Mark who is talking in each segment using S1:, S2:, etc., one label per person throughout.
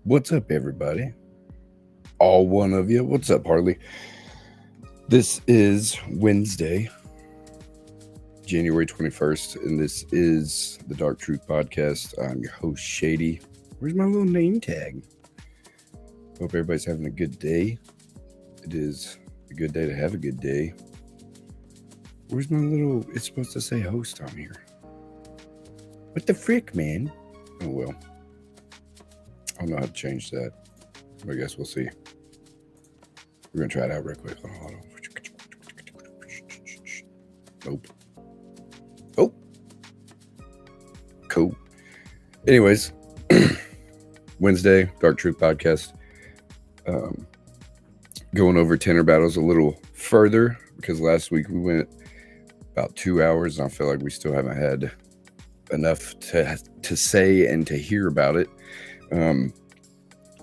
S1: What's up, everybody? All one of you. What's up, Harley? This is Wednesday, January 21st, and this is the Dark Truth Podcast. I'm your host, Shady. Where's my little name tag? Hope everybody's having a good day. It is a good day to have a good day. Where's my little... It's supposed to say host on here. What the frick, man? Oh, well. I don't know how to change that. I guess we'll see. We're going to try it out real quick. Hold on. Nope. Oh. Cool. Anyways, Wednesday, Dark Truth Podcast. Going over Tinter Battles a little further because last week we went about 2 hours and I feel like we still haven't had enough to say and to hear about it.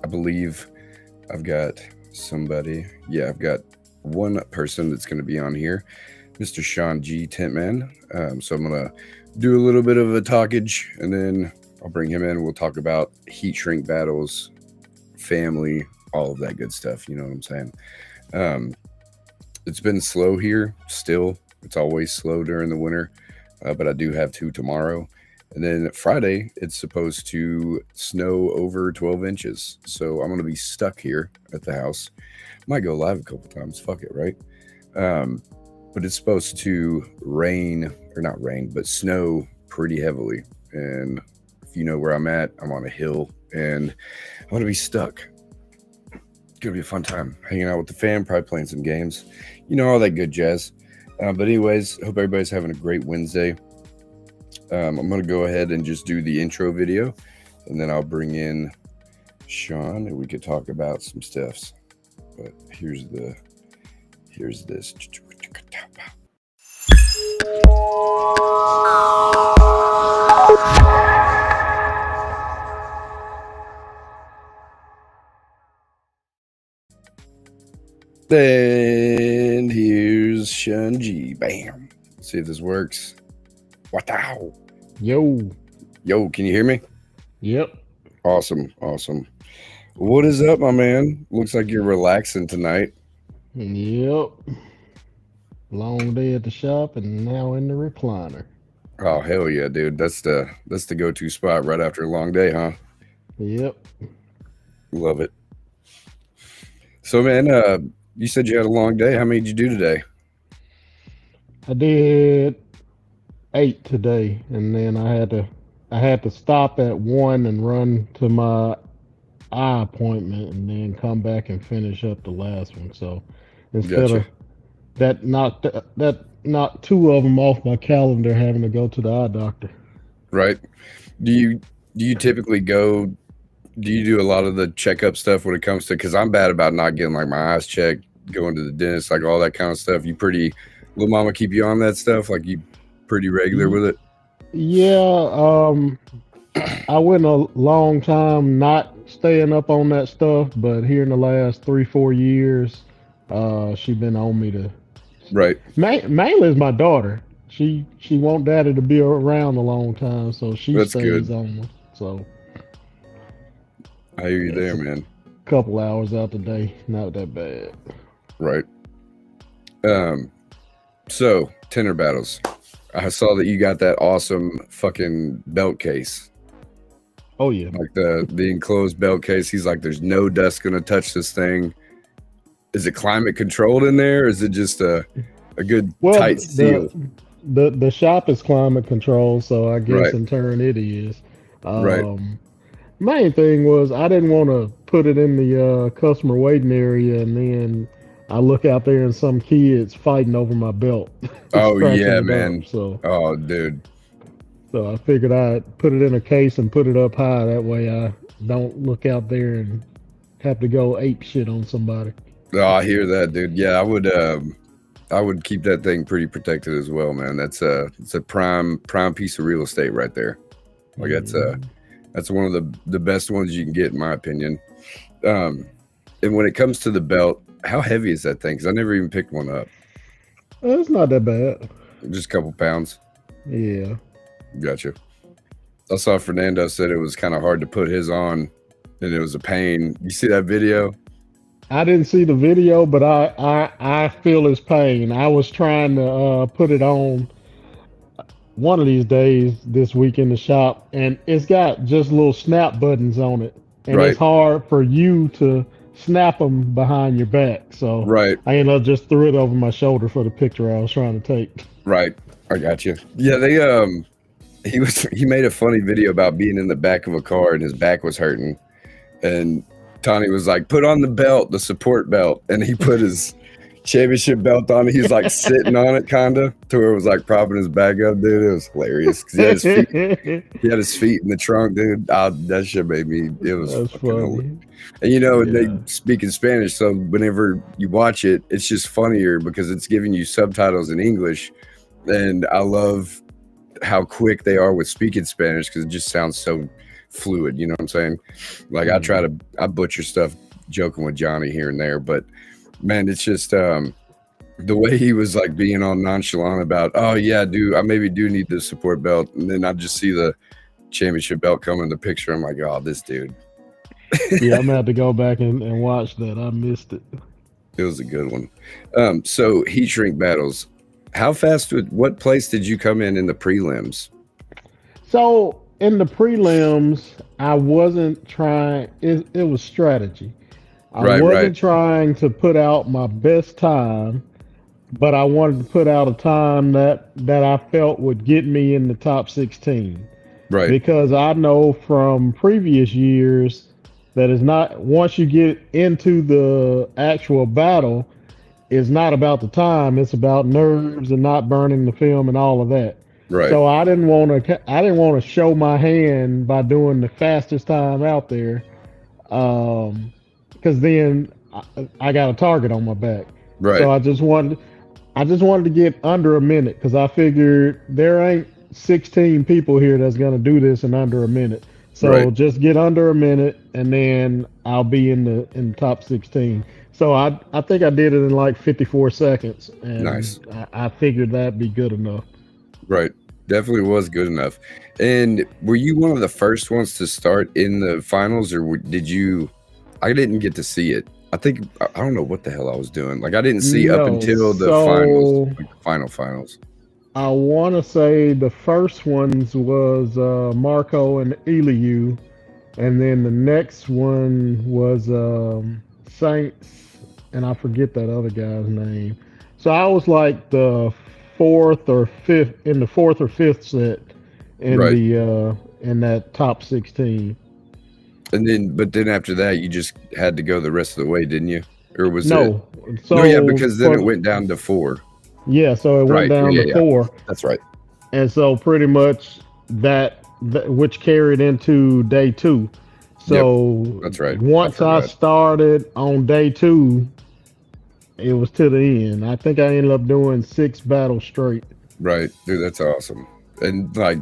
S1: I believe I've got somebody. Yeah, I've got one person that's going to be on here, Mr. Sean G. Tentman. So I'm going to do a little bit of a talkage and then I'll bring him in. We'll talk about heat shrink battles, family, all of that good stuff. You know what I'm saying? It's been slow here still. It's always slow during the winter, but I do have 2 tomorrow. And then Friday, it's supposed to snow over 12 inches. So I'm going to be stuck here at the house. Might go live a couple times. Fuck it, right? But it's supposed to rain, or not rain, but snow pretty heavily. And if you know where I'm at, I'm on a hill. And I'm going to be stuck. It's going to be a fun time. Hanging out with the fam, probably playing some games. You know, all that good jazz. But anyways, hope everybody's having a great Wednesday. I'm going to go ahead and just do the intro video, and then I'll bring in Sean, and we could talk about some stuffs. But here's this. And here's Sean G. Bam. Let's see if this works. Wow.
S2: Yo,
S1: can you hear me?
S2: yep.
S1: Awesome. What is up, my man? Looks like you're relaxing tonight.
S2: Yep. Long day at the shop and now in the recliner.
S1: Oh, hell yeah, dude. That's the go-to spot right after a long day, huh?
S2: Yep.
S1: Love it. So, man, you said you had a long day. How many did you do today?
S2: I did 8 today, and then I had to stop at 1 and run to my eye appointment, and then come back and finish up the last one. So instead
S1: Gotcha.
S2: of that knocked 2 of them off my calendar, having to go to the eye doctor.
S1: Right. Do you typically go? Do you do a lot of the checkup stuff when it comes to? Because I'm bad about not getting like my eyes checked, going to the dentist, like all that kind of stuff. You pretty, little mama keep you on that stuff? Like you pretty regular with it?
S2: Yeah, I went a long time not staying up on that stuff, but here in the last 3-4 years, she been on me to.
S1: Right.
S2: Mainly is my daughter. She want daddy to be around a long time, so she
S1: That's
S2: stays
S1: good.
S2: on me. So
S1: I hear you there,
S2: it's a
S1: man.
S2: couple hours out the day, not that bad.
S1: Right. So Tinter Battles. I saw that you got that awesome fucking belt case.
S2: Oh yeah,
S1: Like the enclosed belt case. He's like, there's no dust gonna touch this thing. Is it climate controlled in there? Or is it just a good
S2: well
S1: tight seal?
S2: the shop is climate controlled, so I guess
S1: Right.
S2: in turn it is.
S1: Right.
S2: Main thing was I didn't want to put it in the customer waiting area, and then I look out there and some kids fighting over my belt,
S1: Oh
S2: scratching
S1: yeah,
S2: it
S1: man.
S2: up. So
S1: Oh dude.
S2: I figured I'd put it in a case and put it up high. That way I don't look out there and have to go ape shit on somebody.
S1: Oh, I hear that, dude. Yeah, I would keep that thing pretty protected as well, man. It's a prime piece of real estate right there. Like that's one of the best ones you can get, in my opinion. And when it comes to the belt, how heavy is that thing? Because I never even picked one up.
S2: It's not that bad.
S1: Just a couple pounds.
S2: Yeah.
S1: Gotcha. I saw Fernando said it was kind of hard to put his on and it was a pain. You see that video?
S2: I didn't see the video, but I feel his pain. I was trying to put it on one of these days this week in the shop, and it's got just little snap buttons on it, and it's
S1: Right,
S2: hard for you to snap them behind your back. So
S1: right,
S2: I ended up just threw it over my shoulder for the picture I was trying to take.
S1: right. I got you. Yeah, he made a funny video about being in the back of a car and his back was hurting, and Tony was like, "Put on the belt, the support belt," and he put his championship belt on it. He was like sitting on it, kinda, to where it was like propping his back up, dude. It was hilarious because he had his feet in the trunk, dude. That shit made me. It was
S2: That's
S1: fucking hilarious.
S2: funny.
S1: And they
S2: Yeah.
S1: speak in Spanish, so whenever you watch it, it's just funnier because it's giving you subtitles in English, and I love how quick they are with speaking Spanish because it just sounds so fluid. You know what I'm saying? Like I butcher stuff joking with Johnny here and there, but man, it's just the way he was like being all nonchalant about, oh yeah, dude, I maybe do need the support belt, and then I just see the championship belt come in the picture. I'm like, oh, this dude.
S2: Yeah, I'm gonna have to go back and watch that. I missed it.
S1: It was a good one. So heat shrink battles. How fast what place did you come in the prelims?
S2: So in the prelims, I wasn't trying. It was strategy. I
S1: Right,
S2: wasn't
S1: right,
S2: trying to put out my best time, but I wanted to put out a time that I felt would get me in the top 16
S1: right,
S2: because I know from previous years that it's not once you get into the actual battle, it's not about the time, it's about nerves and not burning the film and all of that.
S1: right,
S2: So I didn't want to show my hand by doing the fastest time out there, because then I got a target on my back.
S1: right,
S2: So I just wanted to get under a minute because I figured there ain't 16 people here that's gonna do this in under a minute. So
S1: right.
S2: just get under a minute and then I'll be in the top 16. So I think I did it in like 54 seconds, and
S1: Nice.
S2: I figured that'd be good enough.
S1: Right. Definitely was good enough. And were you one of the first ones to start in the finals, or did you? I didn't get to see it. I think I don't know what the hell I was doing. Like I didn't see up
S2: No,
S1: until the finals,
S2: so
S1: like the finals.
S2: I want to say the first ones was Marco and Eliu, and then the next one was Saints, and I forget that other guy's name. So I was like the fourth or fifth set in
S1: Right.
S2: the in that top 16.
S1: And then after that, you just had to go the rest of the way, didn't you? Or was it?
S2: No,
S1: No, yeah,
S2: so
S1: because then it
S2: for
S1: went down to 4.
S2: yeah, so it went
S1: Right.
S2: down
S1: Yeah,
S2: to
S1: yeah, yeah.
S2: four,
S1: That's right.
S2: and so pretty much that which carried into day two.
S1: Yep.
S2: So
S1: That's right. I
S2: once I
S1: forgot.
S2: started on day two, it was to the end. I think I ended up doing 6 battles straight.
S1: Right, dude. That's awesome. And like,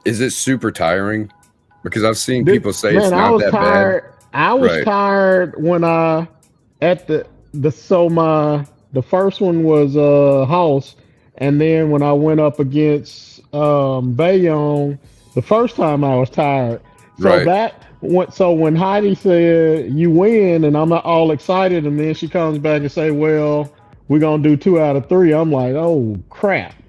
S1: is it super tiring? Because I've seen
S2: This,
S1: people say it's
S2: man, I
S1: not
S2: was
S1: that bad.
S2: tired. I was
S1: Right.
S2: tired when I at the so my the first one was House, and then when I went up against Bayonne, the first time I was tired. So
S1: Right.
S2: that so when Heidi said you win, and I'm all excited, and then she comes back and say, "Well, we're gonna do 2 out of 3." I'm like, "Oh crap."
S1: Yeah.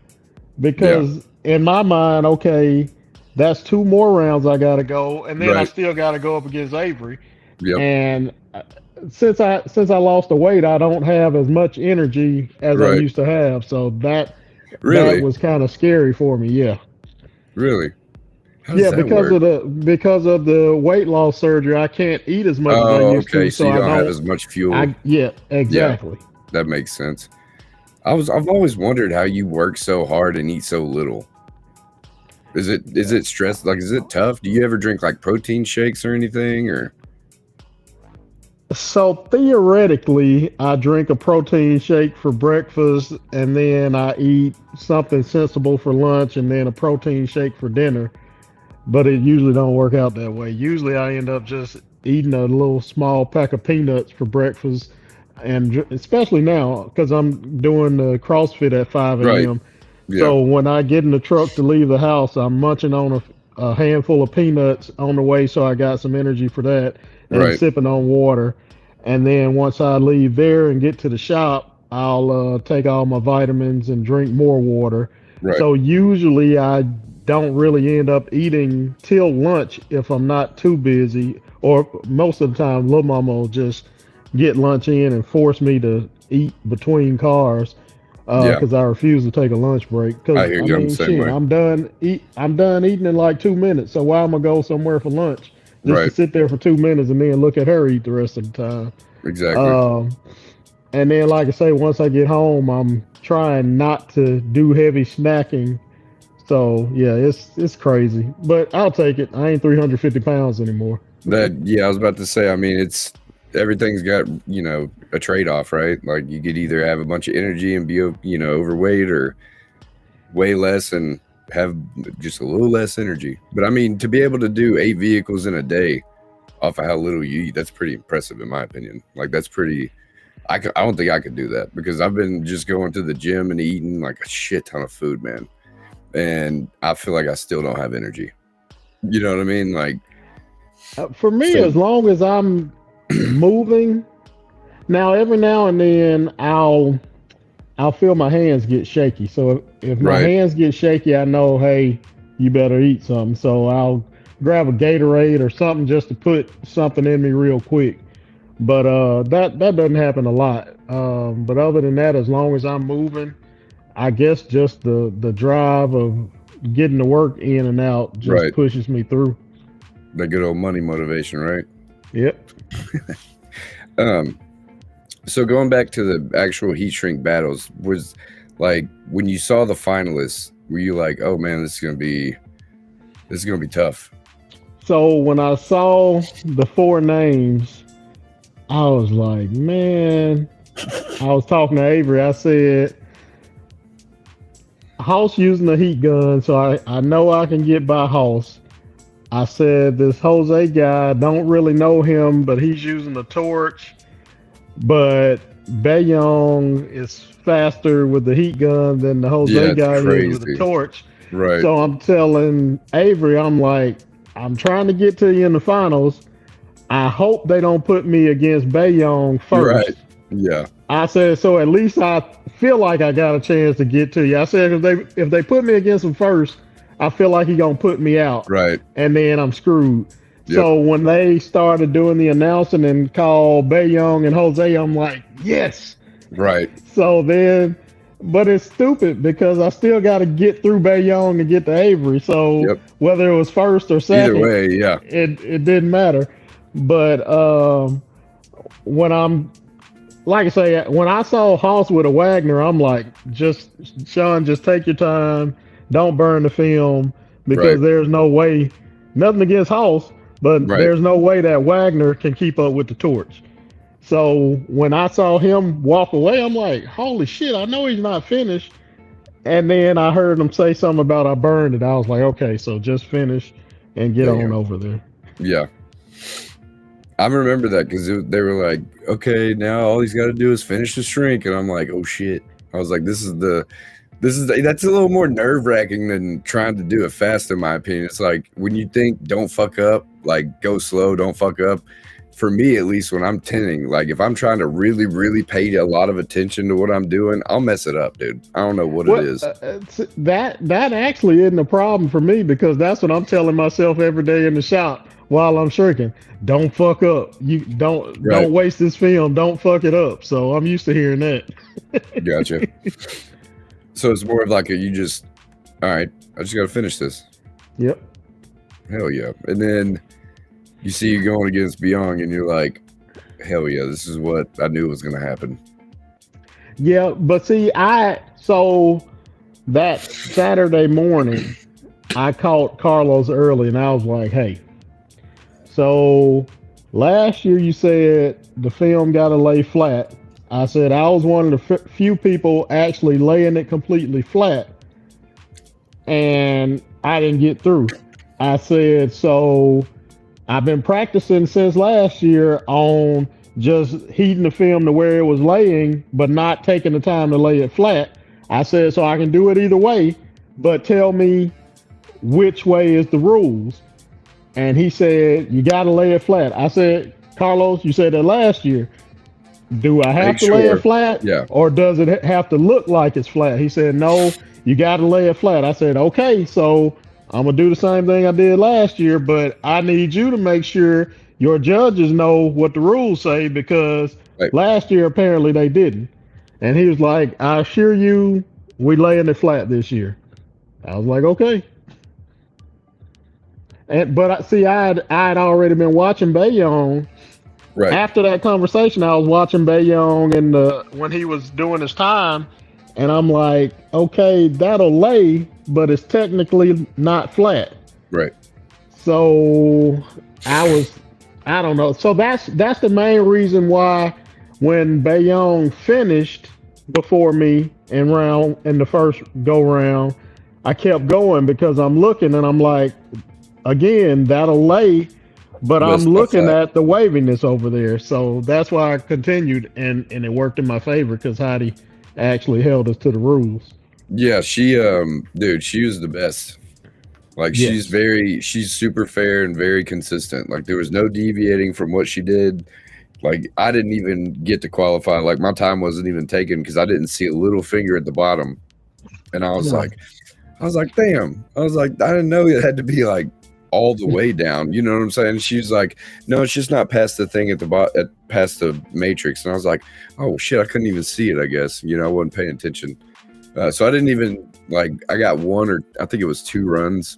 S2: Because in my mind, okay, that's 2 more rounds I gotta go, and then I
S1: Right.
S2: still gotta go up against Avery.
S1: Yep.
S2: And since I lost the weight, I don't have as much energy as I
S1: Right.
S2: used to have. So that
S1: Really?
S2: was kind of scary for me. Yeah,
S1: Really? How does
S2: yeah,
S1: that
S2: because
S1: work?
S2: of the weight loss surgery, I can't eat as much as I
S1: Oh,
S2: used
S1: okay.
S2: to.
S1: So
S2: So
S1: you
S2: I
S1: don't have
S2: don't.
S1: as much fuel.
S2: I yeah,
S1: Yeah,
S2: exactly.
S1: that makes sense. I've always wondered how you work so hard and eat so little. Is it stress? Like, is it tough? Do you ever drink like protein shakes or anything? Or
S2: So theoretically, I drink a protein shake for breakfast, and then I eat something sensible for lunch, and then a protein shake for dinner. But it usually don't work out that way. Usually, I end up just eating a little small pack of peanuts for breakfast, and especially now because I'm doing the CrossFit at 5
S1: right?
S2: a.m.
S1: Yeah.
S2: So when I get in the truck to leave the house, I'm munching on a handful of peanuts on the way, so I got some energy for that. and
S1: Right.
S2: sipping on water. And then once I leave there and get to the shop, I'll take all my vitamins and drink more water.
S1: Right.
S2: So usually I don't really end up eating till lunch if I'm not too busy. Or most of the time, Lil Mama will just get lunch in and force me to eat between cars
S1: Yeah.
S2: because I refuse to take a lunch break.
S1: I
S2: Because
S1: hear
S2: I
S1: you. I'm the
S2: mean,
S1: same
S2: shit,
S1: way.
S2: I'm done eating in like 2 minutes. So why am I go somewhere for lunch just to
S1: Right.
S2: sit there for 2 minutes and then look at her eat the rest of the time?
S1: Exactly.
S2: Um, and then, like I say, once I get home, I'm trying not to do heavy snacking. So yeah, it's crazy, but I'll take it. I ain't 350 pounds anymore.
S1: Yeah, I was about to say, I mean, it's everything's got, a trade-off, right? Like you could either have a bunch of energy and be, overweight, or way less and have just a little less energy. But I mean, to be able to do 8 vehicles in a day off of how little you eat, that's pretty impressive in my opinion. Like that's pretty. I don't think I could do that because I've been just going to the gym and eating like a shit ton of food, man, and I feel like I still don't have energy. You know what I mean? Like,
S2: For me,
S1: so
S2: as long as I'm moving, now every now and then I'll feel my hands get shaky. So if my
S1: right,
S2: hands get shaky, I know, hey, you better eat something. So I'll grab a Gatorade or something just to put something in me real quick. But that doesn't happen a lot. But other than that, as long as I'm moving, I guess just the drive of getting to work in and out just
S1: right.
S2: pushes me through.
S1: The good old money motivation, right?
S2: Yep.
S1: Um, so going back to the actual heat shrink battles, was like when you saw the finalists, were you like, oh man, this is gonna be tough?
S2: So when I saw the four names, I was like, man. I was talking to Avery. I said, House using a heat gun, so I know I can get by House. I said, this Jose guy, don't really know him, but he's using a torch. But Bayong is faster with the heat gun than the
S1: Yeah,
S2: Jose
S1: it's
S2: guy is with the
S1: crazy.
S2: torch.
S1: Right,
S2: So I'm telling Avery, I'm like, I'm trying to get to you in the finals. I hope they don't put me against Bayong
S1: right.
S2: first.
S1: Yeah,
S2: I said, so at least I feel like I got a chance to get to you. I said, if they put me against him first, I feel like he gonna put me out,
S1: right.
S2: and then I'm screwed.
S1: Yep,
S2: So when they started doing the announcing and called Bayong and Jose, I'm like, yes.
S1: right.
S2: So then, but it's stupid because I still got to get through Bayong to get to Avery. So
S1: Yep.
S2: whether it was first or
S1: Either
S2: second,
S1: way, yeah.
S2: it didn't matter. But when I'm like I say, when I saw Hoss with a Wagner, I'm like, just Sean, just take your time. Don't burn the film
S1: Right,
S2: because there's no way, nothing against Hoss, but
S1: right,
S2: there's no way that Wagner can keep up with the torch. So when I saw him walk away, I'm like, holy shit, I know he's not finished. And then I heard him say something about I burned it. I was like, okay, so just finish and get
S1: there you
S2: on
S1: go.
S2: over there.
S1: Yeah, I remember that because they were like, okay, now all he's got to do is finish the shrink, and I'm like, oh shit. I was like, that's a little more nerve wracking than trying to do it fast, in my opinion. It's like when you think don't fuck up, like go slow, don't fuck up. For me, at least, when I'm tinting, like if I'm trying to really, really pay a lot of attention to what I'm doing, I'll mess it up, dude. I don't know what it
S2: What
S1: is.
S2: that actually isn't a problem for me because that's what I'm telling myself every day in the shop while I'm shrinking. Don't fuck up. You
S1: Right.
S2: don't waste this film. Don't fuck it up. So I'm used to hearing that.
S1: Gotcha. So it's more of like you just, all right, I just got to finish this.
S2: Yep.
S1: Hell yeah. And then you see you going against Beyond and you're like, hell yeah, this is what I knew was going to happen.
S2: Yeah, but see, so that Saturday morning, I caught Carlos early, and I was like, "Hey, so last year you said the film got to lay flat." I said I was one of the few people actually laying it completely flat, and I didn't get through. I said so. I've been practicing since last year on just heating the film to where it was laying, but not taking the time to lay it flat. I said, so I can do it either way, but tell me which way is the rules. And he said, you got to lay it flat. I said, Carlos, you said that last year. Do I have
S1: Make
S2: to lay it
S1: sure.
S2: flat,
S1: Yeah.
S2: or does it have to look like it's flat? He said, no, you got to lay it flat. I said, okay, so I'm gonna do the same thing I did last year, but I need you to make sure your judges know what the rules say because
S1: Right.
S2: last year apparently they didn't. And he was like, I assure you, we laying it flat this year. I was like, okay. And but see, I had already been watching Bayong.
S1: Right.
S2: After that conversation, I was watching Bayong and when he was doing his time, and I'm like, okay, that'll lay, but it's technically not flat.
S1: Right.
S2: So I don't know. So that's the main reason why when Bayong finished before me in the first go round, I kept going because I'm looking and I'm like, again, that'll lay, but
S1: But
S2: I'm
S1: it's not
S2: looking
S1: flat.
S2: at the waviness over there. So that's why I continued and it worked in my favor because Heidi actually held us to the rules.
S1: Yeah, she dude, she was the best. Like
S2: Yes.
S1: she's super fair and very consistent. Like there was no deviating from what she did. Like I didn't even get to qualify. Like my time wasn't even taken because I didn't see a little finger at the bottom. And I was
S2: Yeah.
S1: like, damn. I was like, I didn't know it had to be like all the way down. You know what I'm saying? And she's like, no, it's just not past the thing at the past the matrix. And I was like, oh shit, I couldn't even see it. I guess I wasn't paying attention. So I didn't even I got one or I think it was 2 runs.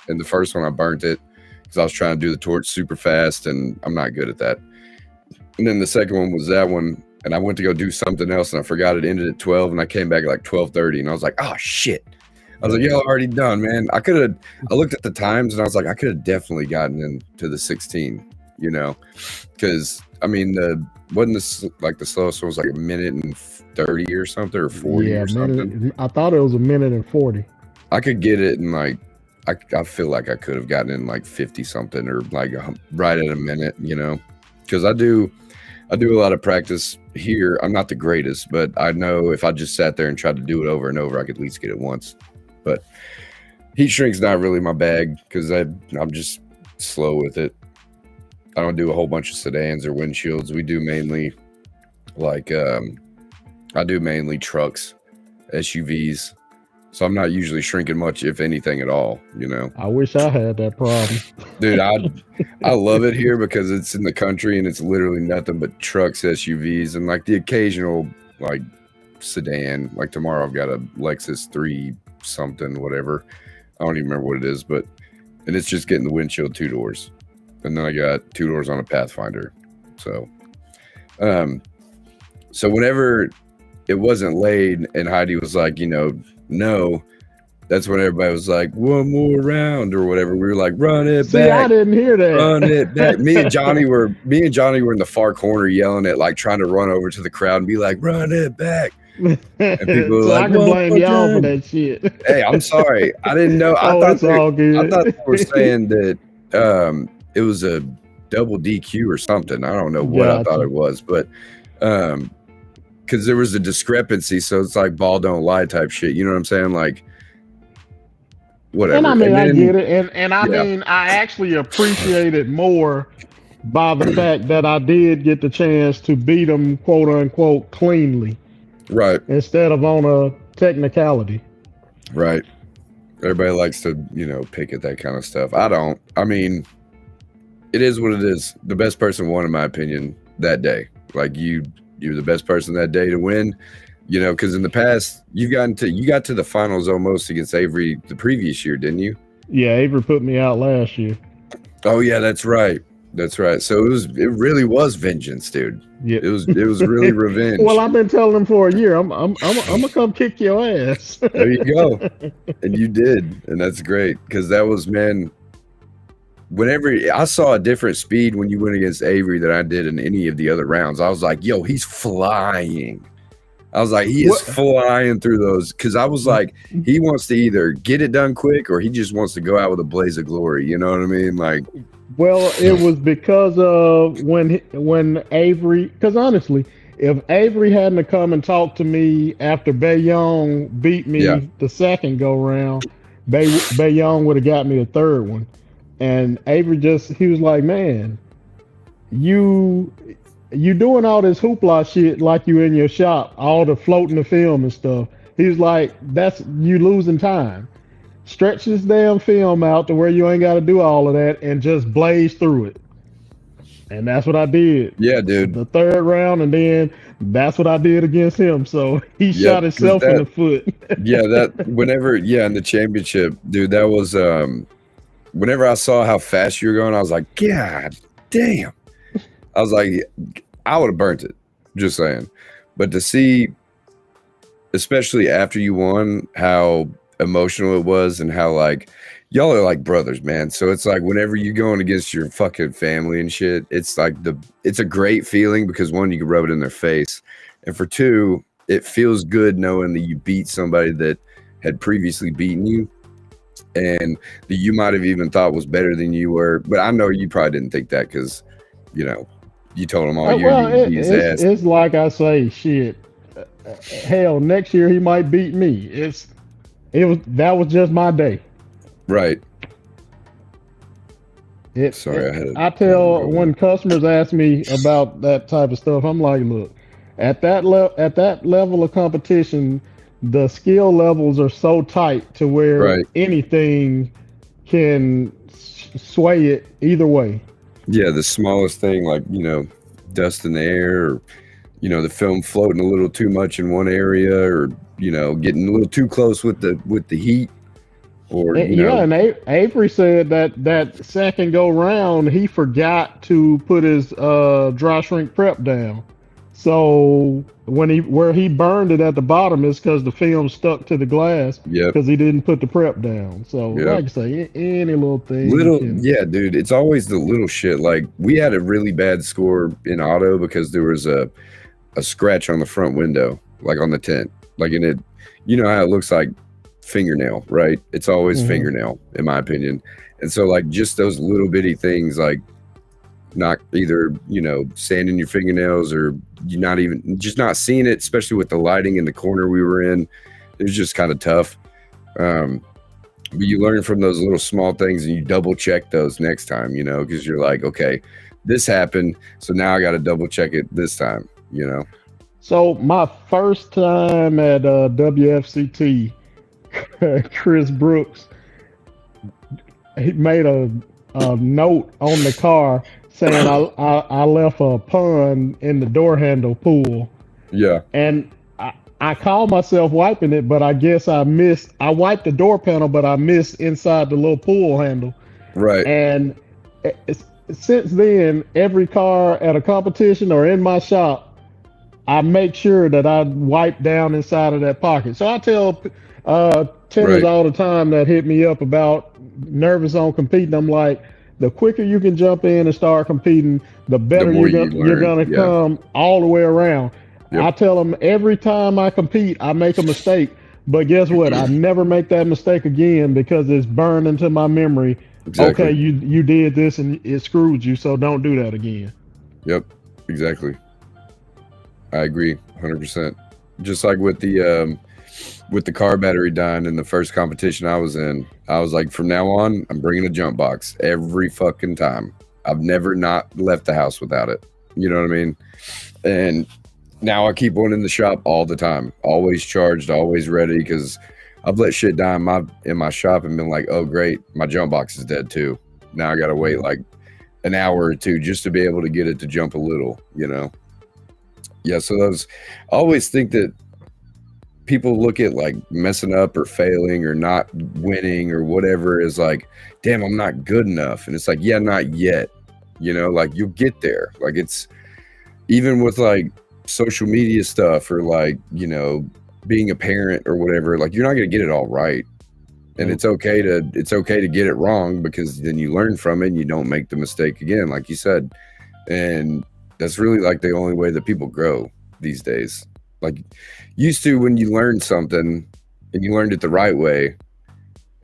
S1: And the first one I burnt it because I was trying to do the torch super fast and I'm not good at that. And then the second one was that one. And I went to go do something else and I forgot it ended at 12 and I came back at like 12:30 and I was like, oh shit. I was like, y'all already done, man. I looked at the times and I was like, I could have definitely gotten into the 16, because I mean, wasn't this like the slowest one was like a minute and 30 or something or 40 or something?
S2: I thought it was a minute and 40.
S1: I could get it in like, I feel like I could have gotten in like 50 something or like right at a minute, because I do a lot of practice here. I'm not the greatest, but I know if I just sat there and tried to do it over and over, I could at least get it once. But heat shrink's not really my bag because I'm just slow with it. I don't do a whole bunch of sedans or windshields. We do mainly I do mainly trucks, SUVs. So I'm not usually shrinking much, if anything at all,
S2: I wish I had that problem.
S1: Dude, I love it here because it's in the country and it's literally nothing but trucks, SUVs, and like the occasional like sedan. Like tomorrow I've got a Lexus 3 something, whatever. I don't even remember what it is, and it's just getting the windshield 2 doors. And then I got 2 doors on a Pathfinder. So whenever it wasn't laid and Heidi was like, no, that's when everybody was like, one more round or whatever. We were like, run it back.
S2: See, I didn't hear that.
S1: Run it back. Me and Johnny were in the far corner yelling at, like, trying to run over to the crowd and be like, run it back. And people were
S2: so
S1: like,
S2: I can blame y'all for that shit.
S1: Hey, I'm sorry. I didn't know.
S2: Oh, it's all good.
S1: I thought they were saying that it was a double DQ or something. I don't know what I thought it was, but because there was a discrepancy, so it's like ball don't lie type shit. You know what I'm saying? Like, whatever.
S2: And I mean, I get it, and I mean, I actually appreciate it more by the fact that I did get the chance to beat them, quote unquote, cleanly,
S1: right?
S2: Instead of on a technicality,
S1: right? Everybody likes to, pick at that kind of stuff. I don't. I mean, it is what it is. The best person won, in my opinion, that day. Like you're the best person that day to win. Because in the past you got to the finals almost against Avery the previous year, didn't you?
S2: Yeah, Avery put me out last year.
S1: Oh yeah, that's right. So it really was vengeance, dude.
S2: Yeah,
S1: it was really revenge.
S2: Well, I've been telling him for a year. I'm gonna come kick your ass.
S1: There you go, and you did, and that's great because that was, man. Whenever I saw a different speed when you went against Avery than I did in any of the other rounds, I was like, yo, he's flying. I was like, he is flying through those, because I was like, he wants to either get it done quick or he just wants to go out with a blaze of glory. You know what I mean? Like,
S2: well, it was because of when Avery, because honestly, if Avery hadn't come and talked to me after Bayong beat me the second go round, Bayong would have got me the third one. And Avery he was like, man, you doing all this hoopla shit like you in your shop, all the floating the film and stuff. He was like, that's you losing time. Stretch this damn film out to where you ain't got to do all of that and just blaze through it. And that's what I did.
S1: Yeah, dude.
S2: The third round, and then that's what I did against him. So he
S1: Yep.
S2: shot
S1: Because
S2: himself in
S1: that,
S2: the foot.
S1: yeah, that whenever, yeah, in the championship, dude, that was whenever I saw how fast you were going, I was like, God damn. I was like, I would have burnt it. Just saying. But to see, especially after you won, how emotional it was and how like y'all are like brothers, man. So it's like whenever you're going against your fucking family and shit, it's like it's a great feeling because one, you can rub it in their face. And for two, it feels good knowing that you beat somebody that had previously beaten you and that you might have even thought was better than you were. But I know you probably didn't think that because, you know, you told him all year
S2: Well,
S1: you would beat his ass.
S2: it's like I say, shit. Hell, next year he might beat me. That was just my day.
S1: Right. Sorry,
S2: I tell when customers ask me about that type of stuff, I'm like, look, at that level of competition, the skill levels are so tight to where
S1: right.
S2: anything can sway it either way.
S1: Yeah, the smallest thing, like, you know, dust in the air, or, you know, the film floating a little too much in one area, or, you know, getting a little too close with the heat, or, you
S2: Yeah,
S1: know,
S2: and Avery said that second go round, he forgot to put his dry shrink prep down. So where he burned it at the bottom is because the film stuck to the glass
S1: yep,
S2: because he didn't put the prep down. So
S1: yep.
S2: like I say, any little thing
S1: Little,
S2: can.
S1: yeah, dude, it's always the little shit. Like, we had a really bad score in auto because there was a scratch on the front window, like on the tent. Like, in it, you know how it looks like fingernail, right? It's always
S2: Mhm.
S1: fingernail, in my opinion. And so, like, just those little bitty things, like, not either, you know, sanding your fingernails, or you not even just not seeing it, especially with the lighting in the corner we were in. It was just kind of tough. Um, but you learn from those little small things and you double check those next time, you know, because you're like, okay, this happened, so now I got to double check it this time, you know.
S2: So my first time at WFCT, Chris Brooks, he made a note on the car saying I left a pun in the door handle pool,
S1: Yeah,
S2: and I called myself wiping it, but I guess I missed. I wiped the door panel, but I missed inside the little pool handle.
S1: right,
S2: And it's, since then, every car at a competition or in my shop, I make sure that I wipe down inside of that pocket. So I tell tenders
S1: right.
S2: all the time that hit me up about nervous on competing. I'm like, the quicker you can jump in and start competing, the
S1: The
S2: better
S1: more you
S2: you're
S1: learn.
S2: gonna
S1: Yeah,
S2: come all the way around.
S1: yep.
S2: I tell them every time I compete, I make a mistake. But guess what? I never make that mistake again because it's burned into my memory. Okay,
S1: Exactly.
S2: you did this and it screwed you, so don't do that again.
S1: Yep, exactly. I agree 100%. Just like with the car battery dying in the first competition I was in, I was like, from now on, I'm bringing a jump box every fucking time. I've never not left the house without it. You know what I mean? And now I keep one in the shop all the time, always charged, always ready, because I've let shit die in my shop and been like, oh great, my jump box is dead too. Now I gotta wait like an hour or two just to be able to get it to jump a little, you know? Yeah, so those, I always think that people look at like messing up or failing or not winning or whatever is like, damn, I'm not good enough. And it's like, yeah, not yet. You know, like you'll get there. Like, it's even with like social media stuff, or like, you know, being a parent or whatever, like you're not going to get it all right. And
S2: Nope.
S1: it's okay to get it wrong, because then you learn from it and you don't make the mistake again, like you said. And that's really like the only way that people grow these days. Like, used to, when you learned something and you learned it the right way,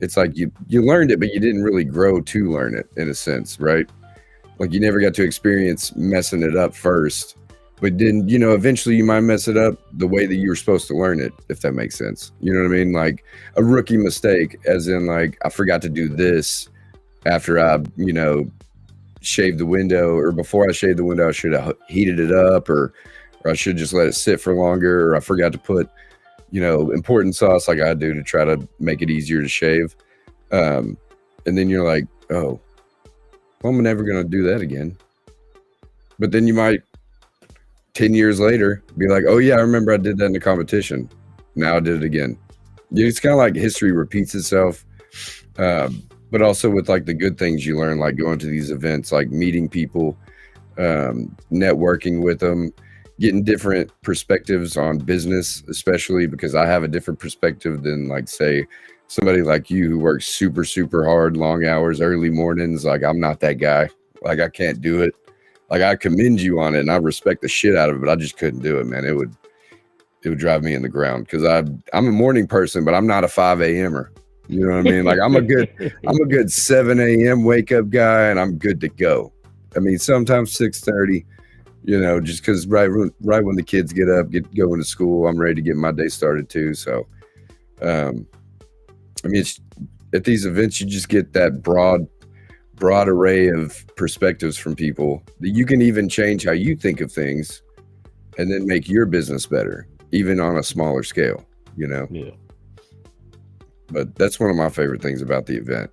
S1: it's like you learned it, but you didn't really grow to learn it, in a sense, right? Like, you never got to experience messing it up first, but then, you know, eventually you might mess it up the way that you were supposed to learn it, if that makes sense. You know what I mean? Like a rookie mistake, as in like, I forgot to do this after I, you know, shaved the window, or before I shaved the window, I should have heated it up, or I should just let it sit for longer, or I forgot to put, important sauce like I do to try to make it easier to shave. And then you're like, oh, well, I'm never going to do that again. But then you might 10 years later be like, oh yeah, I remember I did that in the competition. Now I did it again. It's kind of like history repeats itself. But also with like the good things you learn, like going to these events, like meeting people, networking with them, getting different perspectives on business, especially because I have a different perspective than, like, say, somebody like you who works super, super hard, long hours, early mornings. Like, I'm not that guy. Like, I can't do it. Like, I commend you on it and I respect the shit out of it, but I just couldn't do it, man. It would drive me in the ground because I'm a morning person, but I'm not a 5 a.m.er. You know what I mean? Like, I'm a good 7 a.m. wake up guy, and I'm good to go. I mean, sometimes 6:30, just because right when the kids get up, going to school, I'm ready to get my day started too. So, I mean, it's at these events, you just get that broad array of perspectives from people that you can even change how you think of things and then make your business better, even on a smaller scale,
S2: Yeah.
S1: But that's one of my favorite things about the event.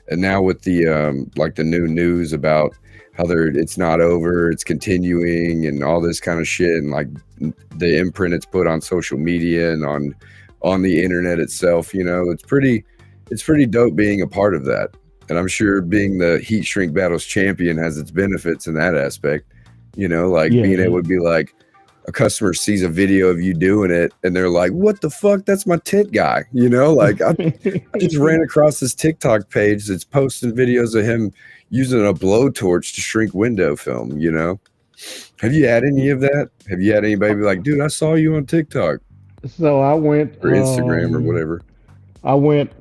S1: And now with the like the new news about how it's not over, it's continuing, and all this kind of shit, and like the imprint it's put on social media and on the internet itself, it's pretty dope being a part of that. And I'm sure being the Heat Shrink Battles champion has its benefits in that aspect, being able to be like, a customer sees a video of you doing it and they're like, what the fuck? That's my tint guy. Like I just ran across this TikTok page that's posting videos of him using a blowtorch to shrink window film, Have you had any of that? Have you had anybody be like, dude, I saw you on TikTok?
S2: So I went,
S1: or Instagram or whatever.
S2: I went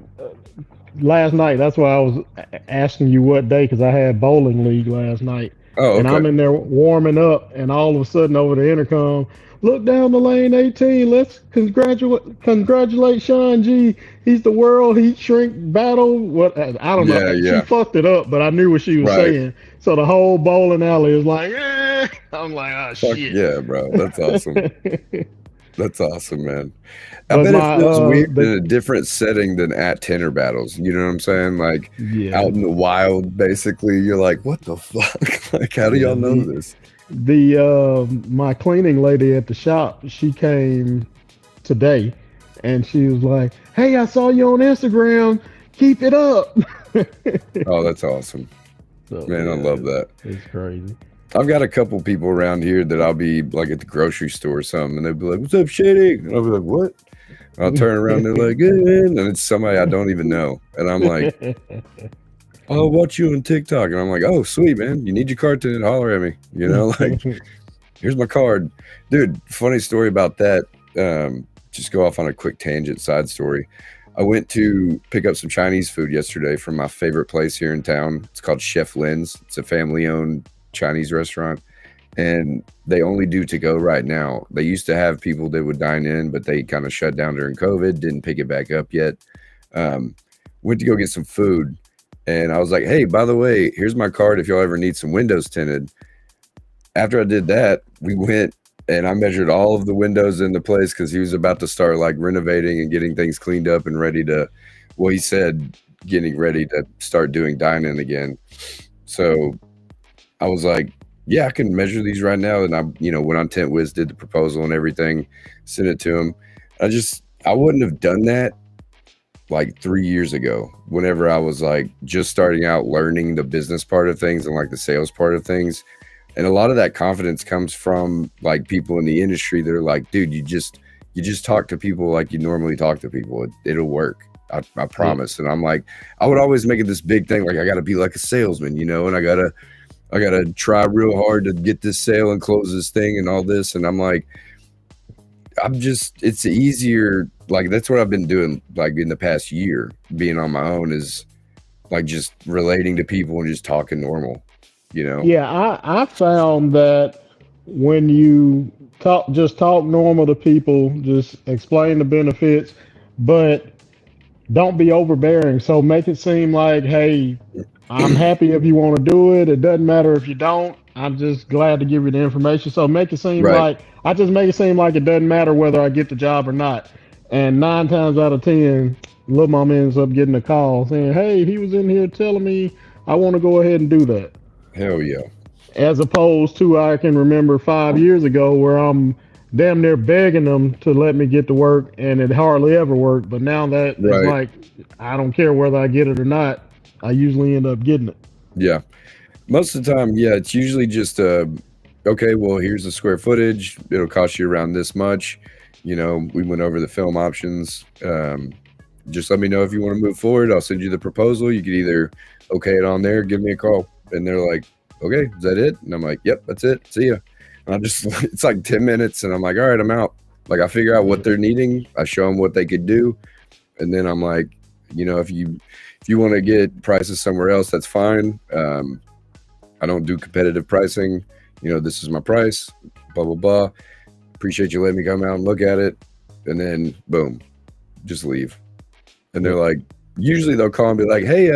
S2: last night. That's why I was asking you what day, because I had bowling league last night.
S1: Oh, okay.
S2: And I'm in there warming up, and all of a sudden over the intercom, look down the lane 18. Let's congratulate Sean G. He's the world heat shrink battle. What I don't know.
S1: Yeah.
S2: She fucked it up, but I knew what she was saying. So the whole bowling alley is like, eh. I'm like, oh shit.
S1: Yeah, bro. That's awesome. That's awesome, man. I bet it feels weird in a different setting than at Tinter Battles. You know what I'm saying? Like, out in the wild, basically, you're like, what the fuck? Like, how do y'all know this?
S2: My cleaning lady at the shop, she came today, and she was like, hey, I saw you on Instagram. Keep it up.
S1: Oh, that's awesome. So, man, I love that.
S2: It's crazy.
S1: I've got a couple people around here that I'll be like at the grocery store or something, and they'll be like, what's up, Shady? And I'll be like, what? I'll turn around and they're like, and it's somebody I don't even know. And I'm like, I'll watch you on TikTok. And I'm like, oh, sweet, man. You need your card to holler at me. Like, here's my card. Dude, funny story about that. Just go off on a quick tangent side story. I went to pick up some Chinese food yesterday from my favorite place here in town. It's called Chef Lin's. It's a family-owned Chinese restaurant, and they only do to go right now. They used to have people that would dine in, but they kind of shut down during COVID, didn't pick it back up yet. Went to go get some food, and I was like, hey, by the way, here's my card if y'all ever need some windows tinted. After I did that, we went and I measured all of the windows in the place because he was about to start like renovating and getting things cleaned up and ready to, well, he said getting ready to start doing dining again. So I was like, yeah, I can measure these right now. And I, went on Tint Wiz, did the proposal and everything, sent it to him. I wouldn't have done that like 3 years ago, whenever I was like just starting out learning the business part of things and like the sales part of things. And a lot of that confidence comes from like people in the industry that are like, dude, you just talk to people like you normally talk to people. It'll work. I promise. And I'm like, I would always make it this big thing. Like, I got to be like a salesman, and I gotta try real hard to get this sale and close this thing and all this. And I'm like, it's easier. Like, that's what I've been doing, like in the past year, being on my own, is like just relating to people and just talking normal,
S2: Yeah, I found that when you talk normal to people, just explain the benefits, but don't be overbearing. So make it seem like, hey, I'm happy if you want to do it. It doesn't matter if you don't. I'm just glad to give you the information. So make it seem
S1: Right.
S2: like I just make it seem like it doesn't matter whether I get the job or not. And 9 times out of 10, Lil Mama ends up getting a call saying, "Hey, he was in here telling me I want to go ahead and do that."
S1: Hell yeah.
S2: As opposed to I can remember 5 years ago where I'm damn near begging them to let me get to work and it hardly ever worked. But now that it's
S1: Right.
S2: like I don't care whether I get it or not, I usually end up getting it.
S1: Yeah. Most of the time, yeah, it's usually just okay, well, here's the square footage. It'll cost you around this much. We went over the film options. Just let me know if you want to move forward. I'll send you the proposal. You could either okay it on there, give me a call. And they're like, okay, is that it? And I'm like, yep, that's it. See ya. And I just, it's like 10 minutes and I'm like, all right, I'm out. Like I figure out what they're needing. I show them what they could do. And then I'm like, if you want to get prices somewhere else, that's fine. I don't do competitive pricing. This is my price, blah, blah, blah. Appreciate you letting me come out and look at it. And then boom, just leave. And they're like, usually they'll call and be like, hey,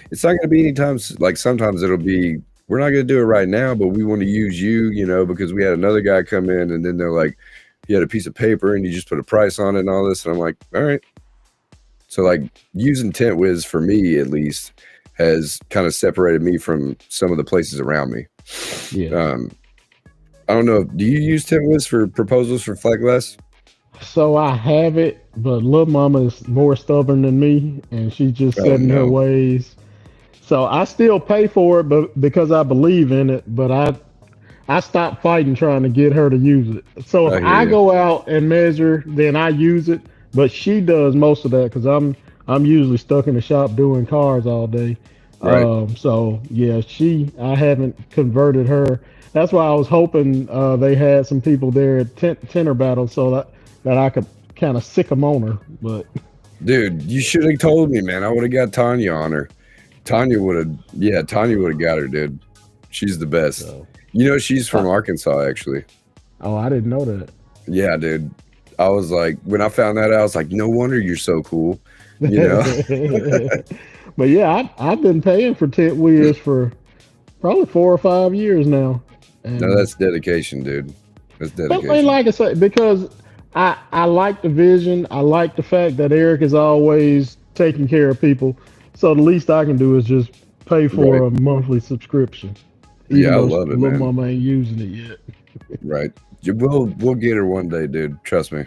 S1: it's not going to be anytime. Like sometimes it'll be, we're not going to do it right now, but we want to use you, because we had another guy come in and then they're like, he had a piece of paper and you just put a price on it and all this. And I'm like, all right. So like using TintWiz for me, at least, has kind of separated me from some of the places around me.
S2: Yeah.
S1: I don't know. Do you use TintWiz for proposals for flat glass?
S2: So I have it, but Lil Mama is more stubborn than me, and she's just
S1: Oh
S2: set in her
S1: no.
S2: ways. So I still pay for it, but because I believe in it. But I stopped fighting trying to get her to use it. So if
S1: I hear
S2: I
S1: you.
S2: go out and measure, then I use it. But she does most of that because I'm usually stuck in the shop doing cars all day.
S1: Right.
S2: So yeah, I haven't converted her. That's why I was hoping they had some people there at Tinter Battles so that I could kind of sick them on her. But
S1: Dude, you should have told me, man. I would have got Tanya on her. Tanya would have got her, dude. She's the best.
S2: so,
S1: She's from Arkansas, actually.
S2: oh, I didn't know that.
S1: Yeah, dude. I was like, when I found that out, I was like, no wonder you're so cool.
S2: But yeah, I've been paying for tent wheels for probably 4 or 5 years now.
S1: No,
S2: And
S1: that's dedication, dude. That's
S2: but
S1: dedication.
S2: like I said, because I like the vision, I like the fact that Eric is always taking care of people. So the least I can do is just pay
S1: Right.
S2: for a monthly subscription,
S1: Yeah,
S2: even
S1: I
S2: though
S1: love it,
S2: little
S1: man.
S2: mama ain't using it yet.
S1: Right. We'll get her one day, dude. Trust me.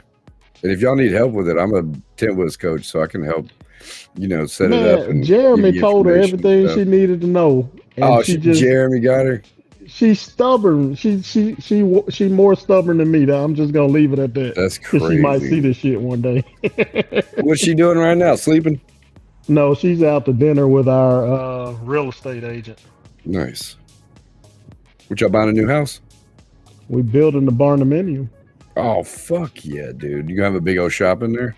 S1: And if y'all need help with it, I'm a TintWiz coach, so I can help, set it up
S2: Man,
S1: and give
S2: Jeremy
S1: you
S2: told her
S1: information and
S2: everything
S1: stuff.
S2: she needed to know, and
S1: Oh,
S2: she just
S1: Jeremy got her.
S2: she's stubborn. She more stubborn than me. I'm just gonna leave it at that
S1: That's
S2: because she might see
S1: crazy.
S2: this shit one day.
S1: What's she doing right now? Sleeping?
S2: No, she's out to dinner with our real estate agent.
S1: Nice. What, y'all buying a new house?
S2: We building the barndominium.
S1: Oh, fuck yeah, dude. You have a big old shop in there?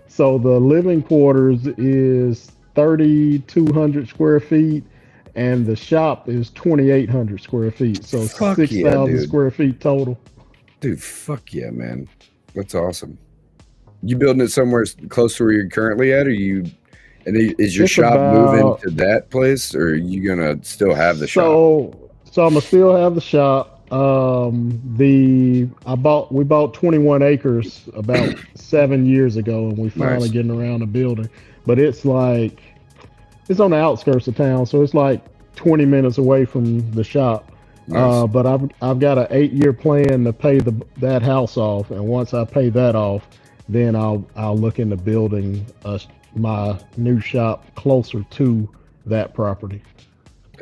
S2: So the living quarters is 3,200 square feet, and the shop is 2,800 square feet. So
S1: Fuck
S2: six
S1: yeah,
S2: thousand
S1: dude.
S2: square feet total.
S1: Dude, fuck yeah, man. That's awesome. You building it somewhere close to where you're currently at, or is your
S2: It's
S1: shop moving
S2: about
S1: to that place, or are you gonna still have the shop?
S2: so I'm gonna still have the shop. The I bought we bought 21 acres about 7 years ago, and we finally
S1: Nice,
S2: getting around the building. But it's on the outskirts of town, so it's like 20 minutes away from the shop.
S1: nice.
S2: But I've got an 8 year plan to pay that house off, and once I pay that off, then I'll look into building my new shop closer to that property.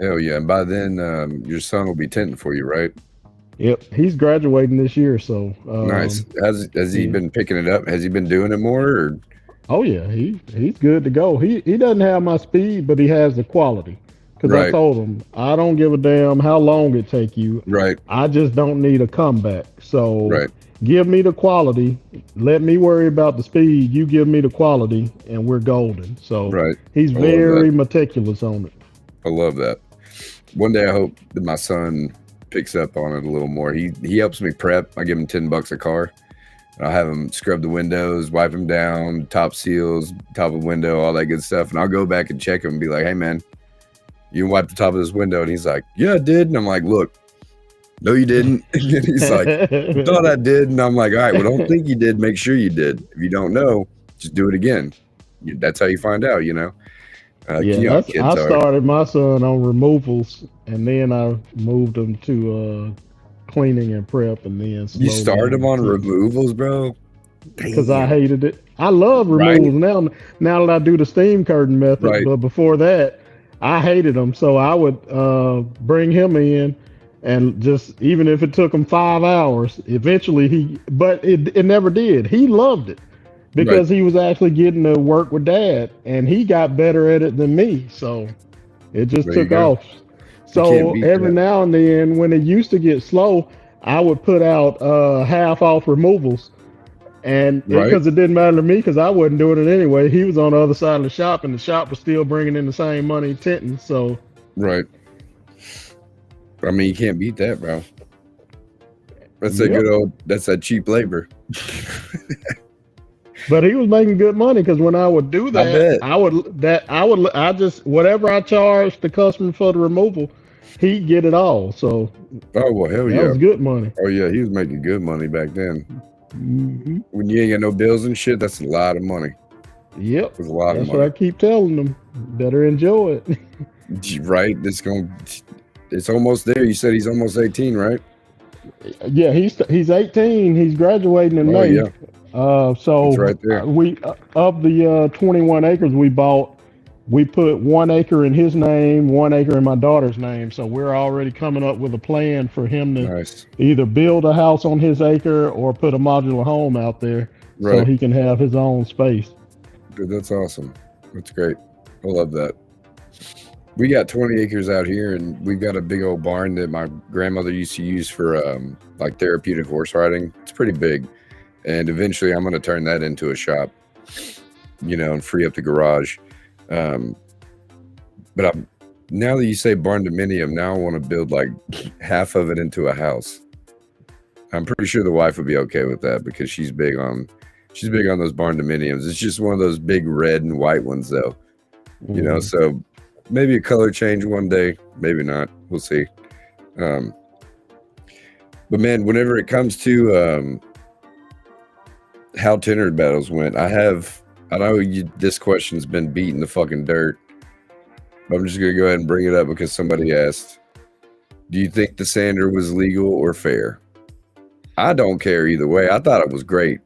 S1: Hell yeah! And by then, your son will be tenting for you, right?
S2: Yep, he's graduating this year, so
S1: Nice. Has he
S2: yeah.
S1: been picking it up? Has he been doing it more? Or
S2: Oh yeah, he's good to go. He doesn't have my speed, but he has the quality. Because I
S1: right,
S2: told him I don't give a damn how long it take you.
S1: right,
S2: I just don't need a comeback. So
S1: right,
S2: give me the quality. Let me worry about the speed. You give me the quality, and we're golden. So
S1: right.
S2: he's
S1: I love that.
S2: very meticulous on it.
S1: I love that. One day, I hope that my son picks up on it a little more. He helps me prep. I give him $10 a car, And I'll have him scrub the windows, wipe them down, top seals, top of window, all that good stuff. And I'll go back and check him and be like, hey, man, you wipe the top of this window? And he's like, yeah, I did. And I'm like, look, no, you didn't. And he's like, I thought I did. And I'm like, all right, well, don't think you did. Make sure you did. If you don't know, just do it again. That's how you find out, you know?
S2: Yeah, I started my son on removals, and then I moved him to cleaning and prep, and then
S1: you started him on removals, bro?
S2: Because I hated it. I love removals now that I do the steam curtain method, but before that, I hated them. So I would bring him in, and just even if it took him 5 hours, eventually but it never did. He loved it. Because he was actually getting to work with Dad, and he got better at it than me. So it just took off. So every now and then, when it used to get slow, I would put out half off removals, and because it didn't matter to me, because I wasn't doing it anyway. He was on the other side of the shop, and the shop was still bringing in the same money tinting. So
S1: I mean, you can't beat that, bro. That's a good old. That's that cheap labor.
S2: But he was making good money, because when I would do that, I just whatever I charged the customer for the removal, he'd get it all. So
S1: hell yeah,
S2: that was good money.
S1: Oh yeah, he was making good money back then. Mm-hmm. When you ain't got no bills and shit, that's a lot of money.
S2: Yep,
S1: that's a lot of money.
S2: That's what I keep telling them. Better enjoy it.
S1: Right, it's almost there. You said he's almost 18, right?
S2: Yeah, he's 18. He's graduating in May.
S1: Yeah.
S2: So
S1: right there.
S2: We of the 21 acres we bought, we put 1 acre in his name, 1 acre in my daughter's name. So we're already coming up with a plan for him to either build a house on his acre or put a modular home out there, so he can have his own space.
S1: Dude, that's awesome. That's great. I love that. We got 20 acres out here, and we've got a big old barn that my grandmother used to use for like therapeutic horse riding. It's pretty big. And eventually I'm going to turn that into a shop, you know, and free up the garage. But now that you say barn dominium, now I want to build like half of it into a house. I'm pretty sure the wife would be okay with that, because she's big on those barn dominiums. It's just one of those big red and white ones though, you know, so maybe a color change one day, maybe not. We'll see. But man, whenever it comes to, how Tinter Battles went, I know this question's been beating the fucking dirt, but I'm just gonna go ahead and bring it up because somebody asked, do you think the sander was legal or fair? I don't care either way. I thought it was great.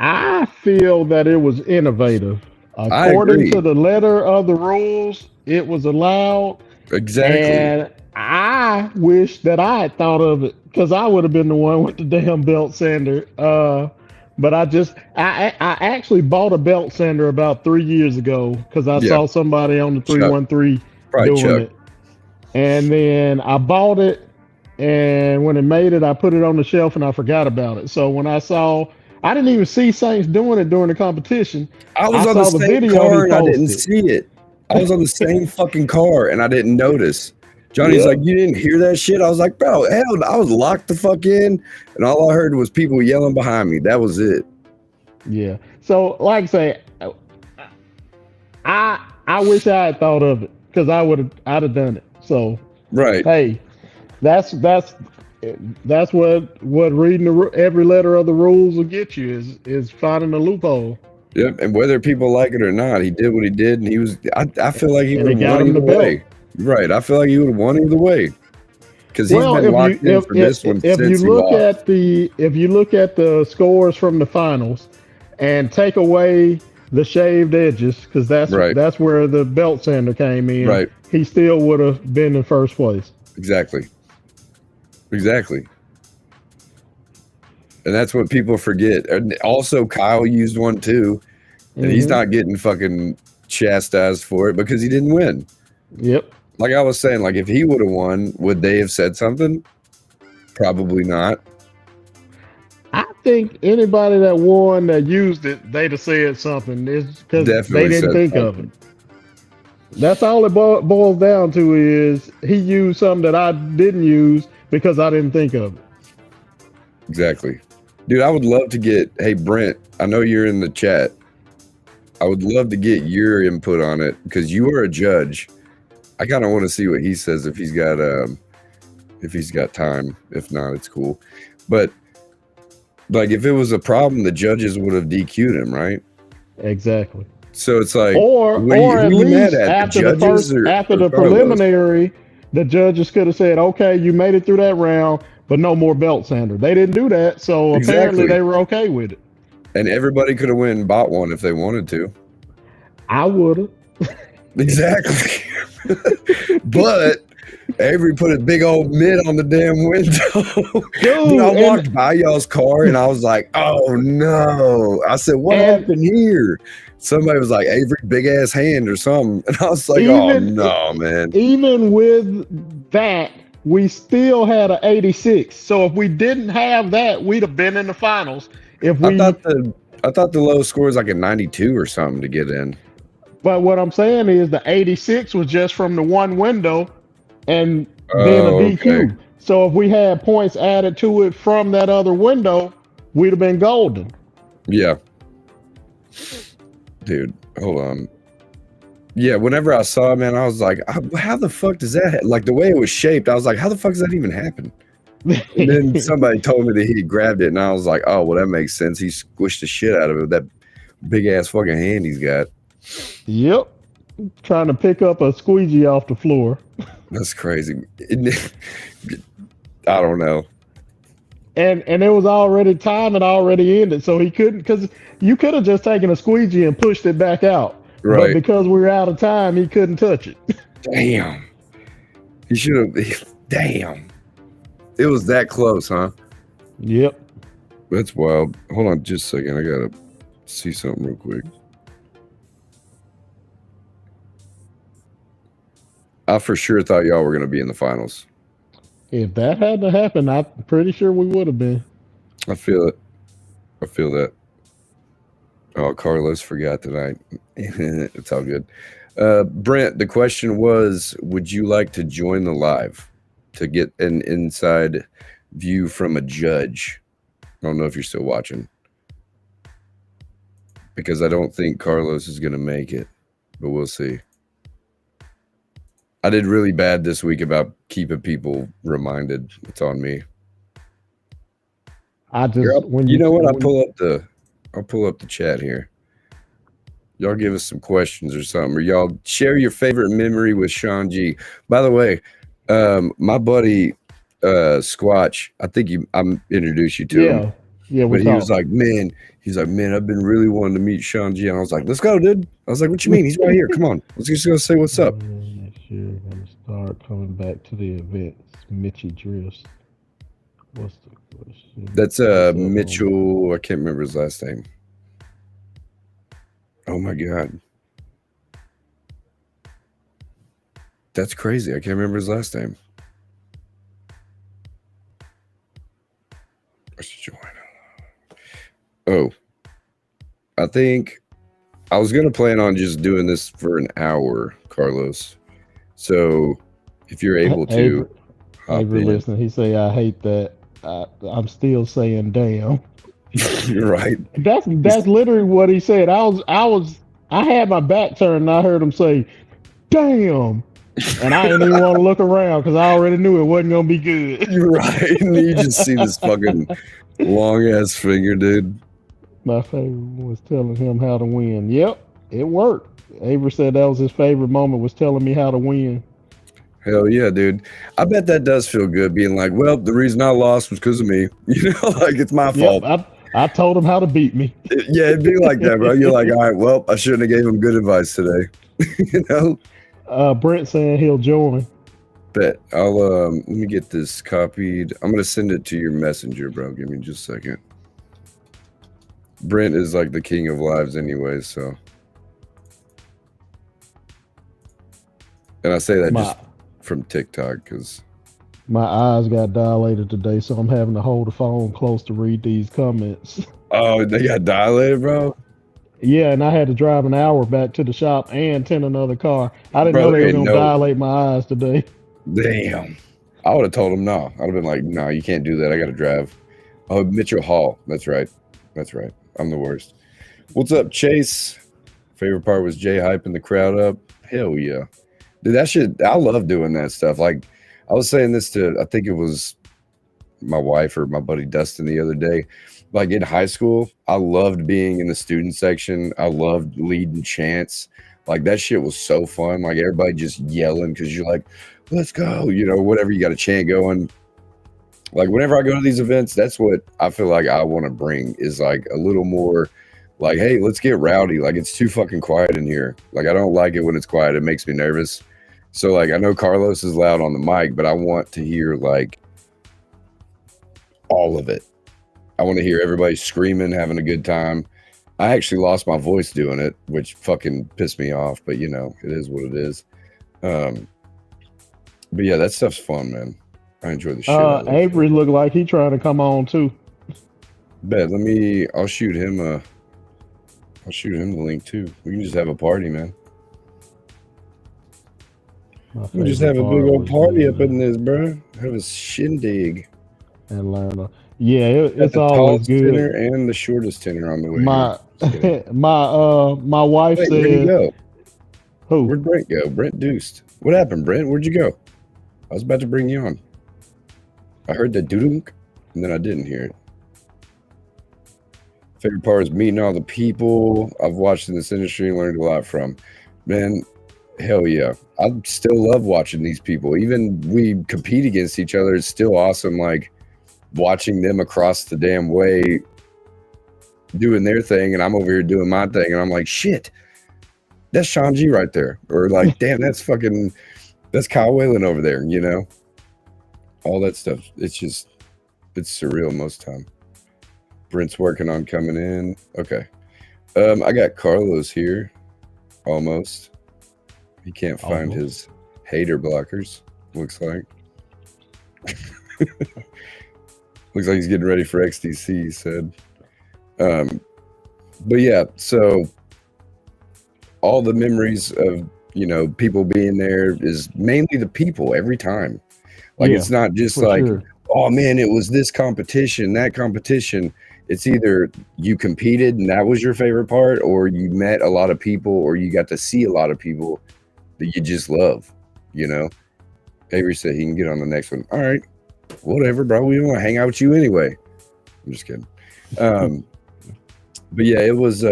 S2: I feel that it was innovative. According to the letter of the rules, it was allowed.
S1: Exactly.
S2: And I wish that I had thought of it, because I would have been the one with the damn belt sander. But I actually bought a belt sander about 3 years ago, because I saw somebody on the 313 doing it. And then I bought it, and when it made it, I put it on the shelf and I forgot about it. So when I didn't even see Saints doing it during the competition.
S1: I was on the same car and I didn't see it. I was on the same fucking car and I didn't notice. Johnny's like, you didn't hear that shit? I was like, bro, hell, I was locked the fuck in, and all I heard was people yelling behind me. That was it. Yeah.
S2: So, like I say, I wish I had thought of it, because I'd have done it. So, hey, that's what reading every letter of the rules will get you is finding a loophole.
S1: Yep, and whether people like it or not, he did what he did, and he was. I feel like he would have won either way. Right, I feel like he would have won either way, because he's been locked in for this one since he lost.
S2: If you look at the scores from the finals, and take away the shaved edges, because that's where the belt sander came in, he still would have been in first place.
S1: Exactly. And that's what people forget. And also, Kyle used one too, and he's not getting fucking chastised for it because he didn't win.
S2: Yep.
S1: Like I was saying, like if he would have won, would they have said something? Probably not.
S2: I think anybody that won that used it, they'd have said something. It's because they didn't think of it. That's all it boils down to, is he used something that I didn't use because I didn't think of it.
S1: Exactly. Dude, I would love to get. Hey, Brent, I know you're in the chat. I would love to get your input on it because you are a judge. I kind of want to see what he says if he's got time. If not, it's cool. But like, if it was a problem, the judges would have DQ'd him, right?
S2: Exactly.
S1: So it's like,
S2: Or
S1: who
S2: at
S1: are you mad
S2: least
S1: at?
S2: after
S1: The
S2: the
S1: judges
S2: first, after
S1: or
S2: the
S1: Carlos?
S2: preliminary, the judges could have said, "Okay, you made it through that round, but no more belt sander." They didn't do that, so apparently
S1: Exactly.
S2: they were okay with it.
S1: And everybody could have went and bought one if they wanted to.
S2: I would have.
S1: Exactly. But Avery put a big old mitt on the damn window. Dude, I walked by y'all's car and I was like, oh no. I said, what happened here? Somebody was like, Avery, big ass hand or something. And I was like, oh no, man.
S2: Even with that, we still had an 86. So if we didn't have that, we'd have been in the finals. If we
S1: I thought the lowest score was like a 92 or something to get in.
S2: But what I'm saying is the 86 was just from the one window and then a DQ. Okay. So if we had points added to it from that other window, we'd have been golden.
S1: Yeah. Dude, hold on. Yeah, whenever I saw it, man, I was like, how the fuck does that happen? Like, the way it was shaped, I was like, how the fuck does that even happen? And then somebody told me that he grabbed it, and I was like, oh, well, that makes sense. He squished the shit out of it, that big-ass fucking hand he's got.
S2: Yep. Trying to pick up a squeegee off the floor.
S1: That's crazy. I don't know.
S2: And it was already time and already ended, so he couldn't, because you could have just taken a squeegee and pushed it back out. Right. But because we were out of time, he couldn't touch it.
S1: Damn. He should have. Damn. It was that close, huh?
S2: Yep.
S1: That's wild. Hold on just a second. I got to see something real quick. I for sure thought y'all were going to be in the finals.
S2: If that hadn't happened, I'm pretty sure we would have been.
S1: I feel it. I feel that. Oh, Carlos forgot tonight. It's all good. Brent, the question was, would you like to join the live to get an inside view from a judge? I don't know if you're still watching, because I don't think Carlos is going to make it, but we'll see. I did really bad this week about keeping people reminded. It's on me. I'll pull up the chat here. Y'all give us some questions or something, or y'all share your favorite memory with Sean G. By the way, my buddy Squatch, I think I introduced you to him.
S2: Yeah,
S1: but he was like, man, I've been really wanting to meet Sean G. And I was like, let's go, dude. I was like, what you mean? He's right here. Come on. Let's just go say what's up.
S2: Next year, I'm going to start coming back to the events. Mitchie Drifts. What's the question?
S1: That's Mitchell. I can't remember his last name. Oh my God. That's crazy. I can't remember his last name. Let's join. Oh, I think I was going to plan on just doing this for an hour, Carlos. So if you're able to.
S2: Avery listening, he say, I hate that. I'm still saying damn.
S1: You're right.
S2: That's literally what he said. I had my back turned and I heard him say, damn. And I didn't even want to look around because I already knew it wasn't going to be good.
S1: You're right. And you just see this fucking long ass finger, dude.
S2: My favorite was telling him how to win. Yep, it worked. Avery said that was his favorite moment, was telling me how to win.
S1: Hell yeah, dude. I bet that does feel good, being like, well, the reason I lost was because of me. You know, like, it's my fault.
S2: I told him how to beat me.
S1: Yeah, it'd be like that, bro. You're like, all right, well, I shouldn't have gave him good advice today. You know?
S2: Brent saying he'll join.
S1: Bet. I'll let me get this copied. I'm gonna send it to your messenger, bro. Give me just a second. Brent is like the king of lives anyway, so. And I say that just from TikTok because
S2: my eyes got dilated today, so I'm having to hold the phone close to read these comments.
S1: Oh, they got dilated, bro?
S2: Yeah, and I had to drive an hour back to the shop and tend another car. I didn't know they were going to dilate my eyes today.
S1: Damn. I would have told him no. I'd have been like, no, you can't do that. I got to drive. Oh, Mitchell Hall. That's right. That's right. I'm the worst. What's up, Chase? Favorite part was Jay hyping the crowd up. Hell yeah. Dude, that shit, I love doing that stuff. Like, I was saying this to, I think it was my wife or my buddy Dustin the other day. Like in high school, I loved being in the student section. I loved leading chants. Like that shit was so fun. Like everybody just yelling because you're like, let's go, whatever you got a chant going. Like whenever I go to these events, that's what I feel like I want to bring is like a little more like, hey, let's get rowdy. Like it's too fucking quiet in here. Like I don't like it when it's quiet. It makes me nervous. So like I know Carlos is loud on the mic, but I want to hear like all of it. I want to hear everybody screaming, having a good time. I actually lost my voice doing it, which fucking pissed me off, but it is what it is. But yeah, that stuff's fun, man. I enjoy the shit out of that
S2: Avery
S1: stuff.
S2: looked like he trying to come on too.
S1: Bet, I'll shoot him the link too. We can just have a party, man. We just have a big old party up in this, bro. Have a shindig.
S2: Atlanta. Yeah,
S1: Got
S2: it's
S1: the
S2: always
S1: tallest
S2: good.
S1: tenor and the shortest tenor on the way
S2: My
S1: here.
S2: my wife
S1: Wait,
S2: said,
S1: where'd he go?
S2: "Who?
S1: Where'd Brent go? Brent deuced. What happened, Brent? Where'd you go? I was about to bring you on. I heard that doo-dunk, and then I didn't hear it. Favorite part is meeting all the people I've watched in this industry and learned a lot from. Man, hell yeah. I still love watching these people. Even we compete against each other. It's still awesome, like, watching them across the damn way doing their thing, and I'm over here doing my thing, and I'm like, shit, that's Sean G right there. Or like, damn, that's Kyle Whalen over there, all that stuff. It's surreal most time. Brent's working on coming in. Okay. I got Carlos here. Almost. He can't find his hater blockers, looks like. Looks like he's getting ready for XTC, he said. But yeah, so all the memories of, people being there is mainly the people every time. Like, it's not just like, oh man, it was this competition, that competition. It's either you competed and that was your favorite part, or you met a lot of people, or you got to see a lot of people that you just love, Avery said he can get on the next one. All right, whatever, bro. We don't want to hang out with you anyway. I'm just kidding. But yeah, it was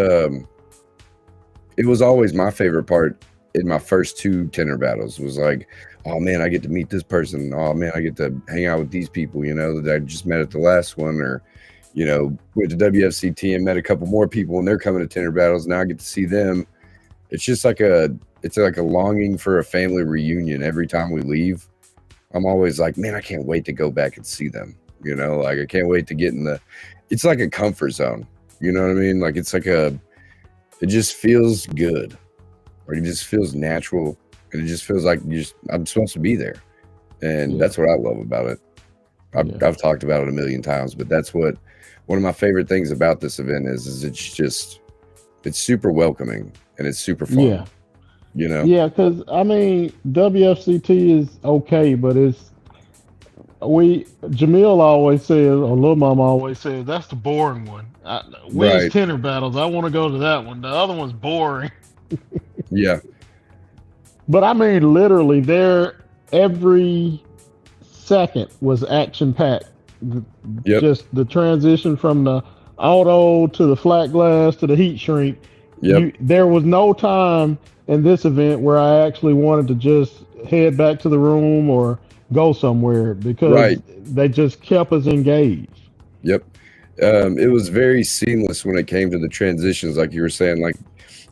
S1: always my favorite part in my first two Tinter Battles was like, oh man, I get to meet this person. Oh man, I get to hang out with these people, that I just met at the last one, or, went to WFCT and met a couple more people and they're coming to Tinter Battles. Now I get to see them. It's just like a longing for a family reunion every time we leave. I'm always like, man, I can't wait to go back and see them. Like I can't wait to get it's like a comfort zone. You know what I mean? Like it's like it just feels good. Or it just feels natural. And it just feels like I'm supposed to be there. And that's what I love about it. I've talked about it a million times, but that's what one of my favorite things about this event is it's super welcoming and it's super fun.
S2: Yeah, because WFCT is okay, but Jamil always says, or Lil Mama always says, that's the boring one. When's Tinter Battles? I want to go to that one. The other one's boring.
S1: Yeah.
S2: But literally, every second was action packed. Just the transition from the auto to the flat glass to the heat shrink. There was no time in this event where I actually wanted to just head back to the room or go somewhere because they just kept us engaged.
S1: Yep. It was very seamless when it came to the transitions, like you were saying. Like,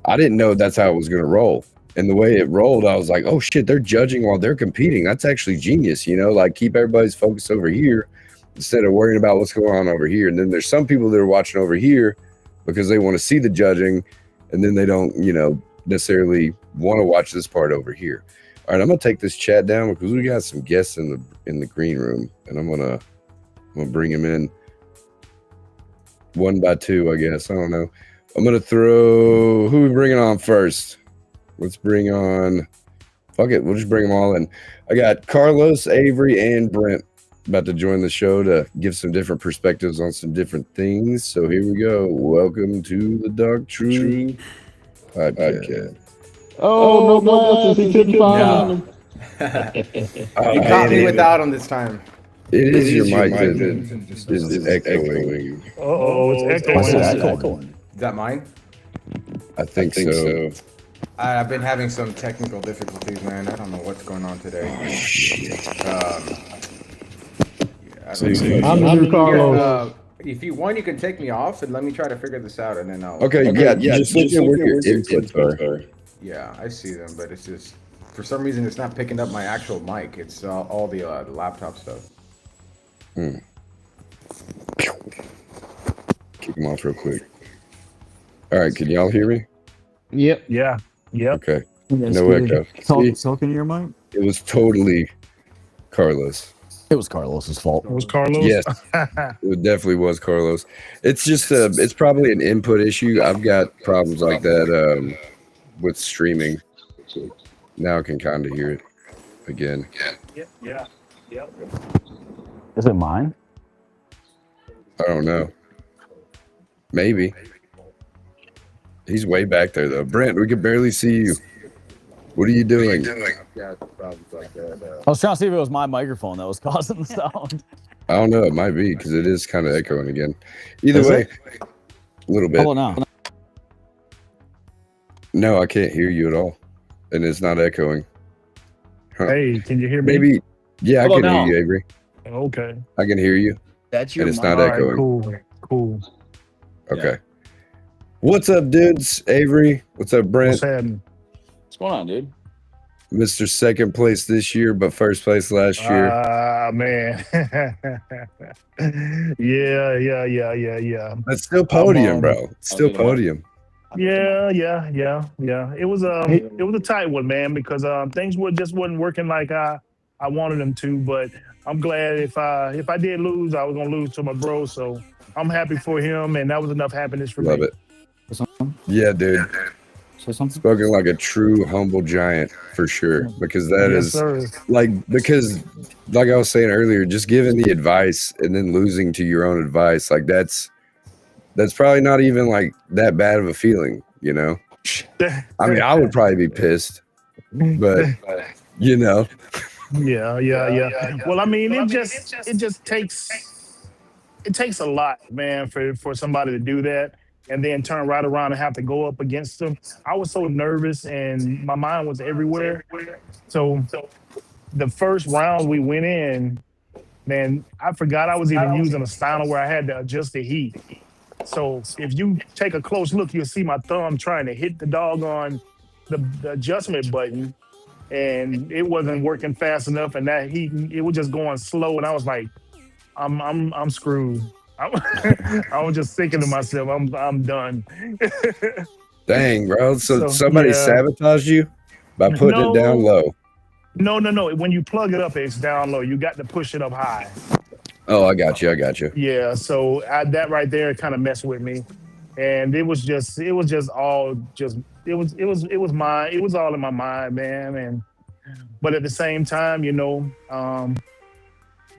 S1: I didn't know that's how it was going to roll. And the way it rolled, I was like, oh shit, they're judging while they're competing. That's actually genius, like keep everybody's focus over here instead of worrying about what's going on over here. And then there's some people that are watching over here because they want to see the judging, and then they don't, necessarily want to watch this part over here. All right, I'm gonna take this chat down because we got some guests in the green room, and I'm gonna bring them in one by two, I guess. I don't know. I'm gonna throw who we bringing on first. Let's bring on. Fuck it, we'll just bring them all in. I got Carlos, Avery, and Brent. about to join the show to give some different perspectives on some different things. So here we go. Welcome to the Dark True Podcast.
S2: Oh, no glasses. He couldn't find them.
S3: You caught me without him this time.
S1: It is your mic that is echoing.
S4: It's echoing.
S3: Is that mine?
S1: I think so.
S3: I've been having some technical difficulties, man. I don't know what's going on today.
S2: I'm the new Carlos.
S3: If you want, you can take me off and let me try to figure this out, and then I'll.
S1: Okay, yeah. Just look at where your inputs are.
S3: Yeah, I see them, but it's just for some reason it's not picking up my actual mic. It's all the laptop stuff.
S1: Kick them off real quick. All right, can y'all hear me?
S2: Yep.
S4: Yeah.
S1: Okay. No echo.
S5: Talking to your mic?
S1: It was totally Carlos.
S5: It was Carlos's fault.
S4: It was Carlos.
S1: Yes, it definitely was Carlos. It's just it's probably an input issue. I've got problems like that with streaming. Now I can kind of hear it again.
S4: Yeah.
S5: Is it mine?
S1: I don't know. Maybe. He's way back there though. Brent, we can barely see you. What are you doing?
S5: I was trying to see if it was my microphone that was causing the sound.
S1: I don't know. It might be because it is kind of echoing again. Either way, a little bit.
S5: Hold on now.
S1: No, I can't hear you at all, and it's not echoing. Huh.
S4: Hey, can you hear me?
S1: Maybe. Yeah,
S5: Hold
S1: I
S5: on
S1: can hear you, Avery.
S4: Okay.
S1: I can hear you.
S6: That's your
S1: And it's
S6: mic.
S1: not
S4: All right,
S1: echoing.
S4: cool.
S1: Okay. What's up, dudes? Avery. What's up, Brent?
S4: What's happening?
S6: What's going on, dude?
S1: Mr. Second place this year, but first place last year.
S4: Man. Yeah.
S1: That's still podium,
S4: on.
S1: bro. It's still podium.
S4: Yeah. It was a tight one, man, because things wasn't working like I wanted them to. But I'm glad if I did lose, I was gonna lose to my bro. So I'm happy for him, and that was enough happiness for
S1: Love
S4: me.
S1: it. Yeah, dude.
S5: Say something?
S1: Spoken like a true humble giant for sure. Because that
S4: Yes,
S1: is
S4: sir.
S1: like I was saying earlier, just giving the advice and then losing to your own advice, like that's probably not even like that bad of a feeling, you know? I mean, I would probably be pissed, but you know.
S4: Yeah. Well, I mean, it just takes a lot, man, for somebody to do that and then turn right around and have to go up against them. I was so nervous and my mind was everywhere. So the first round we went in, man, I forgot I was even using a style where I had to adjust the heat. So if you take a close look, you'll see my thumb trying to hit the doggone the adjustment button, and it wasn't working fast enough, and that heat, it was just going slow, and I was like, I'm screwed. I was just thinking to myself, I'm done.
S1: Dang, bro. So
S4: So,
S1: somebody
S4: yeah.
S1: sabotaged you by putting it down low.
S4: No. When you plug it up, it's down low. You got to push it up high.
S1: Oh, I got you.
S4: Yeah. So that right there kind of messed with me, and it was all in my mind, man. But at the same time,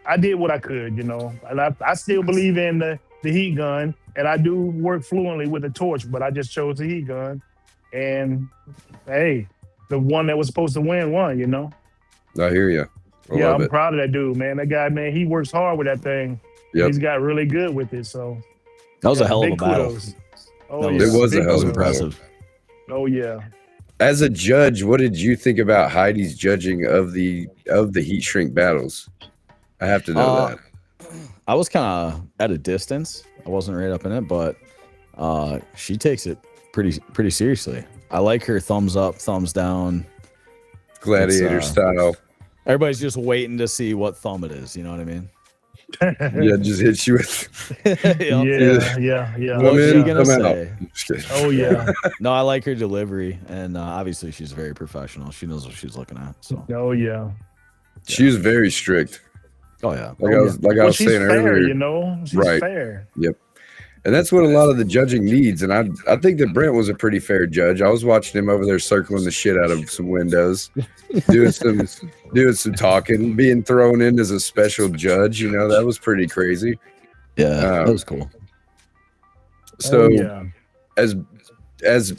S4: I did what I could, and I still believe in the heat gun, and I do work fluently with the torch, but I just chose the heat gun, and hey, the one that was supposed to win won,
S1: I hear you. I love
S4: I'm
S1: it.
S4: proud of that dude, man. That guy, man, he works hard with that thing.
S1: Yep.
S4: He's got really good with it, so
S5: That was a hell of a
S4: big
S5: battle.
S4: kudos. Oh,
S5: That
S4: yeah.
S1: It was a
S4: big
S1: hell of a
S4: kudos.
S1: battle.
S5: Impressive.
S4: Oh yeah.
S1: As a judge, what did you think about Heidi's judging of the heat shrink battles? I have to know that.
S5: I was kind of at a distance. I wasn't right up in it, but she takes it pretty seriously. I like her thumbs up, thumbs down.
S1: Gladiator style.
S5: Everybody's just waiting to see what thumb it is. You know what I mean?
S1: Yeah, just hits you with.
S4: Yeah.
S5: What's
S1: Come
S5: she
S1: in,
S5: gonna
S1: come out.
S5: say?
S1: Just kidding.
S4: Oh yeah.
S5: No, I like her delivery, and obviously she's very professional. She knows what she's looking at. So,
S4: Oh yeah.
S1: She was very strict.
S5: oh yeah,
S1: Like I was
S4: Well,
S1: saying
S4: she's fair,
S1: earlier.
S4: She's
S1: Right.
S4: fair.
S1: Yep. And that's what a lot of the judging needs. And I think that Brent was a pretty fair judge. I was watching him over there circling the shit out of some windows, doing some talking, being thrown in as a special judge. You know, that was pretty crazy.
S5: Yeah, that was cool.
S1: So
S4: yeah.
S1: as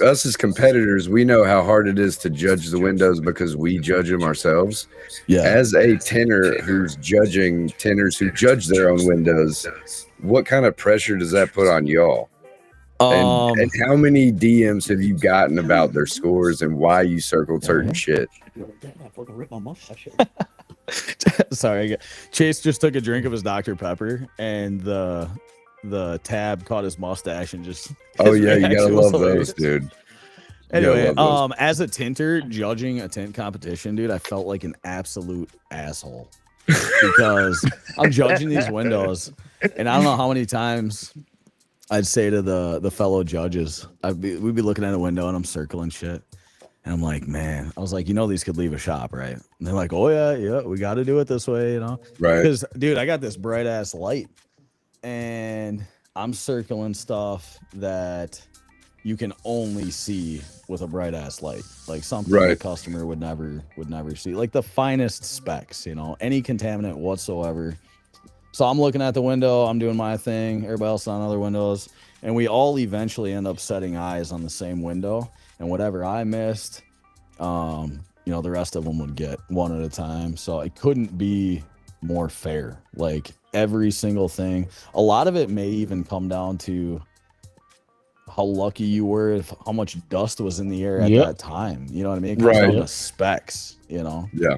S1: us as competitors, we know how hard it is to judge the windows because we judge them ourselves.
S5: Yeah.
S1: As a tenor who's judging tenors who judge their own windows, what kind of pressure does that put on y'all? And how many DMs have you gotten about their scores and why you circled certain shit?
S5: Sorry, Chase just took a drink of his Dr. Pepper, and the tab caught his mustache and just.
S1: Oh yeah, you gotta love those, dude.
S5: Anyway, as a tinter judging a tint competition, dude, I felt like an absolute asshole because I'm judging these windows, and I don't know how many times I'd say to the fellow judges, we'd be looking at a window and I'm circling shit. And I'm like, man, I was like, these could leave a shop, right? And they're like, oh yeah, we got to do it this way,
S1: Right.
S5: Because, dude, I got this bright ass light and I'm circling stuff that you can only see with a bright ass light, like something the customer would never see, like the finest specs, any contaminant whatsoever. So I'm looking at the window, I'm doing my thing, everybody else on other windows, and we all eventually end up setting eyes on the same window. And whatever I missed, the rest of them would get one at a time. So it couldn't be more fair. Like every single thing. A lot of it may even come down to how lucky you were, how much dust was in the air at that time. You know what I mean? It comes down to specs, Yeah.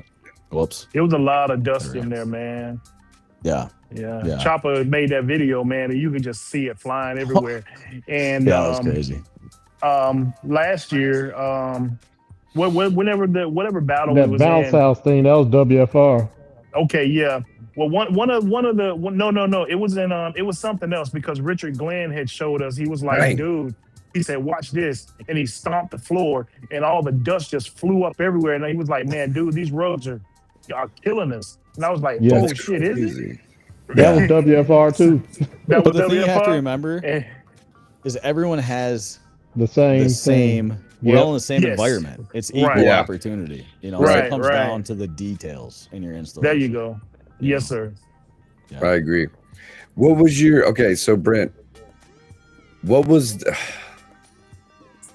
S5: Whoops.
S4: It was a lot of dust in there, man.
S5: Yeah.
S4: Chopper made that video, man, and you could just see it flying everywhere. And
S5: that was crazy.
S4: Last year, whatever battle
S2: that
S4: we was
S2: bounce
S4: in,
S2: house thing, that was WFR.
S4: Okay, yeah. Well, no, it was something else because Richard Glenn had showed us. He was like, dude, he said, watch this, and he stomped the floor, and all the dust just flew up everywhere. And he was like, man, dude, these rugs are killing us. And I was like, oh shit, is it?
S2: That was WFR too.
S5: But the thing you have to remember is everyone has the same we're all in the same environment. It's equal opportunity, So it comes down to the details in your installation.
S4: There you go. Yes, sir.
S1: Yeah. I agree. What was so Brent, what was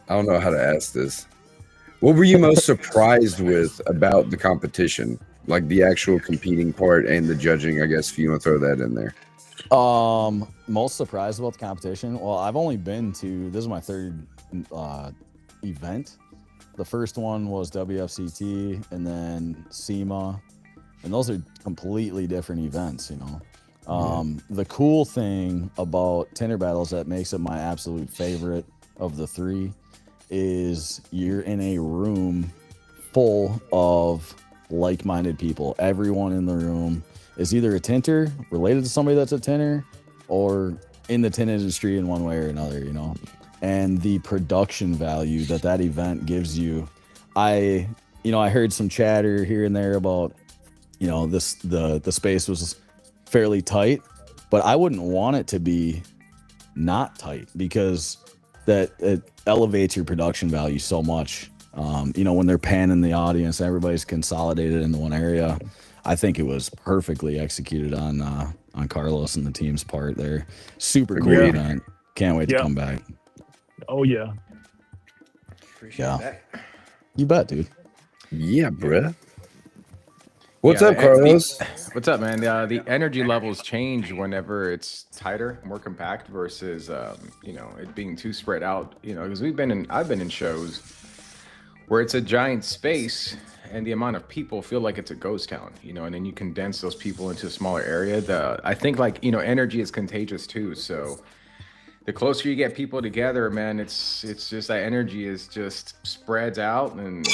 S1: I don't know how to ask this. What were you most surprised with about the competition? Like the actual competing part and the judging, I guess, if you want to throw that in there.
S5: Most surprised about the competition. Well, I've only been to, this is my third event. The first one was WFCT and then SEMA, and those are completely different events, The cool thing about Tinter Battles that makes it my absolute favorite of the three is you're in a room full of like-minded people. Everyone in the room is either a tinter, related to somebody that's a tinter, or in the tint industry in one way or another, and the production value that event gives you. I heard some chatter here and there about, the space was fairly tight, but I wouldn't want it to be not tight because that it elevates your production value so much. When they're panning the audience, everybody's consolidated into one area. I think it was perfectly executed on Carlos and the team's part there. Super cool event. Can't wait to come back.
S4: Oh yeah.
S3: Appreciate that.
S5: You bet, dude.
S1: Yeah, bruh. What's up, Carlos?
S3: What's up, man? The energy levels change whenever it's tighter, more compact versus it being too spread out. Because I've been in shows where it's a giant space and the amount of people feel like it's a ghost town, and then you condense those people into a smaller area. I think energy is contagious too. So the closer you get people together, man, it's just that energy is just spreads out and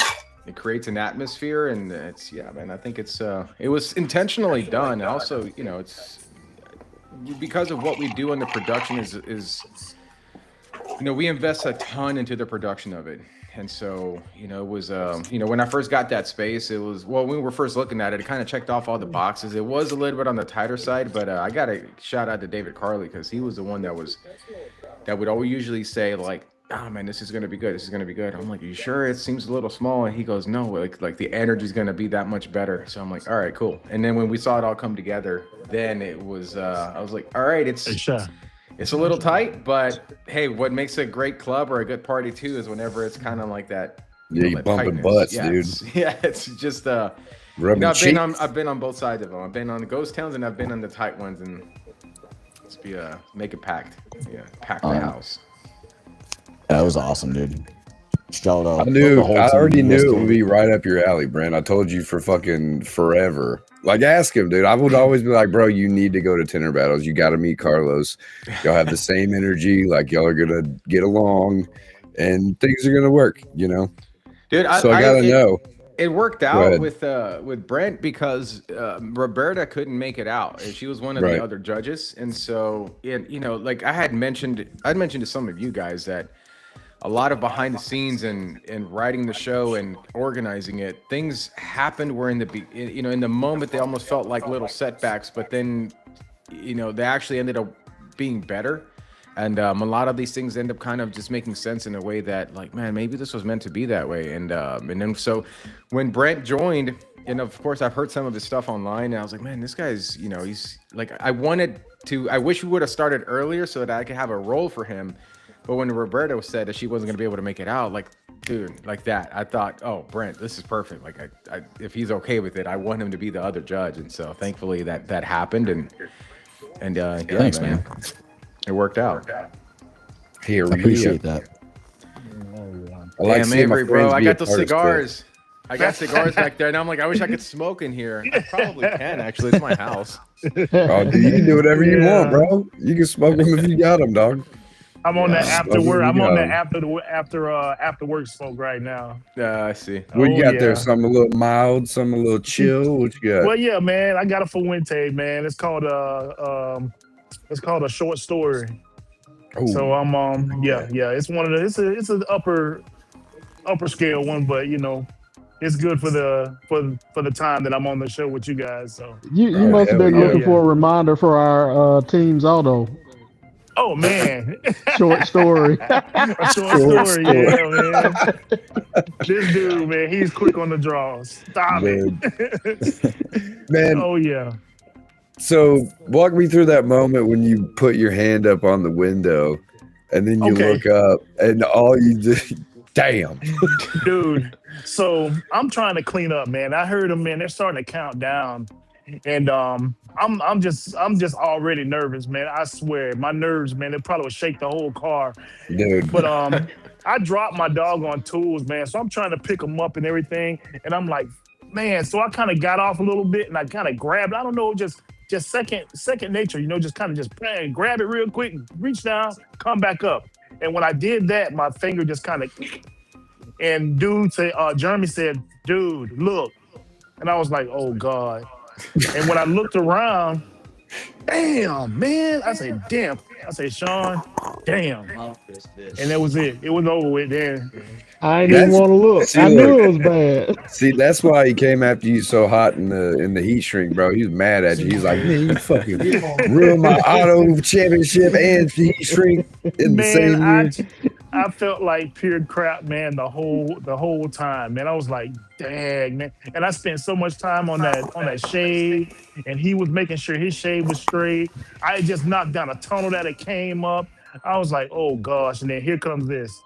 S3: it creates an atmosphere, and I think it was intentionally done. Also, it's because of what we do in the production is we invest a ton into the production of it. And so, you know, it was, you know, when I first got that space, it was, well, when we were first looking at it, it kind of checked off all the boxes. It was a little bit on the tighter side, but I got to shout out to David Carley because he was the one that would always usually say like, oh man, this is going to be good. This is going to be good. I'm like, you sure? It seems a little small. And he goes, no, like the energy is going to be that much better. So I'm like, all right, cool. And then when we saw it all come together, then it was, I was like, all right, it's a little tight, but hey, what makes a great club or a good party too is whenever it's kind of like that.
S1: Yeah, you bumping butts,
S3: yeah,
S1: dude.
S3: It's just,
S1: Rubbing
S3: I've been on both sides of them. I've been on the ghost towns and I've been on the tight ones, and let's be make it packed. Yeah, pack the house.
S5: That was awesome, dude. Shout out.
S1: I already knew it would be right up your alley, Brent. I told you for fucking forever. Like, ask him, dude. I would always be like, bro, you need to go to Tinter Battles. You got to meet Carlos. Y'all have the same energy. Like, y'all are going to get along and things are going to work, you know?
S3: Dude,
S1: so I got to know.
S3: It worked out with Brent because Roberta couldn't make it out. And she was one of the other judges. And so, you know, like I'd mentioned to some of you guys that a lot of behind the scenes and writing the show and organizing it, things happened where in the moment they almost felt like little setbacks, but then, you know, they actually ended up being better. And a lot of these things end up kind of just making sense in a way that, like, man, maybe this was meant to be that way. And then so when Brent joined, and of course I've heard some of his stuff online, and I was like, man, this guy's, you know, he's like, I wish we would have started earlier so that I could have a role for him. But when Roberta said that she wasn't going to be able to make it out, like, dude, like that, I thought, oh, Brent, this is perfect. Like, I if he's okay with it, I want him to be the other judge. And so thankfully that happened. And yeah,
S5: thanks, man.
S3: It worked out.
S1: Here,
S5: I appreciate that.
S1: I like
S3: Damn, Avery, bro, I got those cigars. I got cigars back there, and I'm like, I wish I could smoke in here. I probably can, actually. It's my house.
S1: Oh, dude, you can do whatever you want, bro. You can smoke them if you got them, dog.
S4: I'm on that after work. I'm on that after work smoke right now.
S3: Yeah, I see.
S1: What you got there? Some a little mild, some a little chill. What you got?
S4: Well, yeah, man. I got a Fuente, man. It's called a short story.
S1: Ooh.
S4: So I'm yeah. It's one of the it's an upper scale one, but you know, it's good for the time that I'm on the show with you guys. So
S2: you must have been looking for a reminder for our team's auto.
S4: Oh man,
S2: short story.
S4: A short story, yeah, man. This dude, man, he's quick on the draws. Stop it,
S1: man.
S4: Oh yeah.
S1: So walk me through that moment when you put your hand up on the window, and then you look up, and all you do, damn,
S4: dude. So I'm trying to clean up, man. I heard them, man. They're starting to count down, and I'm just already nervous, man. I swear, my nerves, man, it probably would shake the whole car,
S1: dude.
S4: But I dropped my doggone tools, man. So I'm trying to pick them up and everything, and I'm like, man. So I kind of got off a little bit, and I kind of grabbed. I don't know, just second nature, you know, just kind of just grab it real quick, reach down, come back up. And when I did that, my finger just kind of, and Jeremy said, dude, look. And I was like, oh God. And when I looked around, damn, man, I said, damn. I said, Sean, damn. And that was it. It was over with then.
S2: I didn't want to look. I knew it was bad.
S1: See, that's why he came after you so hot in the heat shrink, bro. He was mad at you. He's like, man, you fucking ruined my auto championship and heat shrink in the same year.
S4: I felt like pure crap, man, the whole time, man. I was like, dang, man. And I spent so much time on that shade, and he was making sure his shade was straight. I had just knocked down a tunnel that it came up. I was like, oh gosh, and then here comes this.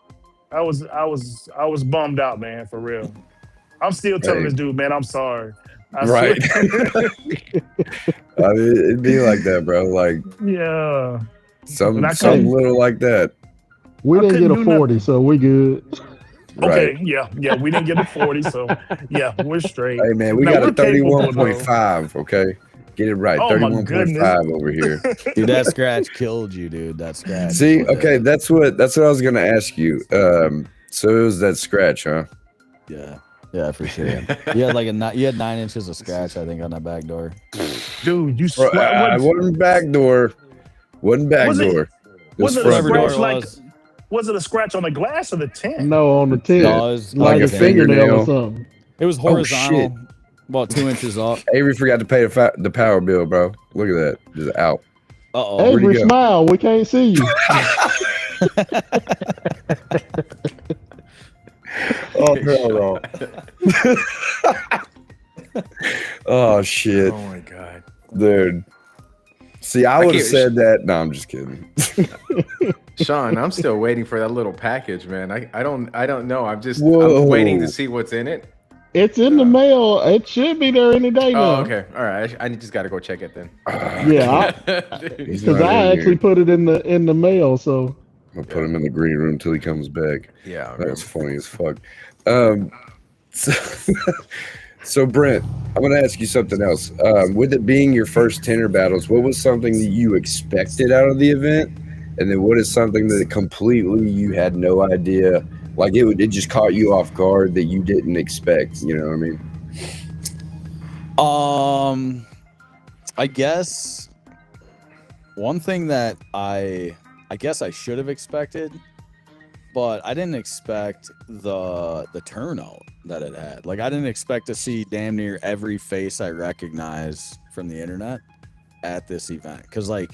S4: I was bummed out, man, for real. I'm still telling this dude, man, I'm sorry.
S1: Right. I mean, it'd be like that, bro. Like,
S4: yeah,
S1: some little like that.
S2: We didn't get a 40, so we good.
S4: Okay, yeah, we didn't get a 40, so yeah, we're straight.
S1: Hey man, we got a 31.5. Okay, get it right. 31.5 over here.
S5: Dude, that scratch killed you, dude. That scratch.
S1: See, okay, that's what I was gonna ask you. So it was that scratch, huh?
S5: Yeah, for sure. You had 9 inches of scratch, I think, on that back door.
S4: Dude, you
S1: wasn't back door. Wasn't back door.
S4: Was it a scratch like? Was it a scratch on the glass or the tent?
S2: No, on the tent.
S5: No, it was
S2: like
S1: a
S2: a fingernail or something.
S5: It was
S1: Oh,
S5: horizontal, about 2 inches up.
S1: Avery forgot to pay the power bill, bro. Look at that. Just out.
S5: Uh-oh.
S1: Where'd he
S2: Avery,
S1: go?
S2: smile. We can't see you.
S1: Oh, no. Oh, shit.
S3: Oh my god.
S1: Dude. See, I would have
S3: can't-
S1: said that. No, I'm just kidding.
S3: Sean, I'm still waiting for that little package, man. I don't know. I'm
S1: Whoa.
S3: waiting to see what's in it.
S2: It's in the mail. It should be there any day now.
S3: Oh, okay. All right. I just got to go check it then.
S2: Yeah,
S1: He's
S2: because
S1: not
S2: I
S1: in
S2: actually
S1: here.
S2: put it in the mail. So
S1: I'll put him in the green room till he comes back.
S3: Yeah.
S1: That's funny as fuck. So Brent, I'm going to ask you something else. With it being your first Tinter Battles, what was something that you expected out of the event? And then what is something that completely you had no idea, like it just caught you off guard that you didn't expect? You know what I mean?
S5: I guess one thing that I guess I should have expected, but I didn't expect the turnout that it had. Like I didn't expect to see damn near every face I recognize from the internet at this event. Cause like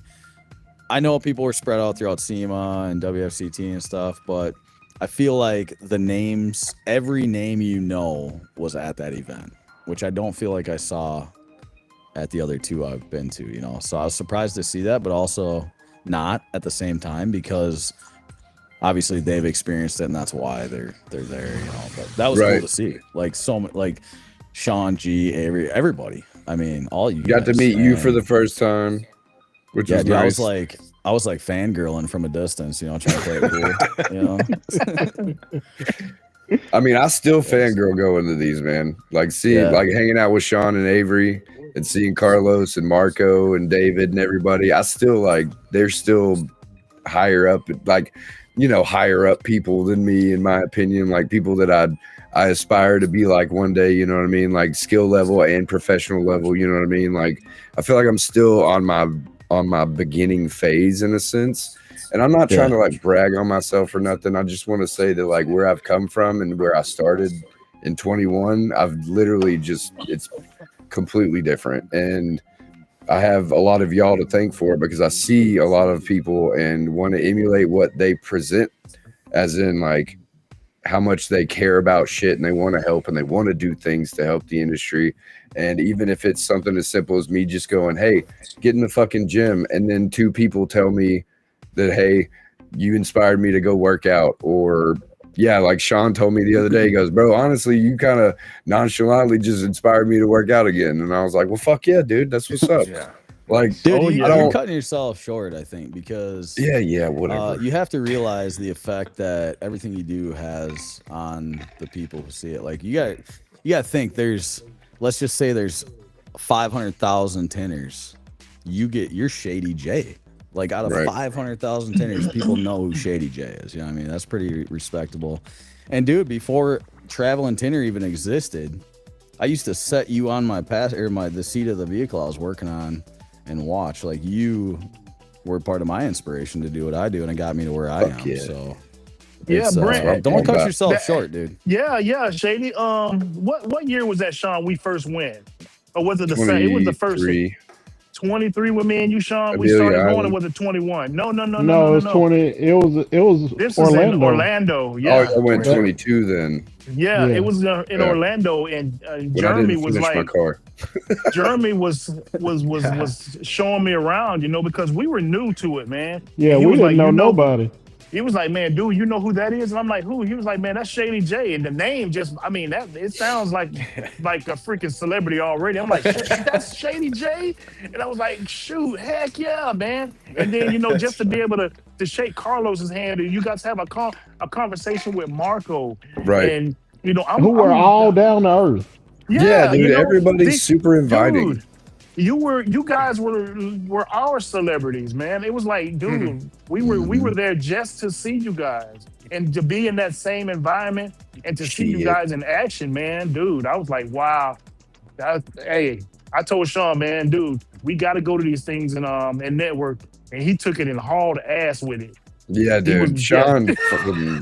S5: I know people were spread out throughout SEMA and WFCT and stuff, but I feel like the names, every name you know was at that event, which I don't feel like I saw at the other two I've been to, you know. So I was surprised to see that, but also not at the same time because obviously they've experienced it and that's why they're there, you know. But that was cool to see. Like like Sean G, Avery, everybody. I mean, all you
S1: Got to
S5: guys,
S1: meet you
S5: man.
S1: for the first time, which
S5: Yeah,
S1: was
S5: dude,
S1: nice.
S5: I was like fangirling from a distance, you know, trying to play it cool, you know.
S1: I mean, I still fangirl go into these, man. Like seeing, like hanging out with Sean and Avery and seeing Carlos and Marco and David and everybody. I still like, they're still higher up, like, you know, higher up people than me, in my opinion, like people that I aspire to be like one day, you know what I mean? Like skill level and professional level, you know what I mean? Like, I feel like I'm still on my beginning phase in a sense. And I'm not trying to like brag on myself or nothing. I just want to say that like where I've come from and where I started in 21, I've literally just, it's completely different. And I have a lot of y'all to thank for it because I see a lot of people and want to emulate what they present, as in like how much they care about shit and they want to help and they want to do things to help the industry. And even if it's something as simple as me just going, hey, get in the fucking gym, and then two people tell me that, hey, you inspired me to go work out, or yeah, like Sean told me the other day, he goes, bro, honestly, you kind of nonchalantly just inspired me to work out again. And I was like, well, fuck yeah, dude, that's what's up.
S3: Yeah.
S1: Like,
S5: Dude,
S1: I
S5: you're
S1: don't,
S5: cutting yourself short, I think, because
S1: whatever.
S5: you have to realize the effect that everything you do has on the people who see it. Like you got to think let's just say there's 500,000 Tinters. You're Shady J. Like out of 500,000 Tinters, people know who Shady J is. You know what I mean? That's pretty respectable. And dude, before Travel and Tinter even existed, I used to set you on the seat of the vehicle I was working on and watch. Like you were part of my inspiration to do what I do, and it got me to where I am.
S1: Yeah.
S5: So
S4: Yeah, Brent,
S5: don't cut yourself short, dude.
S4: Yeah, Shady. What year was that, Sean? We first went, or was it the same? It was the first 23 with me and you, Sean. We started going, or was it 21? No.
S2: No, it was 20. It was
S4: This
S2: Orlando.
S4: is in Orlando. Yeah.
S1: Oh, I went 22 then.
S4: Yeah, it was in Orlando, and Jeremy was like,
S1: my car.
S4: Jeremy was showing me around, you know, because we were new to it, man.
S2: Yeah, we didn't know nobody.
S4: He was like, man, dude, you know who that is? And I'm like, who? He was like, man, that's Shady J. And the name just, I mean, it sounds like a freaking celebrity already. I'm like, that's Shady J? And I was like, shoot, heck yeah, man. And then, you know, just to be able to shake Carlos's hand, and you guys have a conversation with Marco.
S1: Right.
S4: And, you know,
S2: who were all down to earth.
S1: Yeah, dude,
S4: you know,
S1: everybody's super inviting.
S4: Dude, you guys were our celebrities, man. It was like, dude, we were there just to see you guys and to be in that same environment and to see you guys in action, man. Dude, I was like, wow. Hey, I told Sean, man, dude, we got to go to these things and network, and he took it and hauled ass with it.
S1: Yeah,
S4: He was-
S1: dude. Sean, fucking,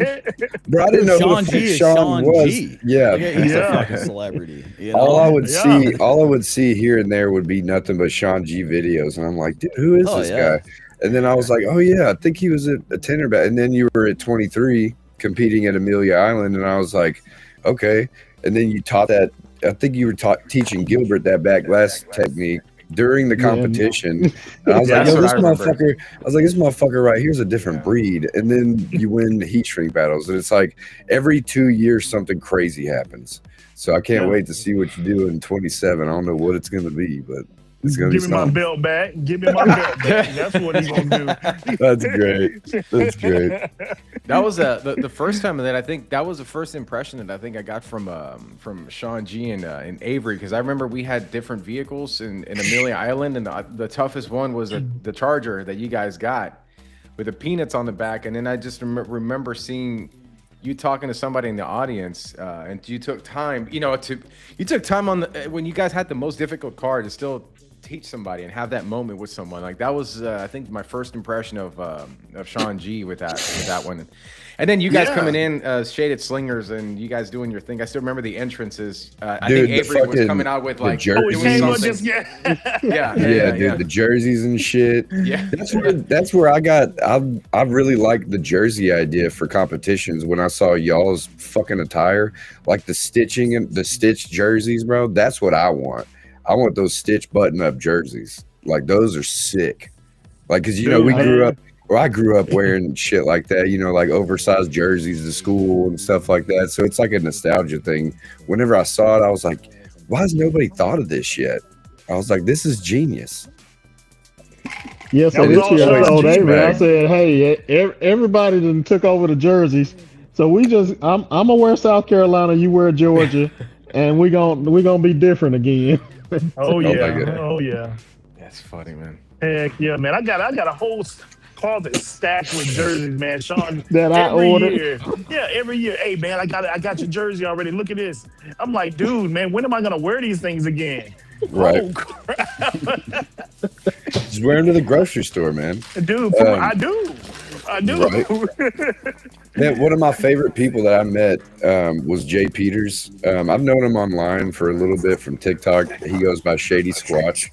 S1: bro, I didn't know
S5: Sean
S1: who the
S5: G
S1: fuck
S5: is
S1: Sean
S5: Sean
S1: was.
S5: G.
S1: Yeah,
S5: Like, he's a
S4: Yeah.
S5: fucking celebrity. You know?
S1: all I would
S4: Yeah.
S1: see here and there would be nothing but Sean G videos, and I'm like, dude, who is
S5: Oh,
S1: this
S5: yeah.
S1: guy? And then I was like, oh yeah, I think he was a Tinter Battle. And then you were at 23 competing at Amelia Island, and I was like, okay. And then you taught that. I think you were teaching Gilbert that back glass technique during the
S2: Yeah.
S1: competition. And I was
S3: Yeah,
S1: like,
S3: that's
S1: yo,
S3: what
S1: this
S3: I remember.
S1: motherfucker. I was like, this motherfucker right here is a different breed. And then you win the heat shrink battles, and it's like every 2 years something crazy happens. So I can't
S4: Yeah.
S1: wait to see what you do in 27. I don't know what it's going to be, but it's going to be
S4: Give me my
S1: something.
S4: belt back. Give me my belt back. That's what he's gonna do.
S1: That's great. That's great.
S3: That was the first time that I think that was the first impression that I think I got from Sean G and Avery, because I remember we had different vehicles in Amelia Island, and the toughest one was the Charger that you guys got with the peanuts on the back, and then I just remember seeing you talking to somebody in the audience, and you took time, you took time on when you guys had the most difficult car to still teach somebody and have that moment with someone. Like that was I think my first impression of Sean G with that one. And then you guys coming in Shaded Slingers and you guys doing your thing. I still remember the entrances. I
S1: Dude,
S3: think Avery was coming out with like
S1: jerseys.
S4: Oh, he
S3: doing
S4: came up
S3: something.
S4: just yeah.
S1: Yeah, dude, the jerseys and shit.
S3: Yeah.
S1: That's where I really liked the jersey idea for competitions when I saw y'all's fucking attire, like the stitching and the stitched jerseys, bro. That's what I want. I want those stitch button up jerseys. Like those are sick. Like, cause you know, I grew up wearing shit like that, like oversized jerseys to school and stuff like that. So it's like a nostalgia thing. Whenever I saw it, I was like, why has nobody thought of this yet? I was like, this is genius.
S2: Yeah, so
S4: That was
S2: this
S4: all
S2: year I
S4: Sean
S2: told
S4: G,
S2: Avery, I
S1: man.
S2: said, hey, everybody done took over the jerseys. So I'm gonna wear South Carolina, you wear Georgia, and we gonna be different again.
S4: Oh
S1: my
S4: yeah.
S1: God.
S4: Oh yeah.
S3: That's funny, man.
S4: Heck yeah, man. I got a whole closet stacked with jerseys, man. Sean,
S2: That I
S4: every
S2: ordered.
S4: year. Yeah, every year. Hey man, I got your jersey already. Look at this. I'm like, dude, man, when am I gonna wear these things again?
S1: Right.
S4: Oh crap.
S1: Just wear them to the grocery store, man.
S4: Dude, I do.
S1: Right. Man, one of my favorite people that I met was Jay Peters. I've known him online for a little bit from TikTok. He goes by Shady Squatch.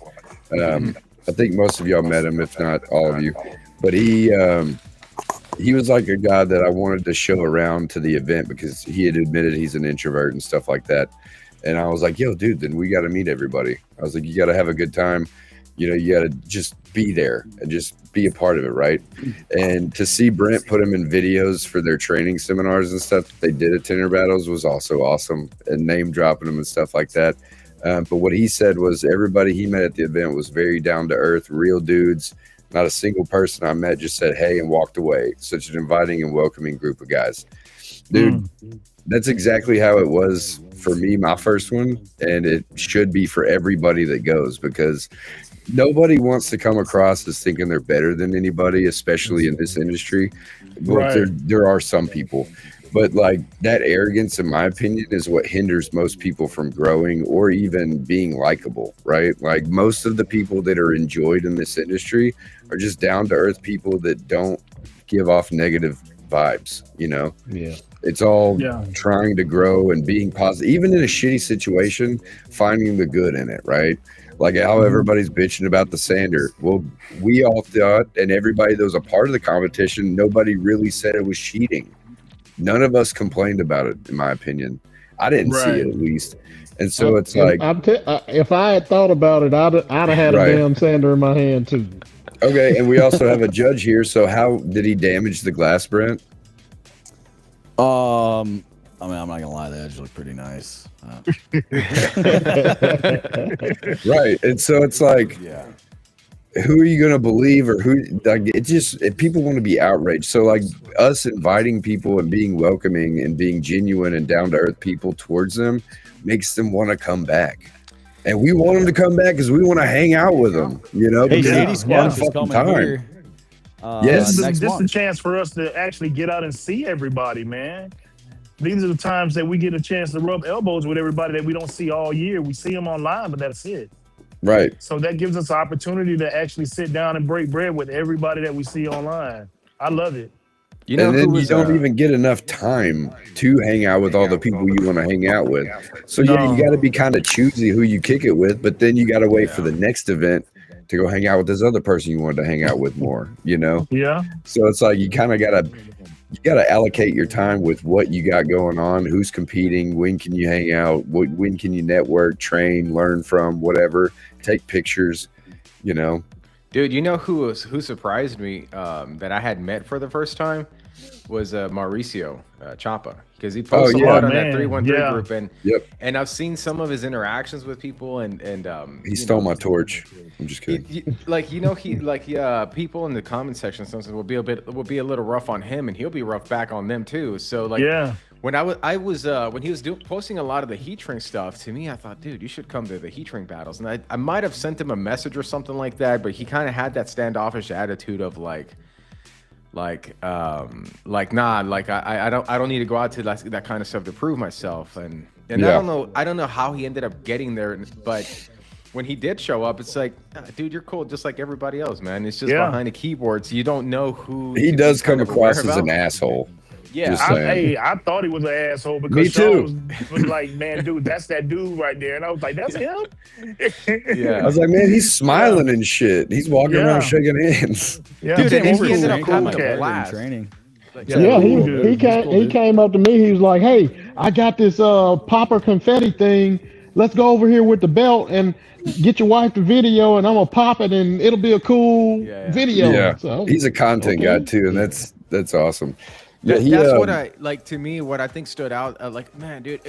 S1: I think most of y'all met him, if not all of you. But he was like a guy that I wanted to show around to the event because he had admitted he's an introvert and stuff like that. And I was like, yo, dude, then we got to meet everybody. I was like, you got to have a good time. You got to just be there and just be a part of it, right? And to see Brent put him in videos for their training seminars and stuff that they did at Tinter Battles was also awesome, and name dropping them and stuff like that. But what he said was everybody he met at the event was very down to earth, real dudes. Not a single person I met just said hey and walked away. Such an inviting and welcoming group of guys. Dude, that's exactly how it was for me, my first one. And it should be for everybody that goes, because nobody wants to come across as thinking they're better than anybody, especially in this industry. Well,
S4: Right.
S1: there are some people, but like that arrogance, in my opinion, is what hinders most people from growing or even being likable, right? Like most of the people that are enjoyed in this industry are just down to earth people that don't give off negative vibes,
S2: Yeah.
S1: It's all
S4: Yeah.
S1: trying to grow and being positive, even in a shitty situation, finding the good in it, right? Like how everybody's bitching about the sander. Well, we all thought, and everybody that was a part of the competition, nobody really said it was cheating. None of us complained about it, in my opinion. I didn't see it, at least. And so it's like,
S2: if I had thought about it, I'd have had
S1: Right.
S2: a damn sander in my hand too.
S1: okay, and we also have a judge here. So how did he damage the glass, Brent?
S5: I mean, I'm not gonna lie, the edge looked pretty nice.
S1: Right. And so it's like,
S5: Yeah.
S1: who are you going to believe, or who, like, people want to be outraged. So like us inviting people and being welcoming and being genuine and down to earth people towards them makes them want to come back. And we want them to come back because we want to hang out with them,
S5: Hey,
S1: because
S5: Shady
S1: it's
S5: Squatch
S1: fun
S5: is coming
S1: time.
S5: here.
S1: Yes.
S5: Next
S4: This is a
S5: month.
S4: chance for us to actually get out and see everybody, man. These are the times that we get a chance to rub elbows with everybody that we don't see all year. We see them online, but that's it.
S1: Right.
S4: So that gives us an opportunity to actually sit down and break bread with everybody that we see online. I love it.
S3: You know
S1: and
S3: who
S1: then you
S3: was
S1: don't even get enough time to hang out with all the people you want to hang out with. So yeah, you
S4: No.
S1: got to be kind of choosy who you kick it with, but then you got to wait for the next event to go hang out with this other person you wanted to hang out with more, you know?
S4: Yeah.
S1: So it's like you kind of gotta allocate your time with what you got going on, who's competing, when can you hang out, when can you network, train, learn from, whatever, take pictures, you know.
S3: Dude, you know who surprised me that I had met for the first time was Mauricio Chapa, because he posts a
S1: yeah.
S3: lot on
S4: man,
S3: that 313
S4: yeah.
S3: group, and
S1: Yep.
S3: and I've seen some of his interactions with people, and
S1: He
S3: you
S1: stole
S3: know,
S1: my torch. I'm just kidding.
S3: people in the comment section sometimes will be a little rough on him, and he'll be rough back on them too. So like
S4: Yeah.
S3: when when he was posting a lot of the heat shrink stuff, to me I thought, dude, you should come to the heat shrink battles. And I might have sent him a message or something like that, but he kind of had that standoffish attitude of like nah, like I don't need to go out to that kind of stuff to prove myself. And
S1: Yeah.
S3: I don't know how he ended up getting there, but when he did show up, it's like, dude, you're cool just like everybody else, man. It's just
S4: Yeah.
S3: behind a keyboard, so you don't know who
S1: He
S3: to
S1: does
S3: be kind
S1: come
S3: of aware
S1: across as an
S3: about.
S1: asshole.
S3: Yeah,
S1: Just saying.
S4: I thought he was an asshole
S1: Me
S4: because
S1: too.
S4: Sean was like, man, dude, that's that dude right there. And I was like, that's him?
S3: Yeah.
S1: I was like, man, he's smiling and shit. He's walking
S4: Yeah.
S1: around shaking hands.
S4: Yeah.
S3: Dude, and then he ended up
S5: Cool
S3: having a
S5: cat in
S3: blast.
S5: training.
S2: Yeah,
S4: cool,
S2: he
S4: dude.
S2: came
S5: Cool,
S2: he
S5: dude.
S2: came up to me. He was like, "Hey, I got this popper confetti thing. Let's go over here with the belt and get your wife the video, and I'm gonna pop it, and it'll be a cool
S3: Yeah.
S2: video."
S1: Yeah.
S2: So,
S1: He's a content
S2: okay.
S1: guy too, and that's awesome. Yeah,
S3: That's what I like. To me, what I think stood out, like, man, dude,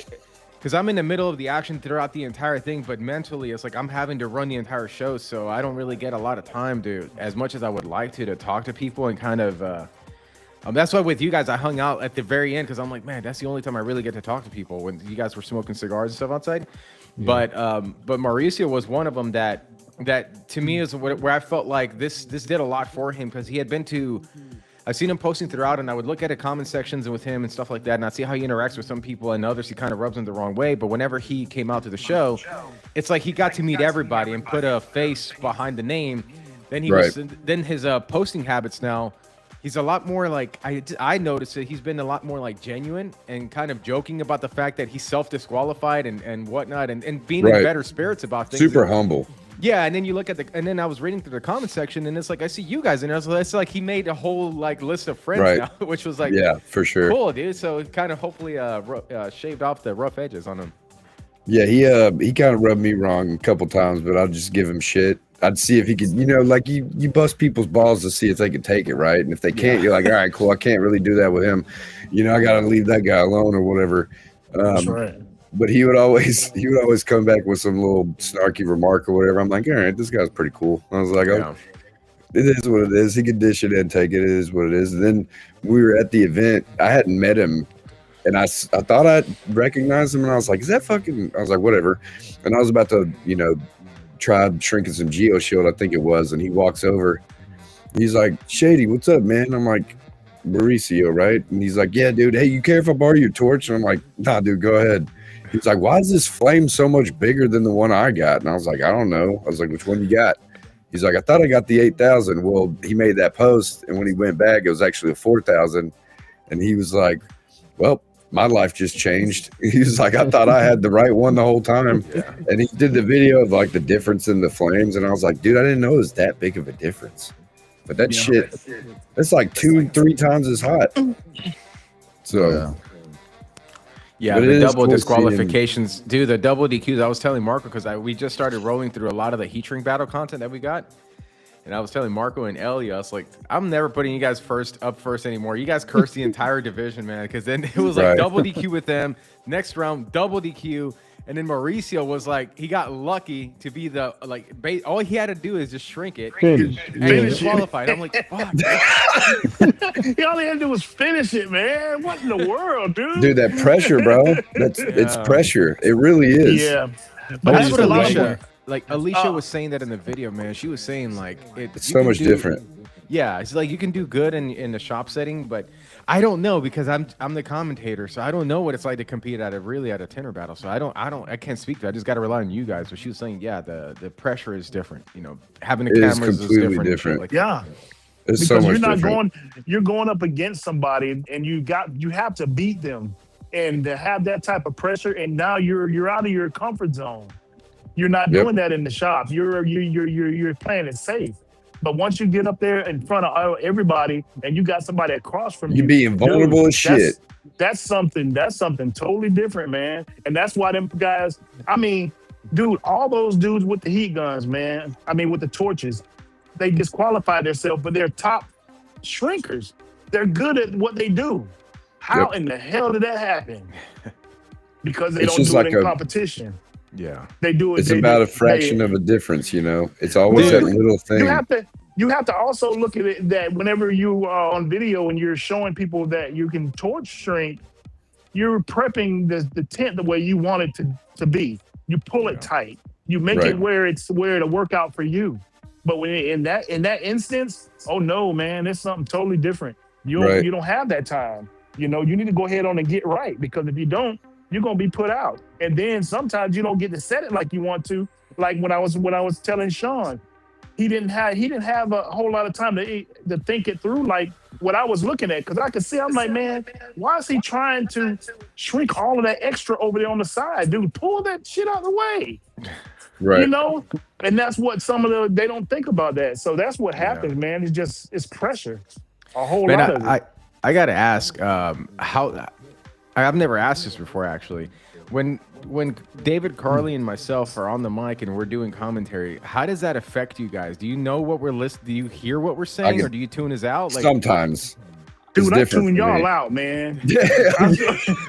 S3: because I'm in the middle of the action throughout the entire thing, but mentally, it's like I'm having to run the entire show, so I don't really get a lot of time to, as much as I would like to talk to people and kind of. That's why with you guys, I hung out at the very end because I'm like, man, that's the only time I really get to talk to people when you guys were smoking cigars and stuff outside. Yeah. But Mauricio was one of them that to me is where I felt like this did a lot for him, because he had been to. I've seen him posting throughout, and I would look at the comment sections and with him and stuff like that, and I'd see how he interacts with some people, and others he kind of rubs them the wrong way. But whenever he came out to the show, it's like he got to meet everybody and put a face behind the name. Then then his posting habits now, he's a lot more like I noticed that he's been a lot more like genuine and kind of joking about the fact that he's self-disqualified and whatnot, and being in better spirits about things.
S1: Super humble.
S3: Yeah, and then you look at and then I was reading through the comment section, and it's like I see you guys in there. So it's like he made a whole like list of friends now, which was like,
S1: yeah, for sure,
S3: cool, dude. So it kind of hopefully shaved off the rough edges on him.
S1: Yeah, he kind of rubbed me wrong a couple times, but I'd just give him shit. I'd see if he could, like you bust people's balls to see if they could take it, right? And if they can't, you're like, all right, cool. I can't really do that with him. I got to leave that guy alone or whatever.
S4: That's right.
S1: But he would always come back with some little snarky remark or whatever. I'm like, all right, this guy's pretty cool. I was like, oh, it is what it is. He can dish it and take it. It is what it is. And then we were at the event. I hadn't met him, and I thought I recognized him, and I was like, is that fucking? I was like, whatever. And I was about to, try shrinking some Geo Shield, I think it was, and he walks over. He's like, Shady, what's up, man? I'm like, Mauricio, right? And he's like, yeah, dude. Hey, you care if I borrow your torch? And I'm like, nah, dude, go ahead. He's like, why is this flame so much bigger than the one I got? And I was like, I don't know. I was like, which one you got? He's like, I thought I got the 8,000. Well, he made that post, and when he went back, it was actually a 4,000. And he was like, well, my life just changed. He was like, I thought I had the right one the whole time. Yeah. And he did the video of like the difference in the flames. And I was like, dude, I didn't know it was that big of a difference. But that shit, it's like 2-3 times as hot. So,
S3: yeah, the double disqualifications, dude. The double DQs. I was telling Marco because we just started rolling through a lot of the heat shrink battle content that we got, and I was telling Marco and Elia, I was like, I'm never putting you guys up first anymore. You guys cursed the entire division, man, because then it was like double DQ with them. Next round, double DQ. And then Mauricio was like, he got lucky to be the all he had to do is just shrink it and he disqualified. I'm like, fuck.
S4: All he had to do was finish it, man. What in the world, dude?
S1: Dude, that pressure, bro. It's pressure. It really is.
S4: Yeah.
S3: But that's what Alicia was saying that in the video, man. She was saying like
S1: it's so much different.
S3: Yeah, it's like you can do good in the shop setting, but I don't know because I'm the commentator, so I don't know what it's like to compete at a Tinter battle. So I can't speak to it. I just got to rely on you guys. But she was saying, yeah, the pressure is different. Having the cameras is completely different.
S4: Yeah.
S1: It's so
S4: because
S1: much different.
S4: you're going up against somebody and you have to beat them, and to have that type of pressure, and now you're out of your comfort zone. You're not
S1: Yep.
S4: doing that in the shop. You're playing it safe. But once you get up there in front of everybody and you got somebody across from
S1: You
S4: you,
S1: being vulnerable
S4: dude,
S1: as shit.
S4: That's something totally different, man. And that's why them guys, I mean, dude, all those dudes with the heat guns, man. I mean, with the torches, they disqualified themselves, but they're top shrinkers. They're good at what they do. How in the hell did that happen? Because they
S1: It's
S4: don't
S1: just
S4: do
S1: like
S4: it in
S1: a-
S4: competition.
S3: Yeah.
S4: They do it.
S1: It's
S4: they
S1: about
S4: do-
S1: a fraction
S4: they-
S1: of a difference, you know. It's always
S4: Well,
S1: that little thing.
S4: You have to also look at it that whenever you are on video and you're showing people that you can torch shrink, you're prepping the tent the way you want it to be. You pull it tight. You make
S1: Right.
S4: it where it'll work out for you. But when in that instance, oh no, man, it's something totally different.
S1: Right.
S4: You don't have that time. You know, you need to go ahead on and get right, because if you don't, you're gonna be put out. And then sometimes you don't get to set it like you want to. Like when I was telling Sean, he didn't have a whole lot of time to think it through, like what I was looking at, because I could see, I'm like, man, why is he trying to shrink all of that extra over there on the side, dude? Pull that shit out of the way.
S1: Right.
S4: You know, and that's what they don't think about that. So that's what happens, man. It's pressure, a whole
S3: Man,
S4: lot of it.
S3: I gotta ask, how I've never asked this before actually. When David, Carly, and myself are on the mic and we're doing commentary, how does that affect you guys? Do you know what we're listening? Do you hear what we're saying, or do you tune us out? Like,
S1: sometimes. It's
S4: Dude, I
S1: different
S4: tune
S1: for
S4: y'all
S1: me.
S4: out, man.
S1: Yeah.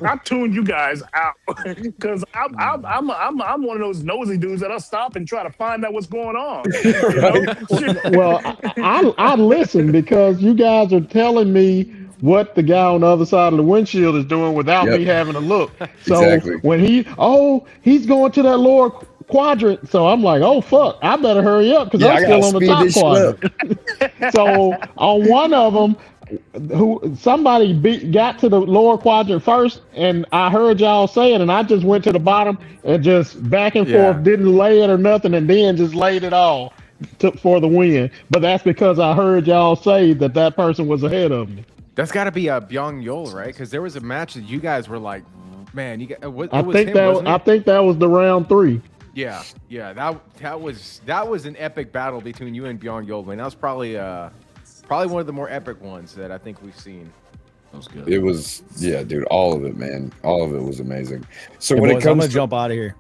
S4: I tune you guys out because I'm one of those nosy dudes that'll stop and try to find out what's going on. You know?
S2: Well, I listen because you guys are telling me what the guy on the other side of the windshield is doing without
S1: Yep.
S2: me having to look. So
S1: Exactly.
S2: when he's going to that lower quadrant, so I'm like, oh fuck, I better hurry up because
S1: Yeah,
S2: I'm
S1: I
S2: still
S1: gotta
S2: on the
S1: speed
S2: top
S1: this shit
S2: quadrant. So on one of them, somebody got to the lower quadrant first, and I heard y'all say it, and I just went to the bottom and just back and
S3: Yeah.
S2: forth, didn't lay it or nothing, and then just laid it all for the win. But that's because I heard y'all say that person was ahead of me.
S3: that's got to be a Byung Yul, right? Because there was a match that you guys were like, man, you got it was him, wasn't
S2: I
S3: it?
S2: think that was the round 3.
S3: Yeah, that was an epic battle between you and Byung Yul, man. That was probably one of the more epic ones that I think we've seen.
S5: That was good.
S1: It was, yeah, dude, all of it, man. All of it was amazing. So
S5: Hey,
S1: when
S5: boys,
S1: it
S5: I'm
S1: comes
S5: gonna
S1: to,
S5: jump out of here.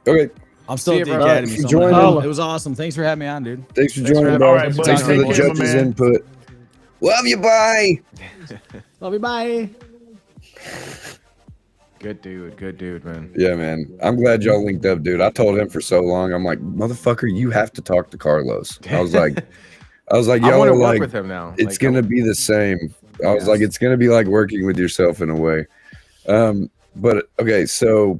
S1: okay,
S5: I'm still
S3: See
S5: at
S3: you,
S5: the
S3: bro.
S5: academy.
S1: Thanks for
S5: so I'm gonna
S1: joining.
S5: head. It was awesome. Thanks for having me on, dude.
S1: thanks for
S3: Thanks for
S1: joining,
S3: having
S1: bro.
S4: All right, buddy.
S1: Thanks for the
S4: Take care, my
S1: judges'
S4: man.
S1: input. Love you, bye.
S5: Love you. Bye.
S3: Good dude, man.
S1: Yeah, man. I'm glad y'all linked up, dude. I told him for so long. I'm like, motherfucker, you have to talk to Carlos. I was like,
S3: I
S1: y'all
S3: want
S1: are
S3: to work
S1: like,
S3: with him now.
S1: it's
S3: Like,
S1: gonna be the same. I was
S3: Yes.
S1: like, it's gonna be like working with yourself in a way. But okay, so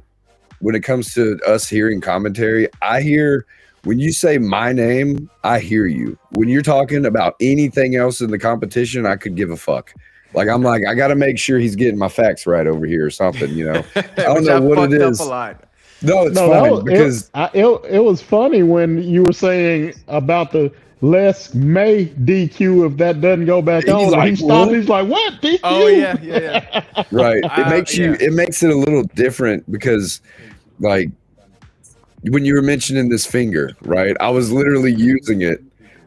S1: when it comes to us hearing commentary, I hear when you say my name, I hear you. When you're talking about anything else in the competition, I could give a fuck. Like I'm like, I gotta make sure he's getting my facts right over here or something, you know. I don't
S3: which
S1: know
S3: I've
S1: what it
S3: fucked up
S1: is.
S3: a lot.
S1: No, it's
S2: No,
S1: fine because
S2: it was funny when you were saying about the Les May DQ if that doesn't go back
S1: He's
S2: on.
S1: like,
S2: He stopped.
S1: what?
S2: He's like, "What DQ?"
S3: Oh yeah.
S1: right. It makes you.
S3: Yeah.
S1: It makes it a little different because, like, when you were mentioning this finger, right? I was literally using it,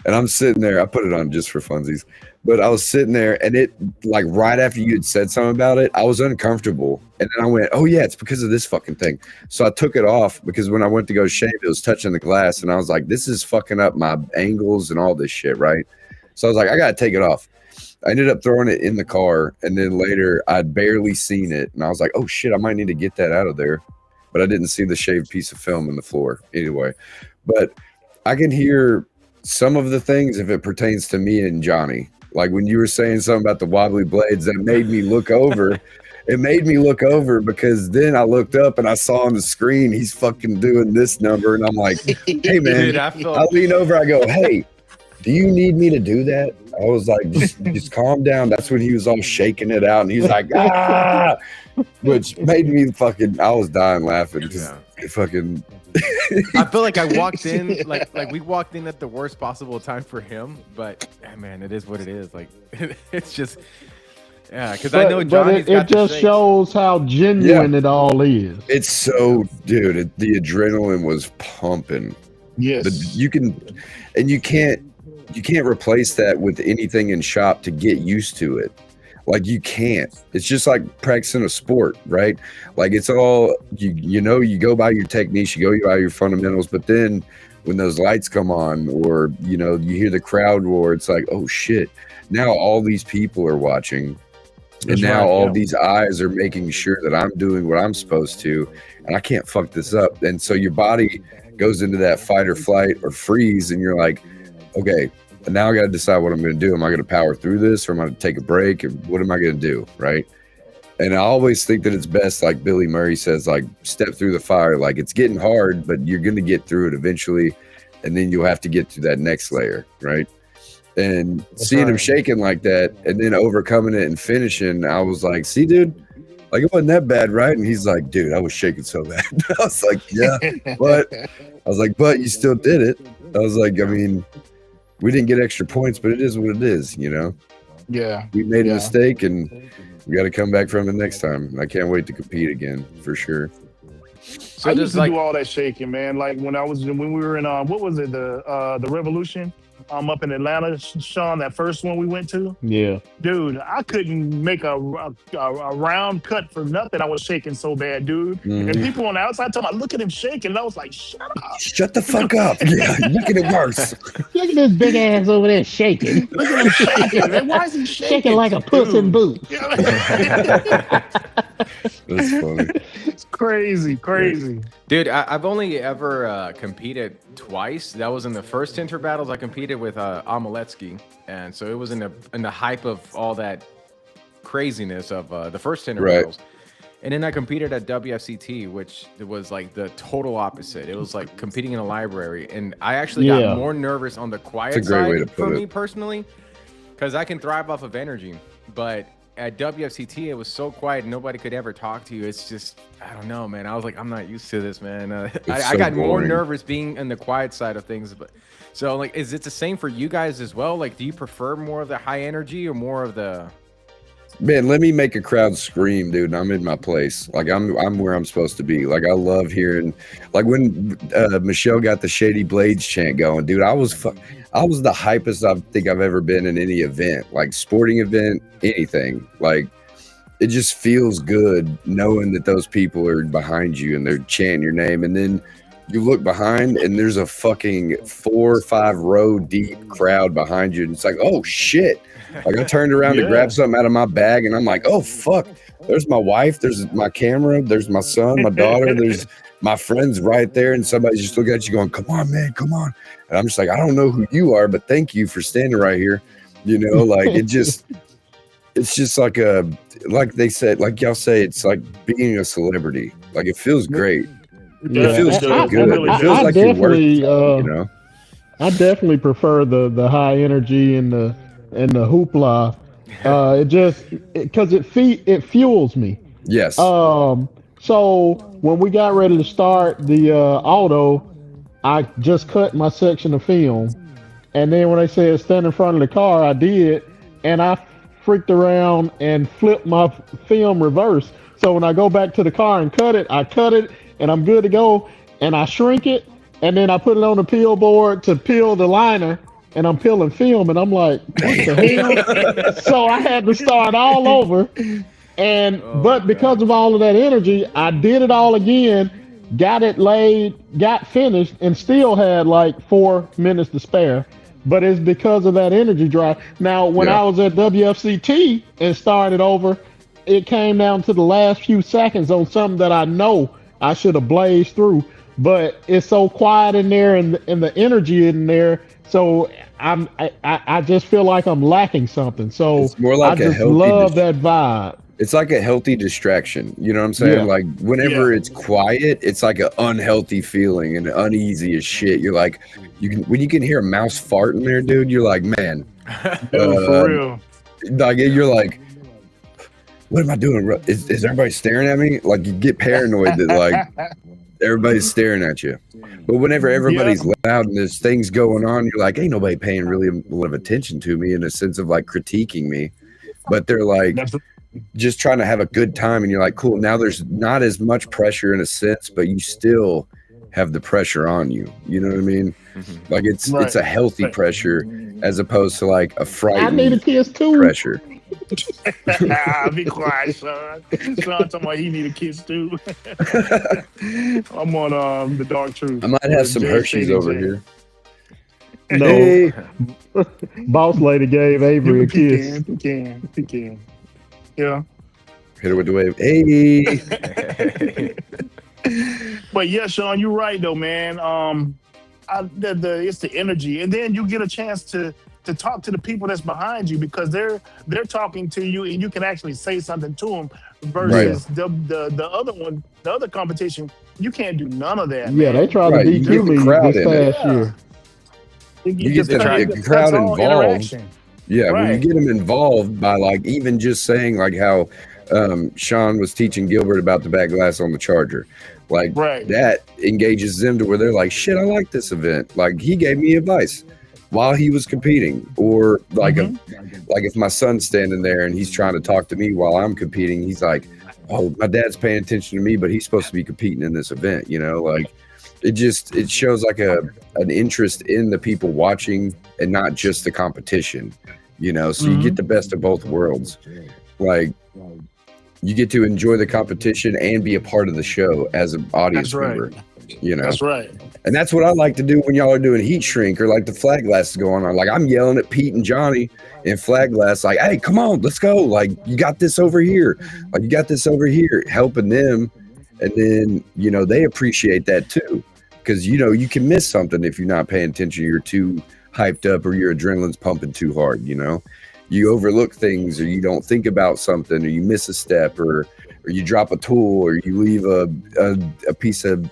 S1: and I'm sitting there. I put it on just for funsies, but I was sitting there, and it like right after you had said something about it, I was uncomfortable, and then I went, "Oh yeah, it's because of this fucking thing." So I took it off because when I went to go shave, it was touching the glass, and I was like, "This is fucking up my angles and all this shit," right? So I was like, "I gotta take it off." I ended up throwing it in the car, and then later I'd barely seen it, and I was like, "Oh shit, I might need to get that out of there," but I didn't see the shaved piece of film in the floor anyway. But I can hear some of the things if it pertains to me and Johnny. Like when you were saying something about the wobbly blades, that made me look over. It made me look over because then I looked up and I saw on the screen he's fucking doing this number, and I'm like, "Hey man!"
S3: Dude,
S1: I lean over, I go, "Hey, do you need me to do that? I was like, just calm down. That's when he was all shaking it out, and he's like, ah, which made me fucking. I was dying laughing because fucking.
S3: I feel like I walked in like we walked in at the worst possible time for him, but man, it is what it is. Like it's just because I know Johnny's got
S2: it just shows how genuine it all is.
S1: It's so, dude. The adrenaline was pumping.
S4: Yes,
S1: you can't replace that with anything in shop to get used to it. Like you can't. It's just like practicing a sport, right? Like it's all you know. You go by your techniques, you go by your fundamentals, but then when those lights come on, or you hear the crowd roar, it's like, oh shit! Now all these people are watching, and now all these eyes are making sure that I'm doing what I'm supposed to, and I can't fuck this up. And so your body goes into that fight or flight or freeze, and you're like, okay. And now I got to decide what I'm going to do. Am I going to power through this, or am I going to take a break? And what am I going to do? Right. And I always think that it's best, like Billy Murray says, like step through the fire. Like it's getting hard, but you're going to get through it eventually. And then you'll have to get to that next layer. Right. And seeing him shaking like that and then overcoming it and finishing, I was like, see, dude, like it wasn't that bad. Right. And he's like, dude, I was shaking so bad. I was like, yeah, but you still did it. I was like, I mean, we didn't get extra points, but it is what it is,
S4: Yeah.
S1: We made a mistake, and we got to come back from it next time. I can't wait to compete again, for sure.
S4: So I used to do all that shaking, man. Like when we were in what was it, the Revolution? Up in Atlanta, Sean, that first one we went to.
S2: Yeah,
S4: dude, I couldn't make a round cut for nothing. I was shaking so bad, dude. Mm-hmm. And people on the outside told me, look at him shaking. And I was like, shut up.
S1: Shut the fuck up. Yeah, look at it worse.
S2: Look at this big ass over there shaking. Look at him shaking. Man, why is he shaking like a puss in boots?
S1: That's funny.
S4: It's crazy.
S3: Dude, I've only ever competed twice. That was in the first Tinter Battles. I competed with Amaletsky, and so it was in the hype of all that craziness of the first Tinter Battles. And then I competed at WFCT, which was like the total opposite. It was like competing in a library, and I actually got more nervous on the quiet side for me personally, because I can thrive off of energy, but at WFCT, it was so quiet and nobody could ever talk to you. It's just, I don't know, man. I was like, I'm not used to this, man. I got more nervous being in the quiet side of things. But so, like, is it the same for you guys as well? Like, do you prefer more of the high energy or more of the?
S1: Man, let me make a crowd scream, dude. And I'm in my place. Like I'm where I'm supposed to be. Like I love hearing, like when Michelle got the Shady Blades chant going, dude. I was the hypest I think I've ever been in any event, like sporting event, anything. Like it just feels good knowing that those people are behind you and they're chanting your name. And then you look behind and there's a fucking 4 or 5 row deep crowd behind you. And it's like, oh shit. Like I turned around to grab something out of my bag and I'm like, oh fuck, there's my wife, there's my camera, there's my son, my daughter, there's my friends right there. And somebody's just looking at you going, come on, man, come on. And I'm just like, I don't know who you are, but thank you for standing right here. Like it's just like like they said, like y'all say, it's like being a celebrity. Like it feels great.
S2: Yeah,
S1: it feels so good. It feels like you're worth,
S2: I definitely prefer the high energy and the hoopla. It just because it fuels me.
S1: Yes.
S2: So when we got ready to start the auto, I just cut my section of film, and then when they said stand in front of the car, I did, and I freaked around and flipped my film reverse. So when I go back to the car and I cut it, and I'm good to go, and I shrink it, and then I put it on the peel board to peel the liner, and I'm peeling film, and I'm like, what the hell? So I had to start all over, but because of all of that energy, I did it all again, got it laid, got finished, and still had like 4 minutes to spare. But it's because of that energy drive. Now, when I was at WFCT and started over, it came down to the last few seconds on something that I know I should have blazed through. But it's so quiet in there, and the energy in there. So I just feel like I'm lacking something. So
S1: it's more like
S2: I just love that vibe.
S1: It's like a healthy distraction. You know what I'm saying?
S2: Yeah.
S1: Like whenever it's quiet, it's like an unhealthy feeling and uneasy as shit. You're like, when you can hear a mouse fart in there, dude, you're like, man,
S4: Dude, for real.
S1: like you're like, what am I doing? Is everybody staring at me? Like you get paranoid that like everybody's staring at you. But whenever everybody's loud and there's things going on, you're like, ain't nobody paying really a lot of attention to me in a sense of like critiquing me. But they're like just trying to have a good time, and you're like, cool. Now there's not as much pressure in a sense, but you still have the pressure on you. You know what I mean? Like it's a healthy pressure as opposed to like a frightened
S2: I need a kiss too.
S1: pressure.
S4: Be quiet, son. Sean talking about he need a kiss too. I'm on the Dark Truth.
S1: I might have some Hershey's over here.
S2: No,
S1: Hey.
S2: boss lady gave Avery a kiss.
S4: Pecan. Yeah.
S1: Hit her with the wave. Hey.
S4: But yeah, Sean, you're right though, man. It's the energy, and then you get a chance to talk to the people that's behind you because they're talking to you, and you can actually say something to them. Versus the other one, the other competition, you can't do none of that.
S2: Yeah,
S4: man.
S2: they tried to DQ me this past year.
S1: You get the crowd involved. Yeah, when you get them involved by like even just saying like how Sean was teaching Gilbert about the back glass on the Charger. Like that engages them to where they're like, shit, I like this event. Like he gave me advice while he was competing. Or like like if my son's standing there and he's trying to talk to me while I'm competing, he's like, oh, my dad's paying attention to me, but he's supposed to be competing in this event, you know, like it shows like an interest in the people watching and not just the competition, you know, so you get the best of both worlds. Like you get to enjoy the competition and be a part of the show as an audience member, you know.
S4: That's right.
S1: And that's what I like to do when y'all are doing heat shrink or like the flag glasses going on. Like I'm yelling at Pete and Johnny in flag glass, like, hey, come on, let's go. Like you got this over here. Like you got this over here, helping them. And then, you know, they appreciate that too. Because, you know, you can miss something if you're not paying attention. You're too hyped up or your adrenaline's pumping too hard, you know. You overlook things or you don't think about something or you miss a step or you drop a tool or you leave a piece of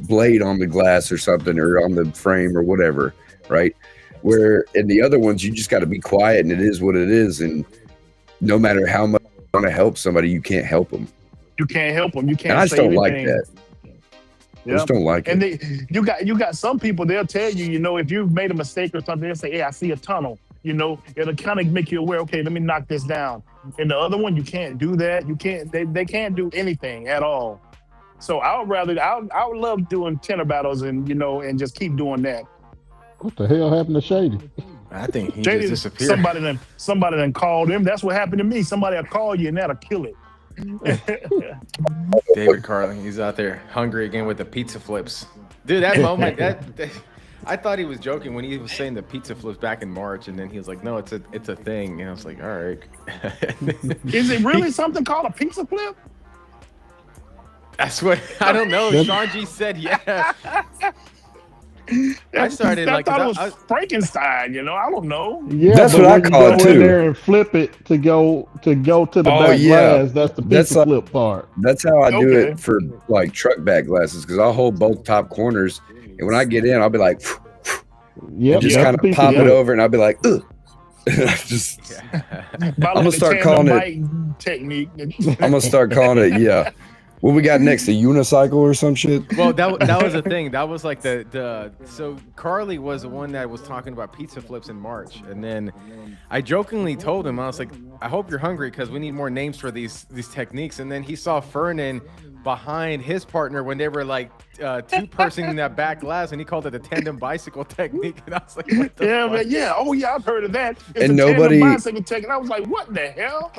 S1: blade on the glass or something or on the frame or whatever, right? Where in the other ones, you just got to be quiet and it is what it is. And no matter how much you want to help somebody, you can't help them.
S4: You can't help them. You can't.
S1: And I just don't like that. I just don't like
S4: it.
S1: And
S4: you got some people, they'll tell you, you know, if you've made a mistake or something, they'll say, hey, I see a tunnel. You know, it'll kind of make you aware, okay, let me knock this down. And the other one, you can't do that. You can't, they can't do anything at all. So I would love doing Tinter Battles and, you know, and just keep doing that.
S2: What the hell happened to Shady?
S3: I think he
S4: Shady,
S3: just disappeared.
S4: Somebody done called him. That's what happened to me. Somebody will call you and that'll kill it.
S3: David Carlin, he's out there hungry again with the pizza flips. Dude, that moment, that I thought he was joking when he was saying the pizza flips back in March, and then he was like, "No, it's a thing." And I was like, "All right."
S4: Is it really something called a pizza flip?
S3: That's what I don't know. Sean G said, "Yeah." I started
S4: I
S3: like
S4: thought it was Frankenstein. You know, I don't know.
S2: Yeah,
S1: that's what I call it too.
S2: In there and flip it to go to the back glass. That's the pizza flip part.
S1: That's how I do it for like truck back glasses because I'll hold both top corners, and when I get in, I'll be like, just kind of pop it over, and I'll be like, ugh. Just, I'm gonna start calling it
S4: technique.
S1: I'm gonna start calling it, yeah. What we got next? A unicycle or some shit?
S3: Well, that was the thing. That was like so Carly was the one that was talking about pizza flips in March, and then I jokingly told him, I was like, I hope you're hungry because we need more names for these techniques. And then he saw Fernan behind his partner when they were like two-person in that back glass, and he called it a tandem bicycle technique. And I was like, what the fuck?
S4: Man, yeah. Oh yeah, I've heard of that. It's
S1: and
S4: a
S1: nobody
S4: tandem bicycle technique. I was like, what the hell?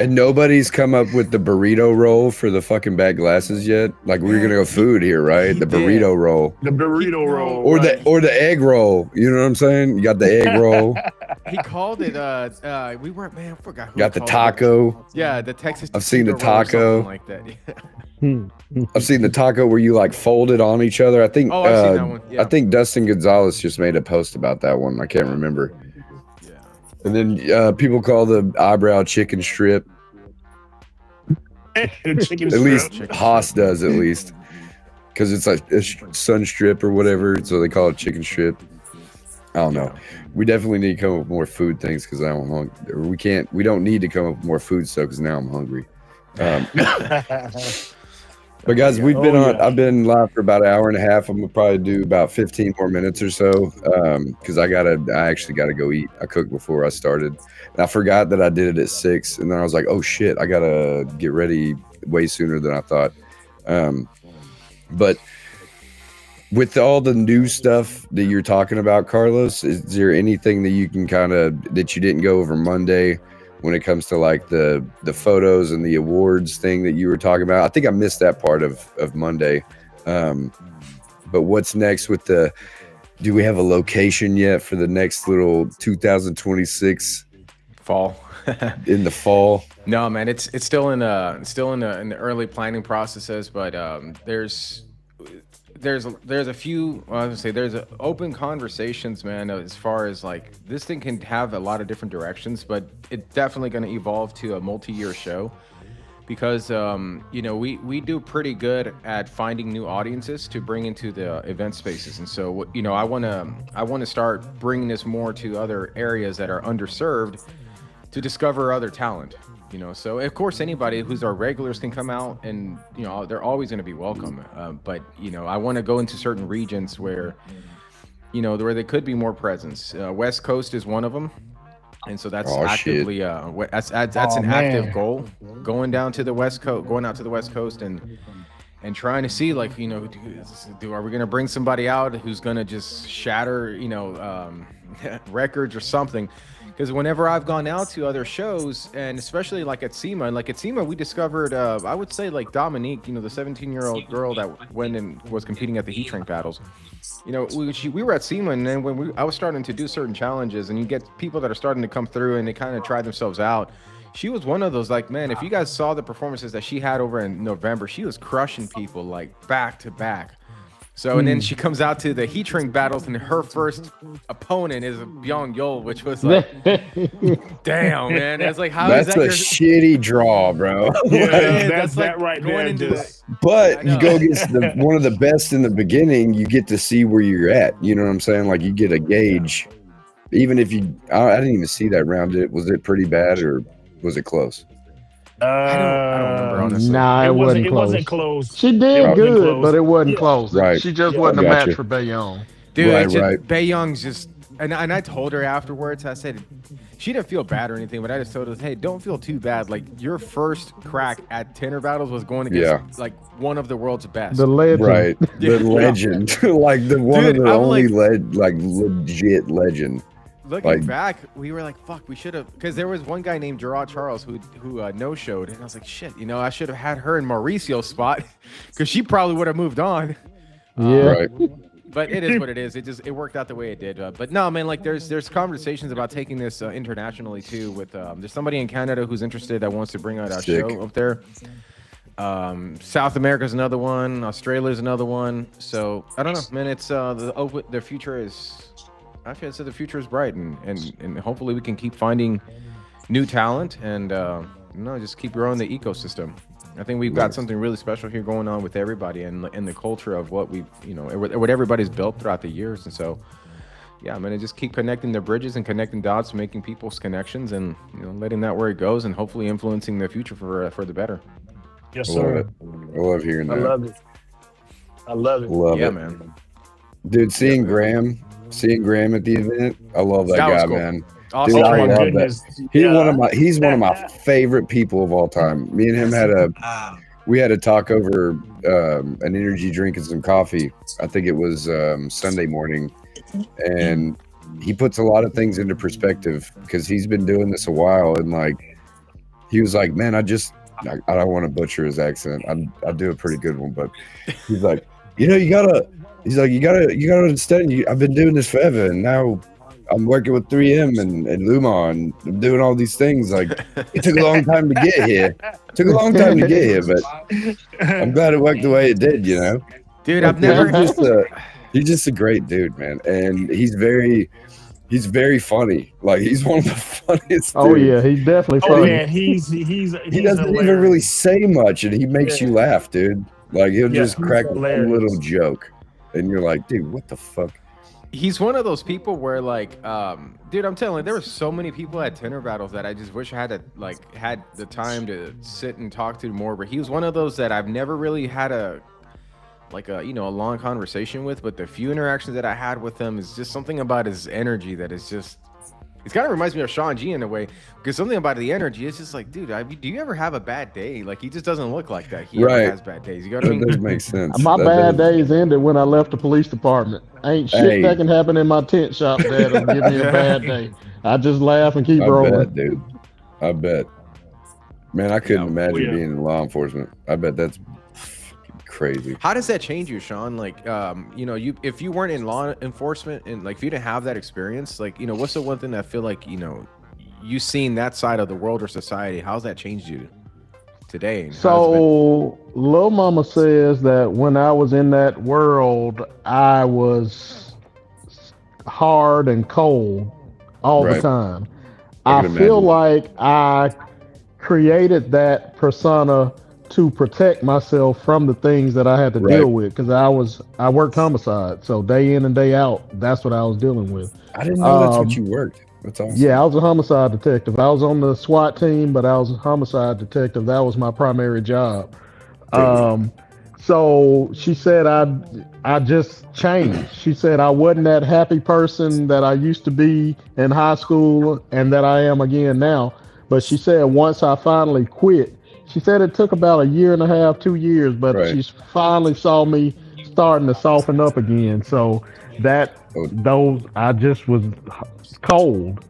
S1: And nobody's come up with the burrito roll for the fucking back glasses yet. Like we're gonna go food here, right? The burrito roll.
S4: The burrito roll.
S1: Or the egg roll. You know what I'm saying? You got the egg roll.
S3: He called it we weren't, man, I forgot who
S1: got the taco.
S3: It. Yeah, the Texas.
S1: I've seen the taco
S3: like that.
S1: I've seen the taco where you like fold it on each other. I think
S3: I've seen that one. Yeah.
S1: I think Dustin Gonzalez just made a post about that one. I can't remember. Yeah. And then people call the eyebrow chicken strip.
S4: Chicken
S1: At least
S4: strip.
S1: Haas does, at least. Because it's like a sun strip or whatever, so they call it chicken strip. I don't know. We definitely need to come up with more food things because I'm hungry. We don't need to come up with more food stuff because now I'm hungry. But guys, I've been live for about an hour and a half. I'm gonna probably do about 15 more minutes or so because I actually gotta go eat. I cooked before I started, and I forgot that I did it at 6, and then I was like, oh shit, I gotta get ready way sooner than I thought. But with all the new stuff that you're talking about, Carlos, is there anything that you can that you didn't go over Monday when it comes to like the photos and the awards thing that you were talking about? I think I missed that part of Monday. But what's next with do we have a location yet for the next little 2026
S3: fall?
S1: In the fall?
S3: No, man, it's still in the early planning processes, but there's a few, I was gonna say there's open conversations, man, as far as like this thing can have a lot of different directions, but it's definitely going to evolve to a multi-year show because we do pretty good at finding new audiences to bring into the event spaces, and so I want to start bringing this more to other areas that are underserved to discover other talent. So of course anybody who's our regulars can come out, and they're always going to be welcome, but I want to go into certain regions where where there could be more presence. West Coast is one of them, and so that's actively that's an active goal, going out to the West Coast and trying to see, like, are we going to bring somebody out who's going to just shatter records or something. Because whenever I've gone out to other shows, and especially like at SEMA, we discovered, I would say, like Dominique, the 17-year-old girl that went and was competing at the Heat Shrink Battles. We were at SEMA, and then I was starting to do certain challenges, and you get people that are starting to come through, and they kind of try themselves out. She was one of those, like, man, if you guys saw the performances that she had over in November, she was crushing people like back to back. So, and then she comes out to the Heat Shrink Battles, and her first opponent is Byung Yul, which was like, damn, man. It's like,
S1: that's a shitty draw, bro.
S4: Yeah, that's like that right there.
S1: But you go against one of the best in the beginning, you get to see where you're at. You know what I'm saying? Like, you get a gauge. Even if I didn't even see that round. Was it pretty bad, or was it close?
S3: I don't remember, honestly.
S2: Nah, it wasn't
S4: close.
S2: She did good, but it wasn't close.
S1: Right.
S2: She just wasn't a match for Baeyong.
S3: Dude, Baeyong's just, and I told her afterwards, I said, she didn't feel bad or anything, but I just told her, hey, don't feel too bad. Like, your first crack at Tinter Battles was going against like one of the world's best.
S2: The legend.
S1: Right. The legend. Like one of the only legit legend.
S3: Looking back, we were like, fuck, we should have, because there was one guy named Gerard Charles who no-showed, and I was like, shit, I should have had her in Mauricio's spot, because she probably would have moved on.
S2: Yeah.
S1: Right.
S3: But it is what it is. It worked out the way it did. But no, man, like there's conversations about taking this internationally too. With there's somebody in Canada who's interested that wants to bring out a show up there. South America's another one. Australia's another one. So I don't know, man. It's the future is. Actually, I'd say the future is bright, and hopefully we can keep finding new talent and just keep growing the ecosystem. I think we've got something really special here going on with everybody and the culture of what we've, what everybody's built throughout the years. And so, yeah, I'm going to just keep connecting the bridges and connecting dots, making people's connections, and letting that where it goes, and hopefully influencing the future for the better.
S4: Yes, sir.
S1: I love hearing that.
S4: I love it.
S1: Love it,
S3: man.
S1: Dude, seeing Graham at the event, I love that guy,
S3: cool.
S1: man.
S3: Awesome.
S1: Dude,
S4: Oh
S1: I
S4: my
S1: love
S4: goodness.
S1: that. He's one of my favorite people of all time. Me and him had a talk over an energy drink and some coffee. I think it was Sunday morning, and he puts a lot of things into perspective because he's been doing this a while, and like he was like, man, I don't want to butcher his accent. I do a pretty good one, but he's like, you gotta understand. I've been doing this forever, and now I'm working with 3M and Luma, and I'm doing all these things. Like, it took a long time to get here. But I'm glad it worked the way it did,
S3: Dude, I've never...
S1: He's just a great dude, man. And he's very... He's very funny. Like he's one of the funniest.
S2: Oh
S1: dudes.
S2: yeah, he's definitely
S4: Oh
S2: funny.
S4: man, he's
S1: He doesn't
S4: hilarious.
S1: even really say much, and he makes you laugh, dude. Like he'll
S4: Yeah,
S1: just
S4: he's
S1: crack one
S4: hilarious.
S1: little joke, and you're like, dude, what the fuck?
S3: He's one of those people where like, dude, I'm telling you, there were so many people at Tinter Battles that I just wish I had the time to sit and talk to more. But he was one of those that I've never really had a long conversation with. But the few interactions that I had with him is just something about his energy that is just. It kind of reminds me of Sean G in a way, because something about the energy, it's just like, dude, do you ever have a bad day? Like, he just doesn't look like that. He ever has bad days. You got what I
S1: That
S3: mean?
S1: does make sense.
S2: My
S1: That
S2: bad
S1: does.
S2: days ended when I left the police department. Ain't shit
S1: Hey.
S2: that can happen in my tent shop that'll give me a bad day. I just laugh and keep
S1: I
S2: rolling.
S1: bet, dude. I bet. Man, I couldn't imagine
S4: yeah.
S1: being in law enforcement. I bet that's fucking crazy.
S3: How does that change you, Sean? Like, if you weren't in law enforcement and like if you didn't have that experience, like, what's the one thing that I feel like, you've seen that side of the world or society? How's that changed you today? And
S2: So, Lil Mama says that when I was in that world, I was hard and cold all the
S1: Right.
S2: time.
S1: I
S2: I
S1: can
S2: feel
S1: imagine.
S2: like I created that persona to protect myself from the things that I had to
S1: Right.
S2: deal with, because I worked homicide, so day in and day out, that's what I was dealing with.
S1: I didn't know that's what you worked. That's awesome.
S2: Yeah, I was a homicide detective. I was on the SWAT team, but I was a homicide detective. That was my primary job. So she said I just changed. She said I wasn't that happy person that I used to be in high school and that I am again now. But she said once I finally quit, she said it took about a year and a half, 2 years, but
S1: Right.
S2: she finally saw me starting to soften up again. So I just was cold.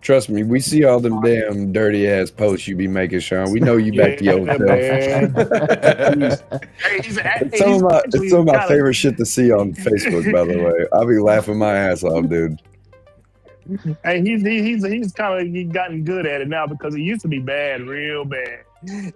S1: Trust me, we see all them damn dirty ass posts you be making, Sean. We know you back to your old self.
S4: man.
S1: It's some of my favorite shit to see on Facebook, by the way. I'll be laughing my ass off, dude.
S4: Hey, he's kind of gotten good at it now, because it used to be bad, real bad.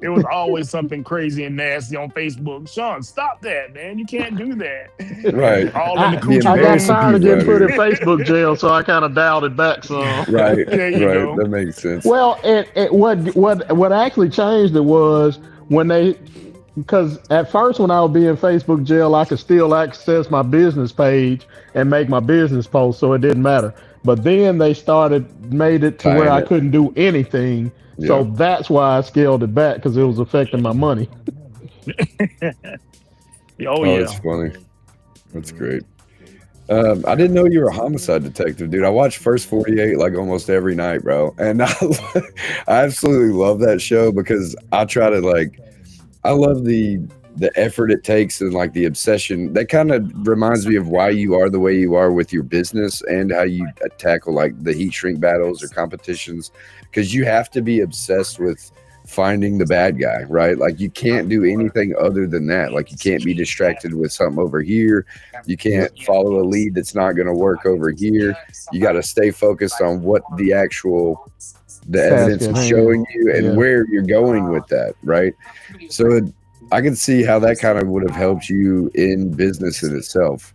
S4: It was always something crazy and nasty on Facebook. Sean, stop that, man! You can't do that.
S1: Right.
S4: All in the
S2: I
S4: coochie
S2: got
S1: embarrassing
S2: tired of
S1: people
S2: getting put
S1: out
S2: in Facebook jail, so I kind of dialed it back some.
S1: Right.
S4: There you
S1: Right.
S4: go.
S1: That makes sense.
S2: Well, and what actually changed it was because at first when I would be in Facebook jail, I could still access my business page and make my business post, so it didn't matter. But then they made it to where I couldn't do anything.
S1: Yeah.
S2: So that's why I scaled it back, because it was affecting my money.
S4: Oh yeah.
S1: That's funny. That's great. I didn't know you were a homicide detective, dude. I watch First 48 like almost every night, bro. And I absolutely love that show, because I try to I love the effort it takes and like the obsession. That kind of reminds me of why you are the way you are with your business and how you tackle like the heat shrink battles or competitions, because you have to be obsessed with finding the bad guy, right? Like you can't do anything other than that. Like you can't be distracted with something over here. You can't follow a lead that's not going to work over here. You got to stay focused on what the evidence is showing you and where you're going with that, right? So I can see how that kind of would have helped you in business in itself.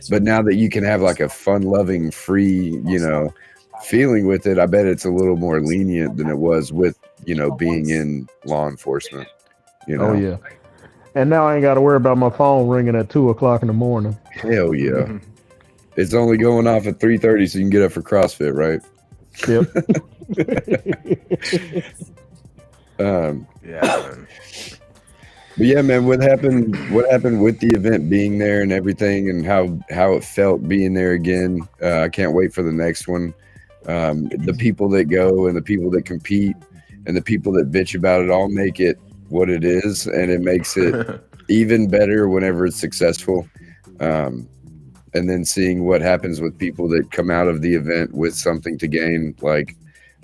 S1: But now that you can have like a fun-loving, free, feeling with it, I bet it's a little more lenient than it was with, being in law enforcement.
S2: Oh yeah. And now I ain't got to worry about my phone ringing at 2:00 in the morning.
S1: Hell yeah. It's only going off at 3:30, so you can get up for CrossFit, right?
S2: Yep.
S3: Yeah.
S1: But yeah, man, what happened with the event being there and everything, and how it felt being there again? I can't wait for the next one. The people that go and the people that compete and the people that bitch about it all make it what it is, and it makes it even better whenever it's successful. And then seeing what happens with people that come out of the event with something to gain. Like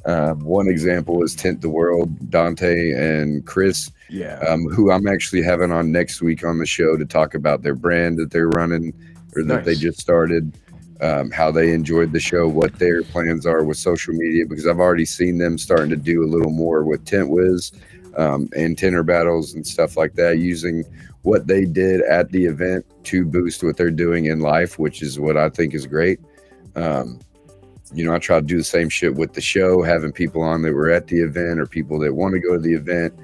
S1: one example is Tint the World, Dante and Chris, who I'm actually having on next week on the show to talk about their brand that they're running or that they just started, how they enjoyed the show, what their plans are with social media, because I've already seen them starting to do a little more with Tint Wiz and Tinter Battles and stuff like that, using what they did at the event to boost what they're doing in life, which is what I think is great. I try to do the same shit with the show, having people on that were at the event or people that want to go to the event,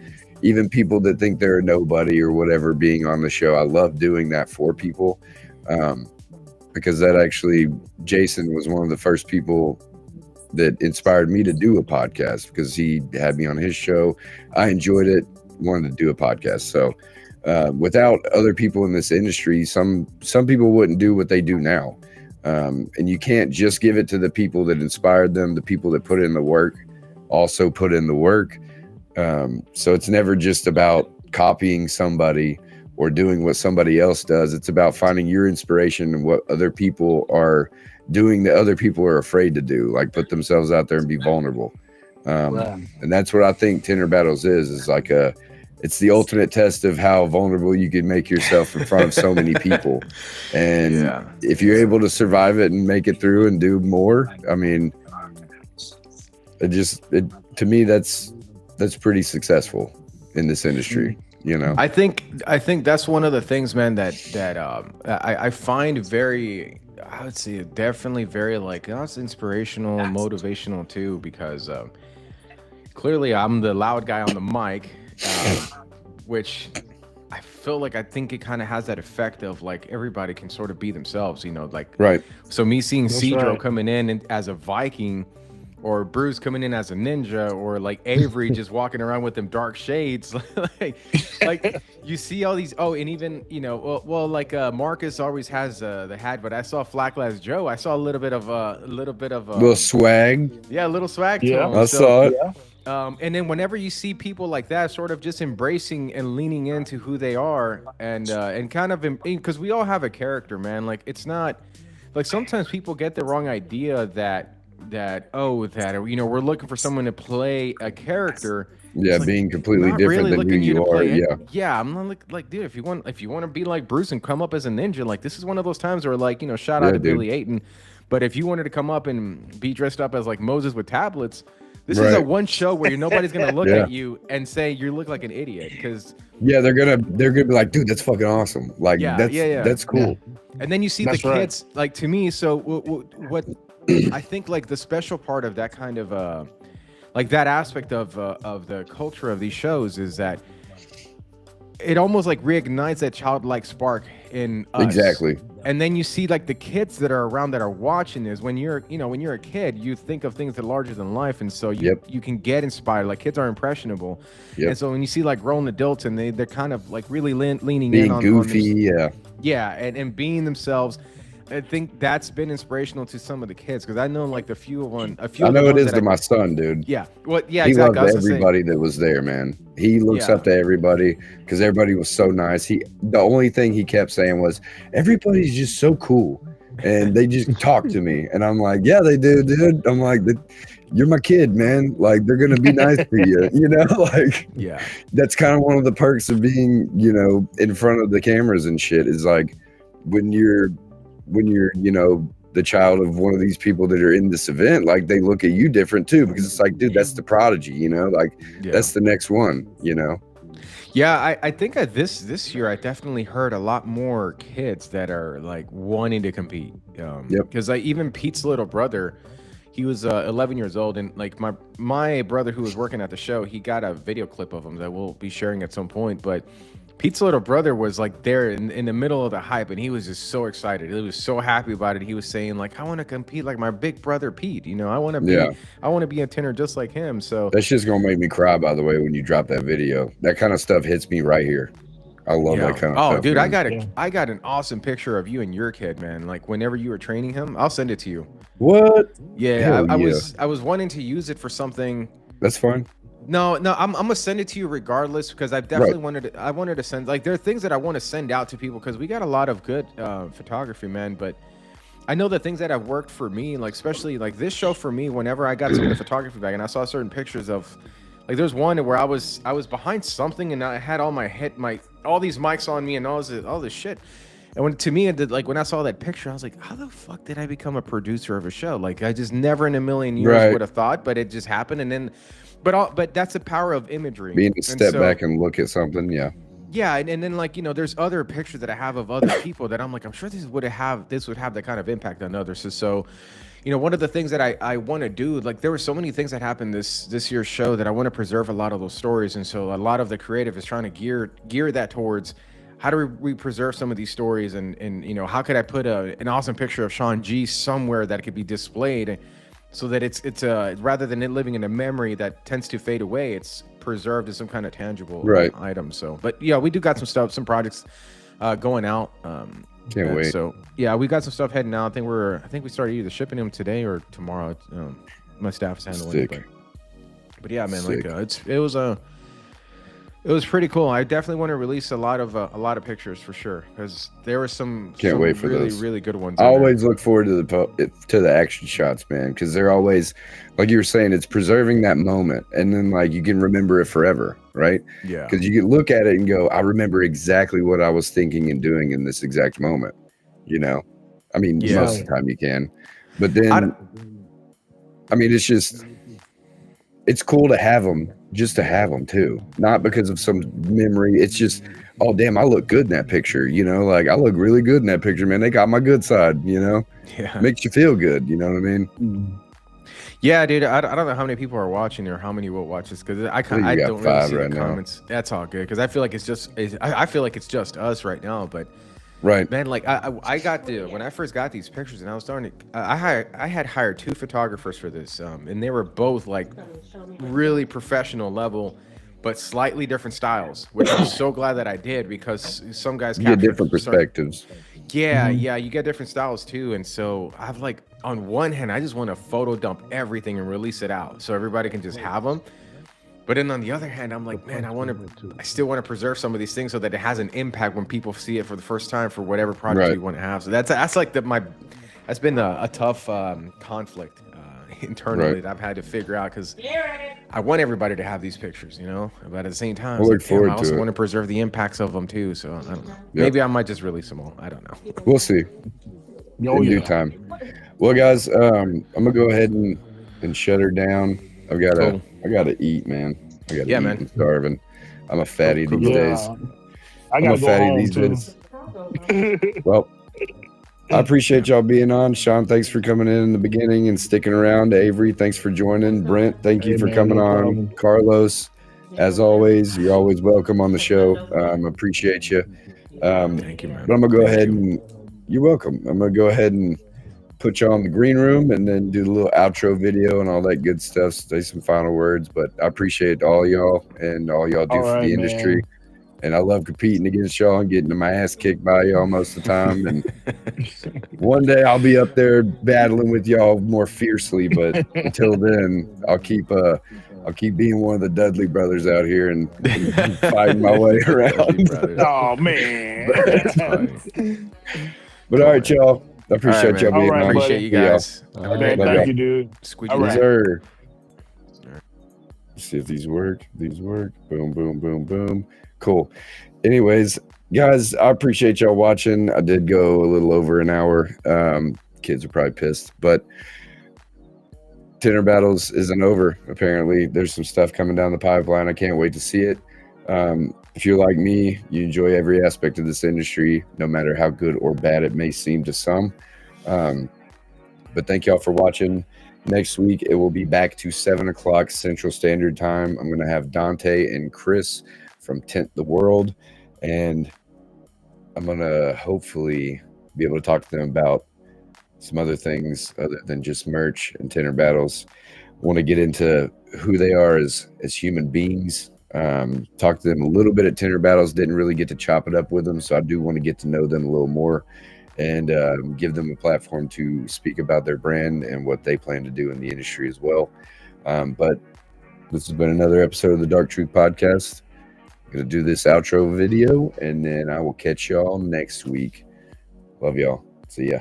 S1: even people that think they're a nobody or whatever being on the show. I love doing that for people, because that actually, Jason was one of the first people that inspired me to do a podcast because he had me on his show. I enjoyed it, wanted to do a podcast. So without other people in this industry, some people wouldn't do what they do now. And you can't just give it to the people that inspired them. The people that put in the work also put in the work. So it's never just about copying somebody or doing what somebody else does. It's about finding your inspiration and what other people are doing that other people are afraid to do, like put themselves out there and be vulnerable. And that's what I think Tinter Battles is like it's the ultimate test of how vulnerable you can make yourself in front of so many people. And if you're able to survive it and make it through and do more, I mean, to me, that's pretty successful in this industry.
S3: I think that's one of the things, man, that I find very, I would say definitely very like, it's inspirational, motivational too, because clearly I'm the loud guy on the mic, which I feel like I think it kind of has that effect of like everybody can sort of be themselves, like
S1: right.
S3: So me seeing
S4: That's
S3: Cedro
S4: right.
S3: coming in as a Viking, or Bruce coming in as a ninja, or like Avery just walking around with them dark shades, like you see all these. Oh, and even like Marcus always has the hat, but I saw Flacklass Joe. I saw a little bit of
S1: little swag.
S3: Yeah, a little swag to
S4: Yeah.
S3: him.
S1: I saw it.
S3: And then whenever you see people like that, sort of just embracing and leaning into who they are, and kind of because we all have a character, man. Like it's not like sometimes people get the wrong idea that we're looking for someone to play a character.
S1: Yeah,
S3: like,
S1: being completely
S3: not
S1: different
S3: really
S1: than who
S3: looking
S1: you
S3: to
S1: are.
S3: play
S1: Yeah.
S3: Yeah, I'm not like, dude, if you want to be like Bruce and come up as a ninja, like this is one of those times where like, shout out to
S1: dude.
S3: Billy Ayton. But if you wanted to come up and be dressed up as like Moses with tablets, this is a one show where nobody's gonna look at you and say you look like an idiot, because
S1: they're gonna be like, dude, that's fucking awesome. Like that's cool.
S3: And then you see
S4: That's
S3: the
S4: right.
S3: kids, like to me. So what I think like the special part of that kind of like that aspect of the culture of these shows is that it almost like reignites that childlike spark in us.
S1: Exactly.
S3: And then you see like the kids that are around that are watching this. When you're a kid, you think of things that are larger than life, and so you can get inspired. Like kids are impressionable, and so when you see like grown adults and they're kind of like really leaning
S1: being
S3: in on
S1: goofy,
S3: and being themselves. I think that's been inspirational to some of the kids, because I know like a few
S1: I know it is to my son, dude.
S3: Yeah, well, yeah,
S1: he
S3: exactly.
S1: loved everybody that was there, man. He looks up to everybody because everybody was so nice. The only thing he kept saying was, everybody's just so cool, and they just talk to me, and I'm like, yeah, they do, dude. I'm like, you're my kid, man. Like they're gonna be nice to you, like that's kind of one of the perks of being, in front of the cameras and shit, is like when you're the child of one of these people that are in this event, like they look at you different too, because it's like, dude, that's the prodigy, that's the next one,
S3: Yeah, I think this year I definitely heard a lot more kids that are like wanting to compete. Because even Pete's little brother, he was 11 years old, and like my brother who was working at the show, he got a video clip of him that we'll be sharing at some point, but Pete's little brother was like there in the middle of the hype, and he was just so excited. He was so happy about it. He was saying like, I want to compete like my big brother Pete. I want to be a tenor just like him. So
S1: that's just gonna make me cry, by the way, when you drop that video. That kind of stuff hits me right here. I love that kind of stuff.
S3: Oh, dude,
S1: man.
S3: I got an awesome picture of you and your kid, man. Like whenever you were training him, I'll send it to you.
S1: What?
S3: Yeah, I was wanting to use it for something.
S1: That's fine.
S3: No, I'm gonna send it to you regardless, because I definitely wanted to send, like, there are things that I want to send out to people, because we got a lot of good photography, man. But I know the things that have worked for me, like especially like this show for me, whenever I got some of the photography back and I saw certain pictures of, like, there's one where I was behind something and I had all these mics on me and all this shit. And when I saw that picture, I was like, how the fuck did I become a producer of a show? Like, I just never in a million years would have thought, but it just happened. And then but that's the power of imagery.
S1: Being to step back and look at something,
S3: Yeah, and then like, there's other pictures that I have of other people that I'm like, I'm sure this would have that kind of impact on others. So one of the things that I want to do, like there were so many things that happened this year's show that I want to preserve a lot of those stories, and so a lot of the creative is trying to gear that towards how do we preserve some of these stories, and how could I put an awesome picture of Sean G somewhere that could be displayed, so that it's rather than it living in a memory that tends to fade away, it's preserved as some kind of tangible item. So, but yeah, we do got some projects going out.
S1: Can't wait.
S3: So yeah, we got some stuff heading out. I think we started either shipping them today or tomorrow. My staff is handling it. But yeah, man,
S1: Sick.
S3: like it was pretty cool. I definitely want to release a lot of pictures for sure, because there were some
S1: wait for
S3: really
S1: those.
S3: really good ones.
S1: I always look forward to the action shots, man, because they're always, like you were saying, it's preserving that moment, and then like you can remember it forever, right?
S3: Yeah.
S1: Because you can look at it and go, I remember exactly what I was thinking and doing in this exact moment. I mean, most of the time you can, but then it's just, it's cool to have them, just to have them too, not because of some memory. It's just, oh damn, I look good in that picture. Like I look really good in that picture, man. They got my good side.
S3: Yeah.
S1: Makes you feel good. You know what I mean?
S3: Yeah, dude. I don't know how many people are watching or how many will watch this, because I don't really see the comments. That's all good, because I feel like I feel like it's just us right now, but.
S1: Right,
S3: man. Like I got when I first got these pictures, and I was starting to, I had hired 2 photographers for this, and they were both like really professional level, but slightly different styles, which I'm so glad that I did, because some guys
S1: get different perspectives.
S3: Yeah, you get different styles too, and so I've like, on one hand, I just want to photo dump everything and release it out so everybody can just have them. But then on the other hand, I'm like, man, I still want to preserve some of these things so that it has an impact when people see it for the first time for whatever project we want to have. So that's like that's been a tough conflict internally that I've had to figure out, because I want everybody to have these pictures, but at the same time, I also want to preserve the impacts of them too. So I don't know. Maybe I might just release them all. I don't know.
S1: We'll see. In due time. Well, guys, I'm gonna go ahead and shut her down. I gotta eat, man. I gotta eat.
S3: Man.
S1: I'm starving. I'm a fatty these days.
S4: I'm a fatty these days.
S1: Well, I appreciate y'all being on. Sean, thanks for coming in the beginning and sticking around. Avery, thanks for joining. Brent, thank you for coming on.
S4: Problem.
S1: Carlos, as always, you're always welcome on the show. Appreciate you.
S3: Thank you, man.
S1: But I'm gonna go ahead and you're welcome. I'm gonna go ahead and put you on the green room and then do the little outro video and all that good stuff. Say some final words, but I appreciate all y'all and all y'all do for the industry. Man. And I love competing against y'all and getting my ass kicked by y'all most of the time. And one day I'll be up there battling with y'all more fiercely. But until then, I'll keep being one of the Dudley brothers out here and fighting my way around.
S4: Oh man,
S3: that's funny.
S1: But all right, y'all. I appreciate y'all being on.
S3: Appreciate you guys.
S4: Thank you, dude.
S3: Squeegee.
S1: Yes, sir. Let's see if these work. Boom, boom, boom, boom. Cool. Anyways, guys, I appreciate y'all watching. I did go a little over an hour. Kids are probably pissed, but Tinter Battles isn't over. Apparently, there's some stuff coming down the pipeline. I can't wait to see it. If you're like me, you enjoy every aspect of this industry, no matter how good or bad it may seem to some. But thank y'all for watching. Next week, it will be back to 7 o'clock Central Standard Time. I'm going to have Dante and Chris from Tint the World, and I'm going to hopefully be able to talk to them about some other things other than just merch and Tinter Battles. I want to get into who they are as human beings. Talk to them a little bit at Tinter Battles. Didn't really get to chop it up with them, so I do want to get to know them a little more and give them a platform to speak about their brand and what they plan to do in the industry as well. But this has been another episode of the Dark Truth Podcast. I'm going to do this outro video, and then I will catch y'all next week. Love y'all. See ya.